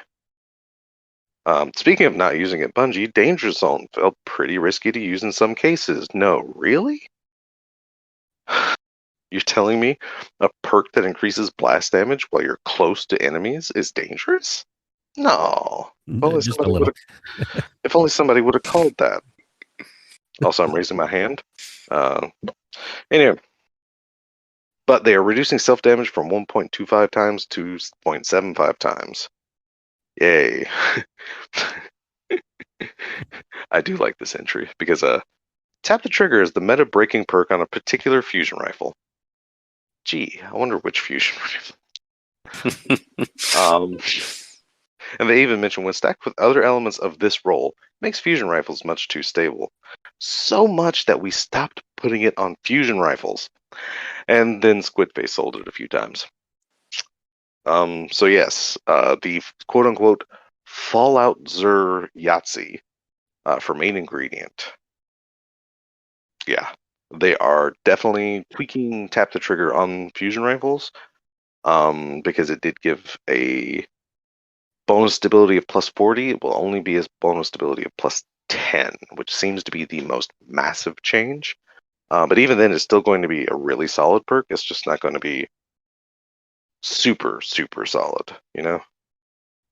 E: Speaking of not using it, Bungie, Danger Zone felt pretty risky to use in some cases. No, really? You're telling me a perk that increases blast damage while you're close to enemies is dangerous? No.
B: Just a little.
E: If only somebody would have called that. Also, I'm raising my hand. Anyway. But they are reducing self-damage from 1.25 times to 0.75 times. Yay. I do like this entry because tap the trigger is the meta-breaking perk on a particular fusion rifle. Gee, I wonder which fusion rifle. And they even mention when stacked with other elements of this role, makes fusion rifles much too stable. So much that we stopped putting it on fusion rifles. And then Squidface sold it a few times. So yes, the quote-unquote Fallout Zur Yahtzee for main ingredient. Yeah, they are definitely tweaking tap the trigger on fusion rifles because it did give a bonus stability of plus 40. It will only be a bonus stability of plus 10, which seems to be the most massive change. But even then, it's still going to be a really solid perk. It's just not going to be super, super solid, you know?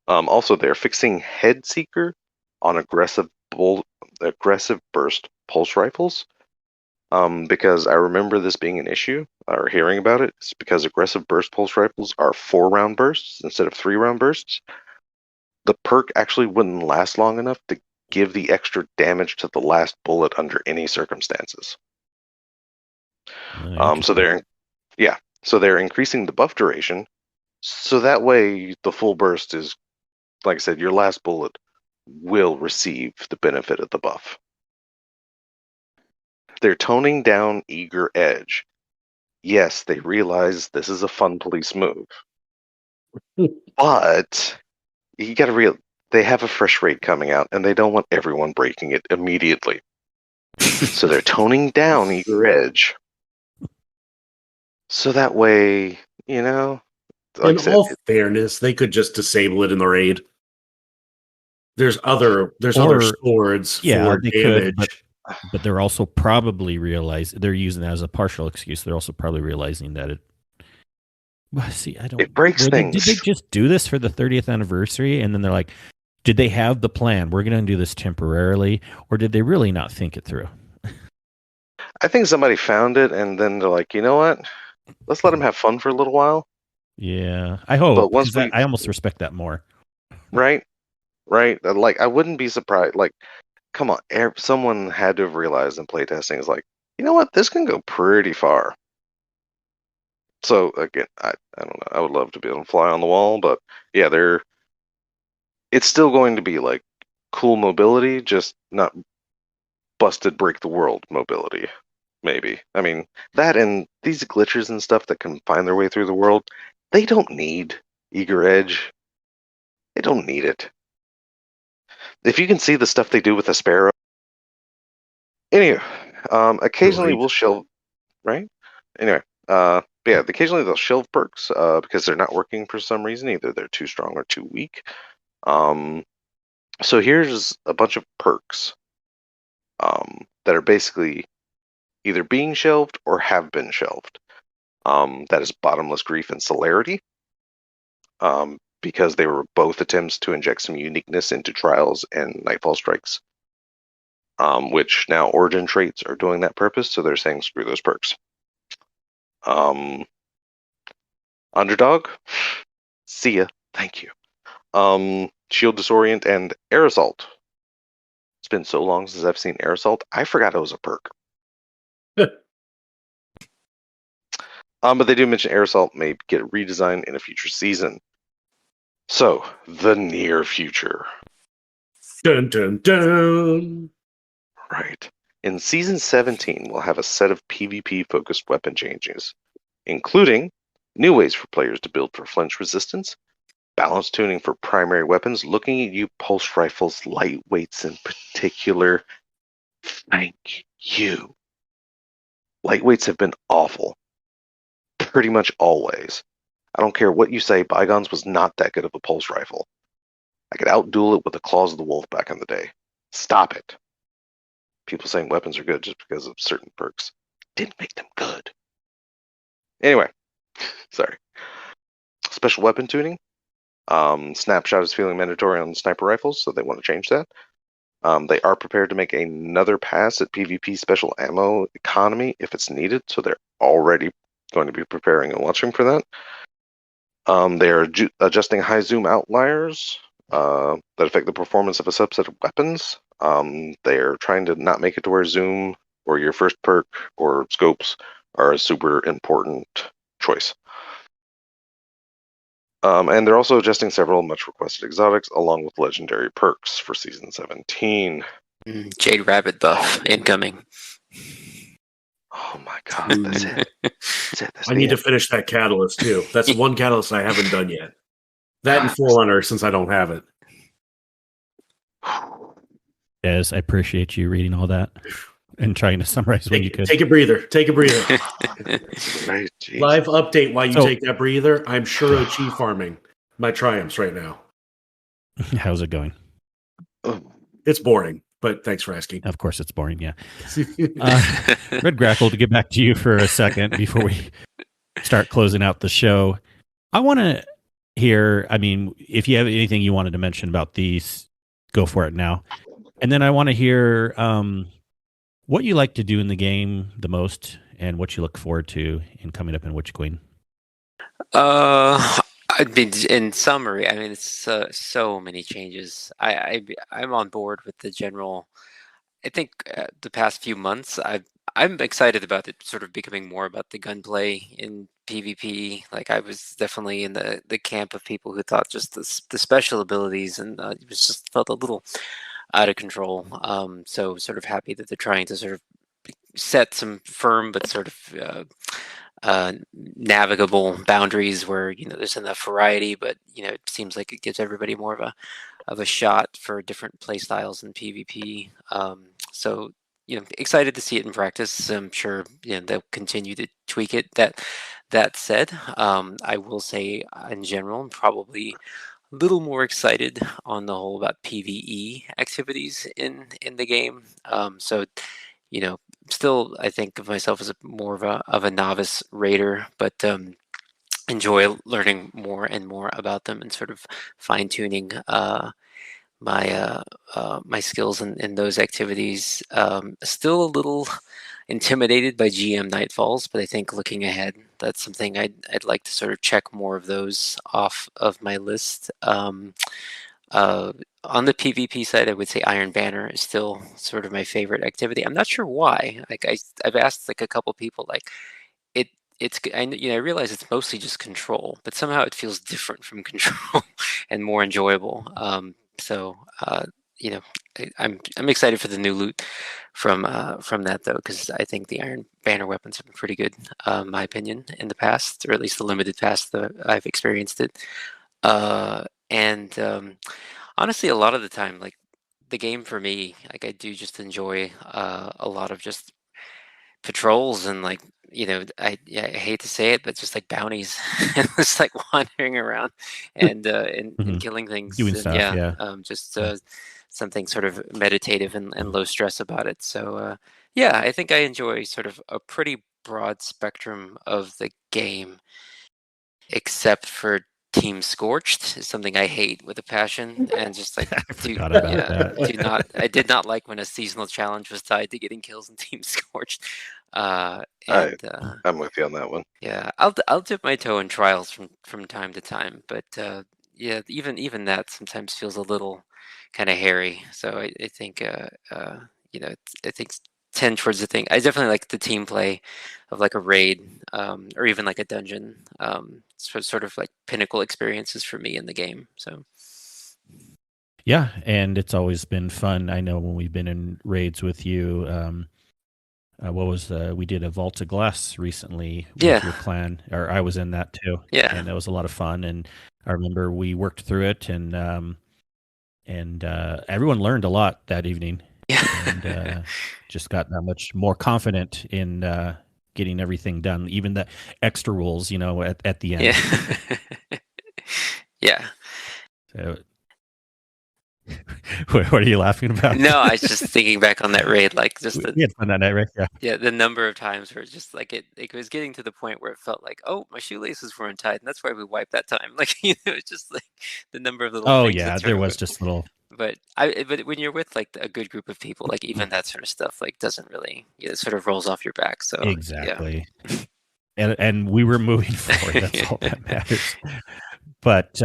E: Also, they're fixing Head Seeker on aggressive burst pulse rifles. Because I remember this being an issue, or hearing about it. It's because aggressive burst pulse rifles are 4-round bursts instead of 3-round bursts. The perk actually wouldn't last long enough to give the extra damage to the last bullet under any circumstances. So they're increasing the buff duration, so that way the full burst is, like I said, your last bullet will receive the benefit of the buff. They're toning down Eager Edge. Yes, they realize this is a fun police move, but you got to they have a fresh raid coming out, and they don't want everyone breaking it immediately. So they're toning down Eager Edge. So that way, you know, like
A: in all fairness, they could just disable it in the raid. There's other swords for damage.
B: But they're also probably they're using that as a partial excuse. They're also probably realizing that
E: it breaks things.
B: Did they just do this for the 30th anniversary? And then they're like, did they have the plan? We're going to do this temporarily, or did they really not think it through?
E: I think somebody found it, and then they're like, you know what? Let's let them have fun for a little while.
B: Yeah, I hope. But once I almost respect that more.
E: Right. Like, I wouldn't be surprised. Like, come on, someone had to have realized in playtesting is like, you know what? This can go pretty far. So again, I don't know. I would love to be able to fly on the wall, but yeah, it's still going to be like cool mobility, just not busted break the world mobility. Maybe. I mean, that and these glitchers and stuff that can find their way through the world, they don't need Eager Edge. They don't need it. If you can see the stuff they do with the Sparrow. Anyway, occasionally
A: Right.
E: we'll shelve, right? Anyway, yeah, occasionally they'll shelve perks because they're not working for some reason. Either they're too strong or too weak. So here's a bunch of perks that are basically either being shelved or have been shelved. That is Bottomless Grief and Celerity, because they were both attempts to inject some uniqueness into Trials and Nightfall Strikes, which now Origin traits are doing that purpose, so they're saying screw those perks. Underdog, see ya, thank you. Shield Disorient and Air Assault. It's been so long since I've seen Air Assault, I forgot it was a perk. But they do mention Air Assault may get a redesign in a future season. So, the near future.
A: Dun dun dun.
E: Right. In Season 17, we'll have a set of PvP-focused weapon changes, including new ways for players to build for flinch resistance, balance tuning for primary weapons, looking at you pulse rifles, lightweights in particular. Thank you. Lightweights have been awful. Pretty much always. I don't care what you say, Bygones was not that good of a pulse rifle. I could outduel it with the Claws of the Wolf back in the day. Stop it. People saying weapons are good just because of certain perks didn't make them good. Anyway, sorry. Special weapon tuning. Snapshot is feeling mandatory on sniper rifles, so they want to change that. They are prepared to make another pass at PvP special ammo economy if it's needed, so they're already going to be preparing and watching for that. They are adjusting high zoom outliers that affect the performance of a subset of weapons. They are trying to not make it to where zoom or your first perk or scopes are a super important choice. And they're also adjusting several much requested exotics along with legendary perks for Season 17.
D: Jade Rabbit buff incoming.
E: Oh my god, that's it. That's it. That's
A: I need to finish that catalyst too. That's one catalyst I haven't done yet. That and Forerunner, since I don't have it.
B: Yes, I appreciate you reading all that and trying to summarize when you could.
A: Take a breather. Take a breather.
E: Right, geez.
A: Live update while you
B: So-
A: take that breather. I'm sure Chi farming my triumphs right now.
B: How's it going?
A: It's boring, but thanks for asking.
B: Of course, it's boring. Yeah. Red Grackle, to get back to you for a second before we start closing out the show. I want to hear, I mean, if you have anything you wanted to mention about these, go for it now. And then I want to hear what you like to do in the game the most and what you look forward to in coming up in Witch Queen.
D: I mean, in summary, I mean, it's so many changes. I'm on board with the general. I think the past few months, I'm excited about it sort of becoming more about the gunplay in PvP. Like I was definitely in the camp of people who thought just the special abilities and it was just felt a little out of control. So sort of happy that they're trying to sort of set some firm but sort of navigable boundaries where there's enough variety, but it seems like it gives everybody more of a shot for different play styles in PvP. So excited to see it in practice. I'm sure they'll continue to tweak it. That said, I will say in general, I'm probably a little more excited on the whole about PvE activities in the game. So still I think of myself as more of a novice raider, but enjoy learning more and more about them and sort of fine tuning my skills in those activities. Still a little intimidated by GM Nightfalls, but I think looking ahead, that's something I'd like to sort of check more of those off of my list. On the PvP side, I would say Iron Banner is still sort of my favorite activity. I'm not sure why. Like I've asked like a couple people, like I realize it's mostly just control, but somehow it feels different from control and more enjoyable. So I'm excited for the new loot from that though, because I think the Iron Banner weapons have been pretty good, in my opinion, in the past, or at least the limited past that I've experienced it. And honestly, a lot of the time, like the game for me, like I do just enjoy a lot of just patrols and like I hate to say it, but just like bounties, and it's like wandering around and
B: Mhm.
D: killing things,
B: Doing
D: and
B: stuff, yeah.
D: just something sort of meditative and low stress about it. So yeah, I think I enjoy sort of a pretty broad spectrum of the game, except for Team Scorched is something I hate with a passion, and just like
B: I forgot about that.
D: I did not like when a seasonal challenge was tied to getting kills in Team Scorched.
E: I'm with you on that one.
D: Yeah, I'll dip my toe in trials from time to time, but yeah, even that sometimes feels a little kind of hairy. So I think I think tend towards the thing. I definitely like the team play of like a raid, or even like a dungeon. Sort of like pinnacle experiences for me in the game. So
B: Yeah, and it's always been fun. I know when we've been in raids with you, we did a Vault of Glass recently with
D: Yeah.
B: your clan, or I was in that too.
D: Yeah.
B: And that was a lot of fun. And I remember we worked through it, and everyone learned a lot that evening, and just got that much more confident in getting everything done, even the extra rules, at the end.
D: Yeah. Yeah.
B: So, what are you laughing about?
D: No, I was just thinking back on that raid, like just
B: We had fun that night, right? Yeah.
D: yeah, the number of times where it's just like it was getting to the point where it felt like, oh, my shoelaces were untied, and that's why we wiped that time. Like it's just like the number of little
B: Oh
D: things.
B: yeah, there was just little.
D: But when you're with like a good group of people, like even that sort of stuff like doesn't really, it sort of rolls off your back. So
B: Exactly. And we were moving forward. That's all that matters. But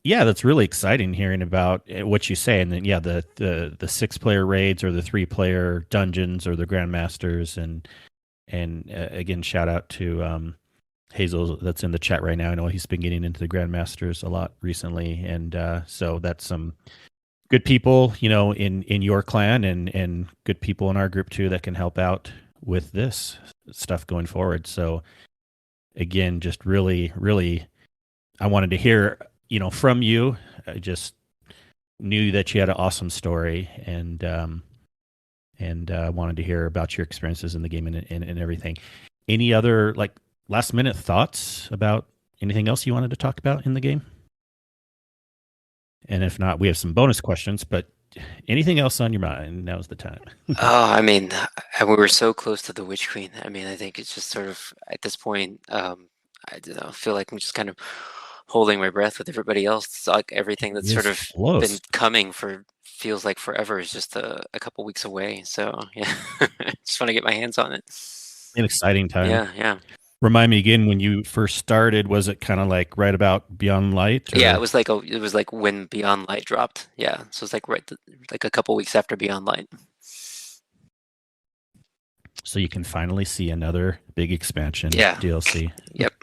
B: yeah, that's really exciting hearing about what you say. And then yeah, the 6-player raids or the 3-player dungeons or the grandmasters, and again, shout out to Hazel that's in the chat right now. I know he's been getting into the grandmasters a lot recently, and so that's some good people, in your clan, and good people in our group too that can help out with this stuff going forward. So again, just really, really, I wanted to hear, from you. I just knew that you had an awesome story, and wanted to hear about your experiences in the game and everything. Any other like last minute thoughts about anything else you wanted to talk about in the game? And if not, we have some bonus questions, but anything else on your mind? Now's the time.
D: Oh, I mean, we were so close to the Witch Queen. I mean, I think it's just sort of at this point, I don't know, feel like I'm just kind of holding my breath with everybody else. It's like everything that's sort of been coming for feels like forever is just a couple weeks away. So yeah, just want to get my hands on it.
B: An exciting time.
D: Yeah.
B: Remind me again, when you first started, was it kind of like right about Beyond Light? Or?
D: Yeah, it was like when Beyond Light dropped. Yeah, so it's like like a couple weeks after Beyond Light.
B: So you can finally see another big expansion.
D: Yeah.
B: DLC.
D: Yep.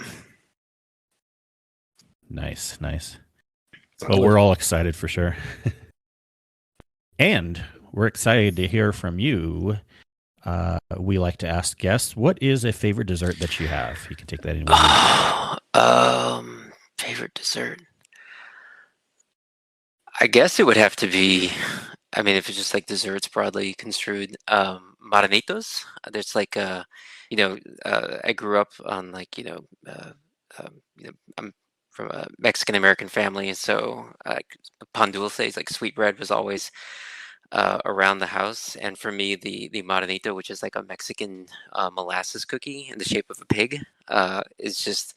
B: Nice. Well, we're all excited for sure. And we're excited to hear from you. We like to ask guests, what is a favorite dessert that you have? You can take that in.
D: Favorite dessert. I guess it would have to be, I mean, if it's just like desserts broadly construed, maranitos. There's like I grew up on like I'm from a Mexican American family, so pan dulce, like sweet bread, was always around the house. And for me, the maranito, which is like a Mexican molasses cookie in the shape of a pig, is just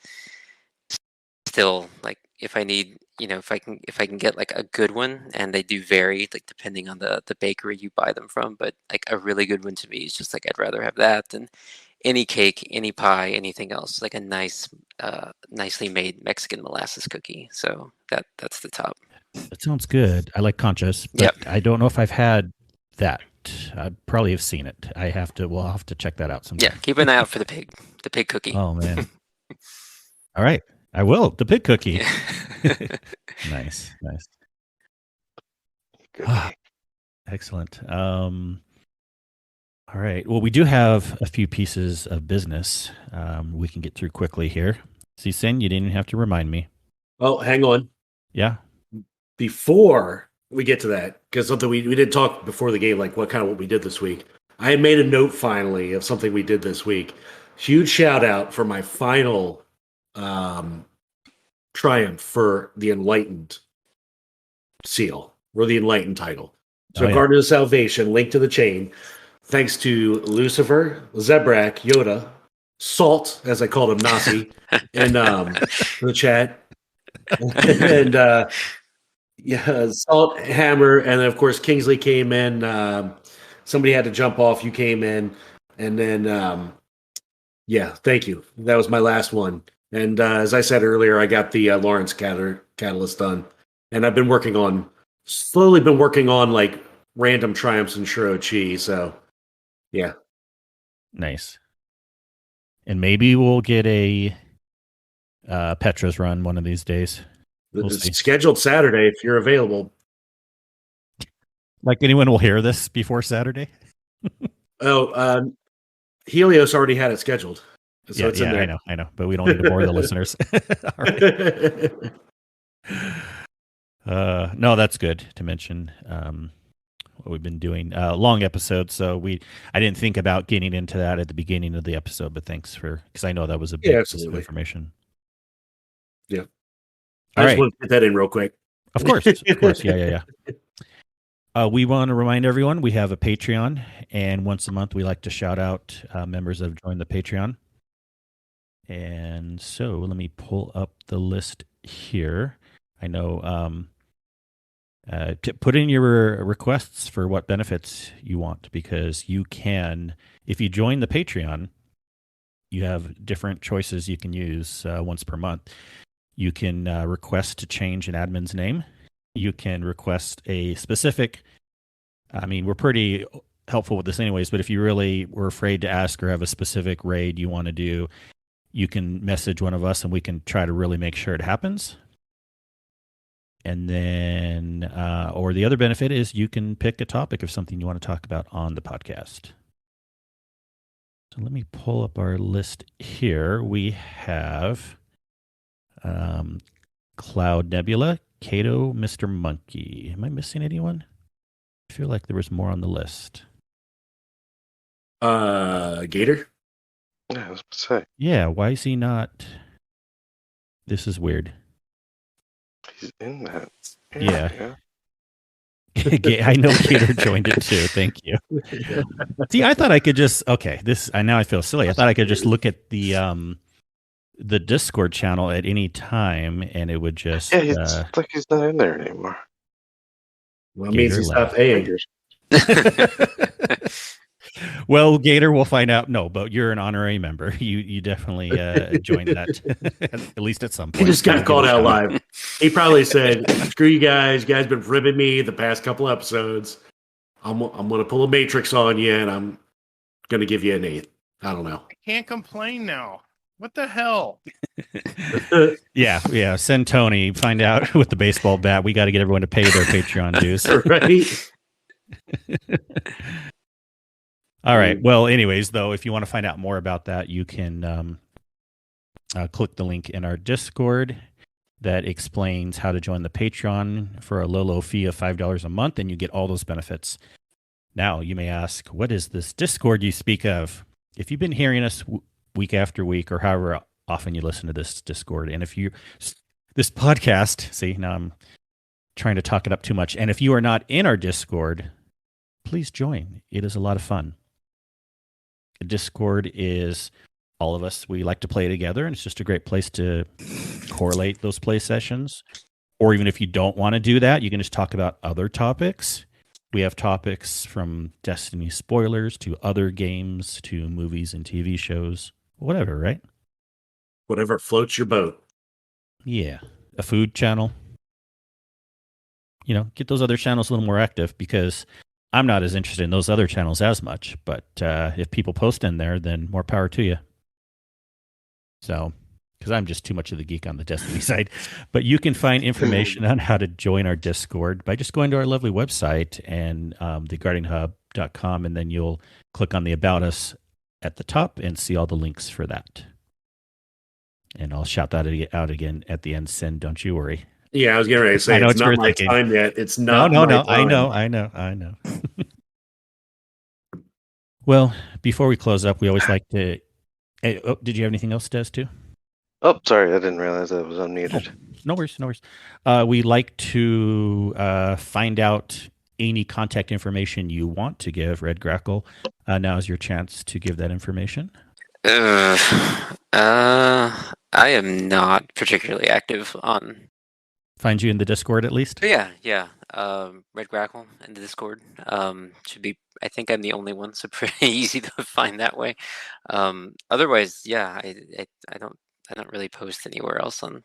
D: still like, if I need, if I can get like a good one, and they do vary like depending on the bakery you buy them from, but like a really good one to me is just like, I'd rather have that than any cake, any pie, anything else. Like a nice, nicely made Mexican molasses cookie. So that's the top.
B: That sounds good. I like conchas, but I don't know if I've had that. I probably have seen it. We'll have to check that out sometime.
D: Yeah, keep an eye out for the pig cookie.
B: Oh man. All right. I will. The pig cookie. Nice. Excellent. All right. Well, we do have a few pieces of business we can get through quickly here. See, Cyn, you didn't even have to remind me.
A: Oh, hang on.
B: Yeah.
A: Before we get to that, because something we did talk before the game, like what we did this week. I had made a note finally of something we did this week. Huge shout out for my final triumph for the Enlightened seal, or the Enlightened title. So Garden of Salvation, Link to the Chain. Thanks to Lucifer, Zebrak, Yoda, Salt, as I called him, Nasi, in the chat. And Salt, Hammer, and then, of course, Kingsley came in. Somebody had to jump off. You came in. And then, thank you. That was my last one. And as I said earlier, I got the Lawrence Catalyst done. And I've been slowly been working on like random triumphs in Shuro Chi. So, yeah.
B: Nice. And maybe we'll get a Petra's run one of these days. We'll
A: It's
B: see.
A: scheduled Saturday if you're available.
B: Like anyone will hear this before Saturday?
A: Helios already had it scheduled. So it's in there.
B: I know. But we don't need to bore the listeners. All right. No, that's good to mention what we've been doing. Long episode, so I didn't think about getting into that at the beginning of the episode, but thanks because I know that was a big piece of information.
A: Yeah.
B: I
A: just want to get that in real quick.
B: Of course. Yeah. We want to remind everyone we have a Patreon, and once a month we like to shout out members that have joined the Patreon. And so let me pull up the list here. I know put in your requests for what benefits you want, because you can, if you join the Patreon, you have different choices you can use once per month. You can request to change an admin's name. You can request a specific, we're pretty helpful with this anyways, but if you really were afraid to ask or have a specific raid you want to do, you can message one of us and we can try to really make sure it happens. And then, or the other benefit is you can pick a topic of something you want to talk about on the podcast. So let me pull up our list here. We have Cloud Nebula, Kato, Mr. Monkey. Am I missing anyone? I feel like there was more on the list.
A: Gator?
E: Yeah, I was going to say.
B: Yeah, why is he not? This is weird.
E: He's in that.
B: Yeah. I know Gator joined it too. Thank you. See, I thought I could just now I feel silly. I thought I could just look at the Discord channel at any time and it would just
E: it's like he's not in there anymore.
A: Well, it means he stopped paying.
B: Well, Gator, we'll find out. No, but you're an honorary member. You definitely joined that, at least at some point.
A: He just got called out live. He probably said, "Screw you guys. You guys been ribbing me the past couple episodes. I'm going to pull a Matrix on you, and I'm going to give you an 8." I don't know.
F: I can't complain now. What the hell?
B: Yeah. Send Tony. Find out with the baseball bat. We got to get everyone to pay their Patreon dues.
A: Right.
B: All right. Well, anyways, though, if you want to find out more about that, you can click the link in our Discord that explains how to join the Patreon for a low fee of $5 a month, and you get all those benefits. Now, you may ask, what is this Discord you speak of? If you've been hearing us week after week, or however often you listen to this Discord, and this podcast, see, now I'm trying to talk it up too much, and if you are not in our Discord, please join. It is a lot of fun. Discord is all of us. We like to play together, and it's just a great place to correlate those play sessions. Or even if you don't want to do that, you can just talk about other topics. We have topics from Destiny spoilers to other games to movies and TV shows, whatever, right?
A: Whatever floats your boat.
B: Yeah. A food channel. Get those other channels a little more active, because I'm not as interested in those other channels as much, but if people post in there, then more power to you. So, because I'm just too much of the geek on the Destiny side. But you can find information on how to join our Discord by just going to our lovely website and theguardianhub.com, and then you'll click on the About Us at the top and see all the links for that. And I'll shout that out again at the end, Cyn, don't you worry.
A: Yeah, I was getting ready to say,
B: I know
A: it's
B: what
A: not
B: you're
A: my
B: thinking.
A: time yet. It's
B: No,
A: not my
B: I
A: time.
B: know. Well, before we close up, we always like to... Hey, did you have anything else, Des, too?
E: Oh, sorry, I didn't realize I was unmuted.
B: No worries. We like to find out any contact information you want to give Red Grackle. Now is your chance to give that information.
D: I am not particularly active on.
B: Find you in the Discord at least?
D: Yeah. Red Grackle in the Discord. Should be. I think I'm the only one, so pretty easy to find that way. Otherwise, yeah, I don't really post anywhere else on.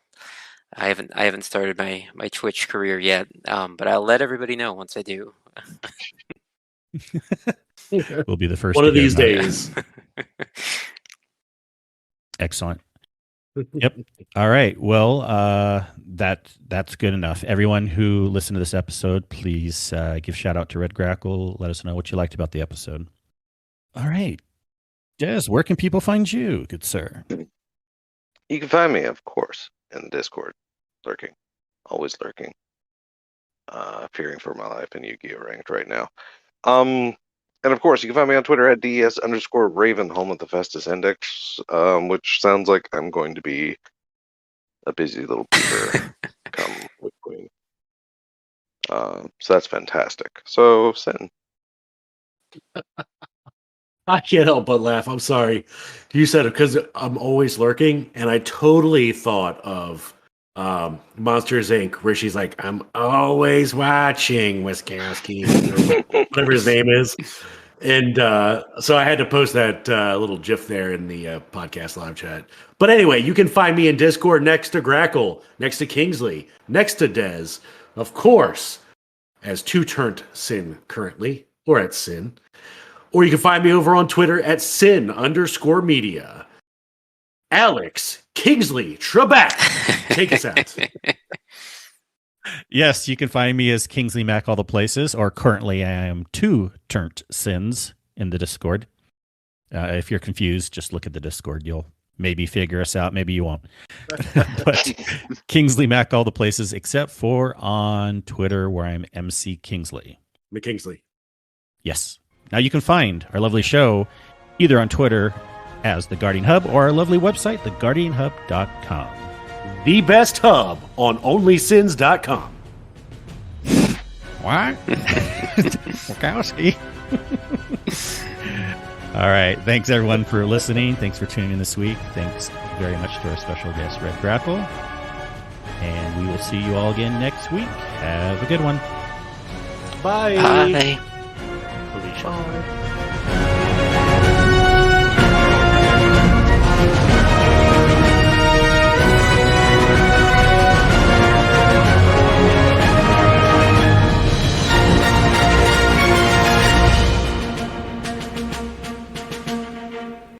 D: I haven't started my Twitch career yet. But I'll let everybody know once I do.
B: We'll be the first.
A: One
B: to
A: of
B: get
A: these
B: them out.
A: days.
B: Excellent. Yep. All right. Well, that's good enough. Everyone who listened to this episode, please give shout out to Red Grackle. Let us know what you liked about the episode. All right. Des, where can people find you, good sir?
E: You can find me, of course, in the Discord, lurking, always lurking, fearing for my life in Yu-Gi-Oh! Ranked right now. And of course, you can find me on Twitter at @DS_Raven, home of the Festus Index, which sounds like I'm going to be a busy little Peter come with Queen. So that's fantastic. So, Cyn.
A: I can't help but laugh. I'm sorry. You said it because I'm always lurking, and I totally thought of Monsters Inc., where she's like, I'm always watching Wiskowski, or whatever his name is. And so I had to post that little GIF there in the podcast live chat. But anyway, you can find me in Discord next to Grackle, next to Kingsley, next to Dez, of course, as two-turned Cyn currently, or at Cyn. Or you can find me over on Twitter at Cyn_media. Alex Kingsley Trebek, take us out.
B: Yes, you can find me as Kingsley Mac all the places, or currently I am two-turned Cyns in the Discord. If you're confused, just look at the Discord. You'll maybe figure us out. Maybe you won't. But Kingsley Mac all the places, except for on Twitter, where I'm MC Kingsley.
A: McKingsley.
B: Yes. Now you can find our lovely show either on Twitter as The Guardian Hub or our lovely website, theguardianhub.com.
A: The best hub on onlycyns.com.
B: What? Wachowski. All right. Thanks, everyone, for listening. Thanks for tuning in this week. Thanks very much to our special guest, Red Grackle. And we will see you all again next week. Have a good one.
A: Bye.
D: Bye.
A: Felicia.
E: Bye.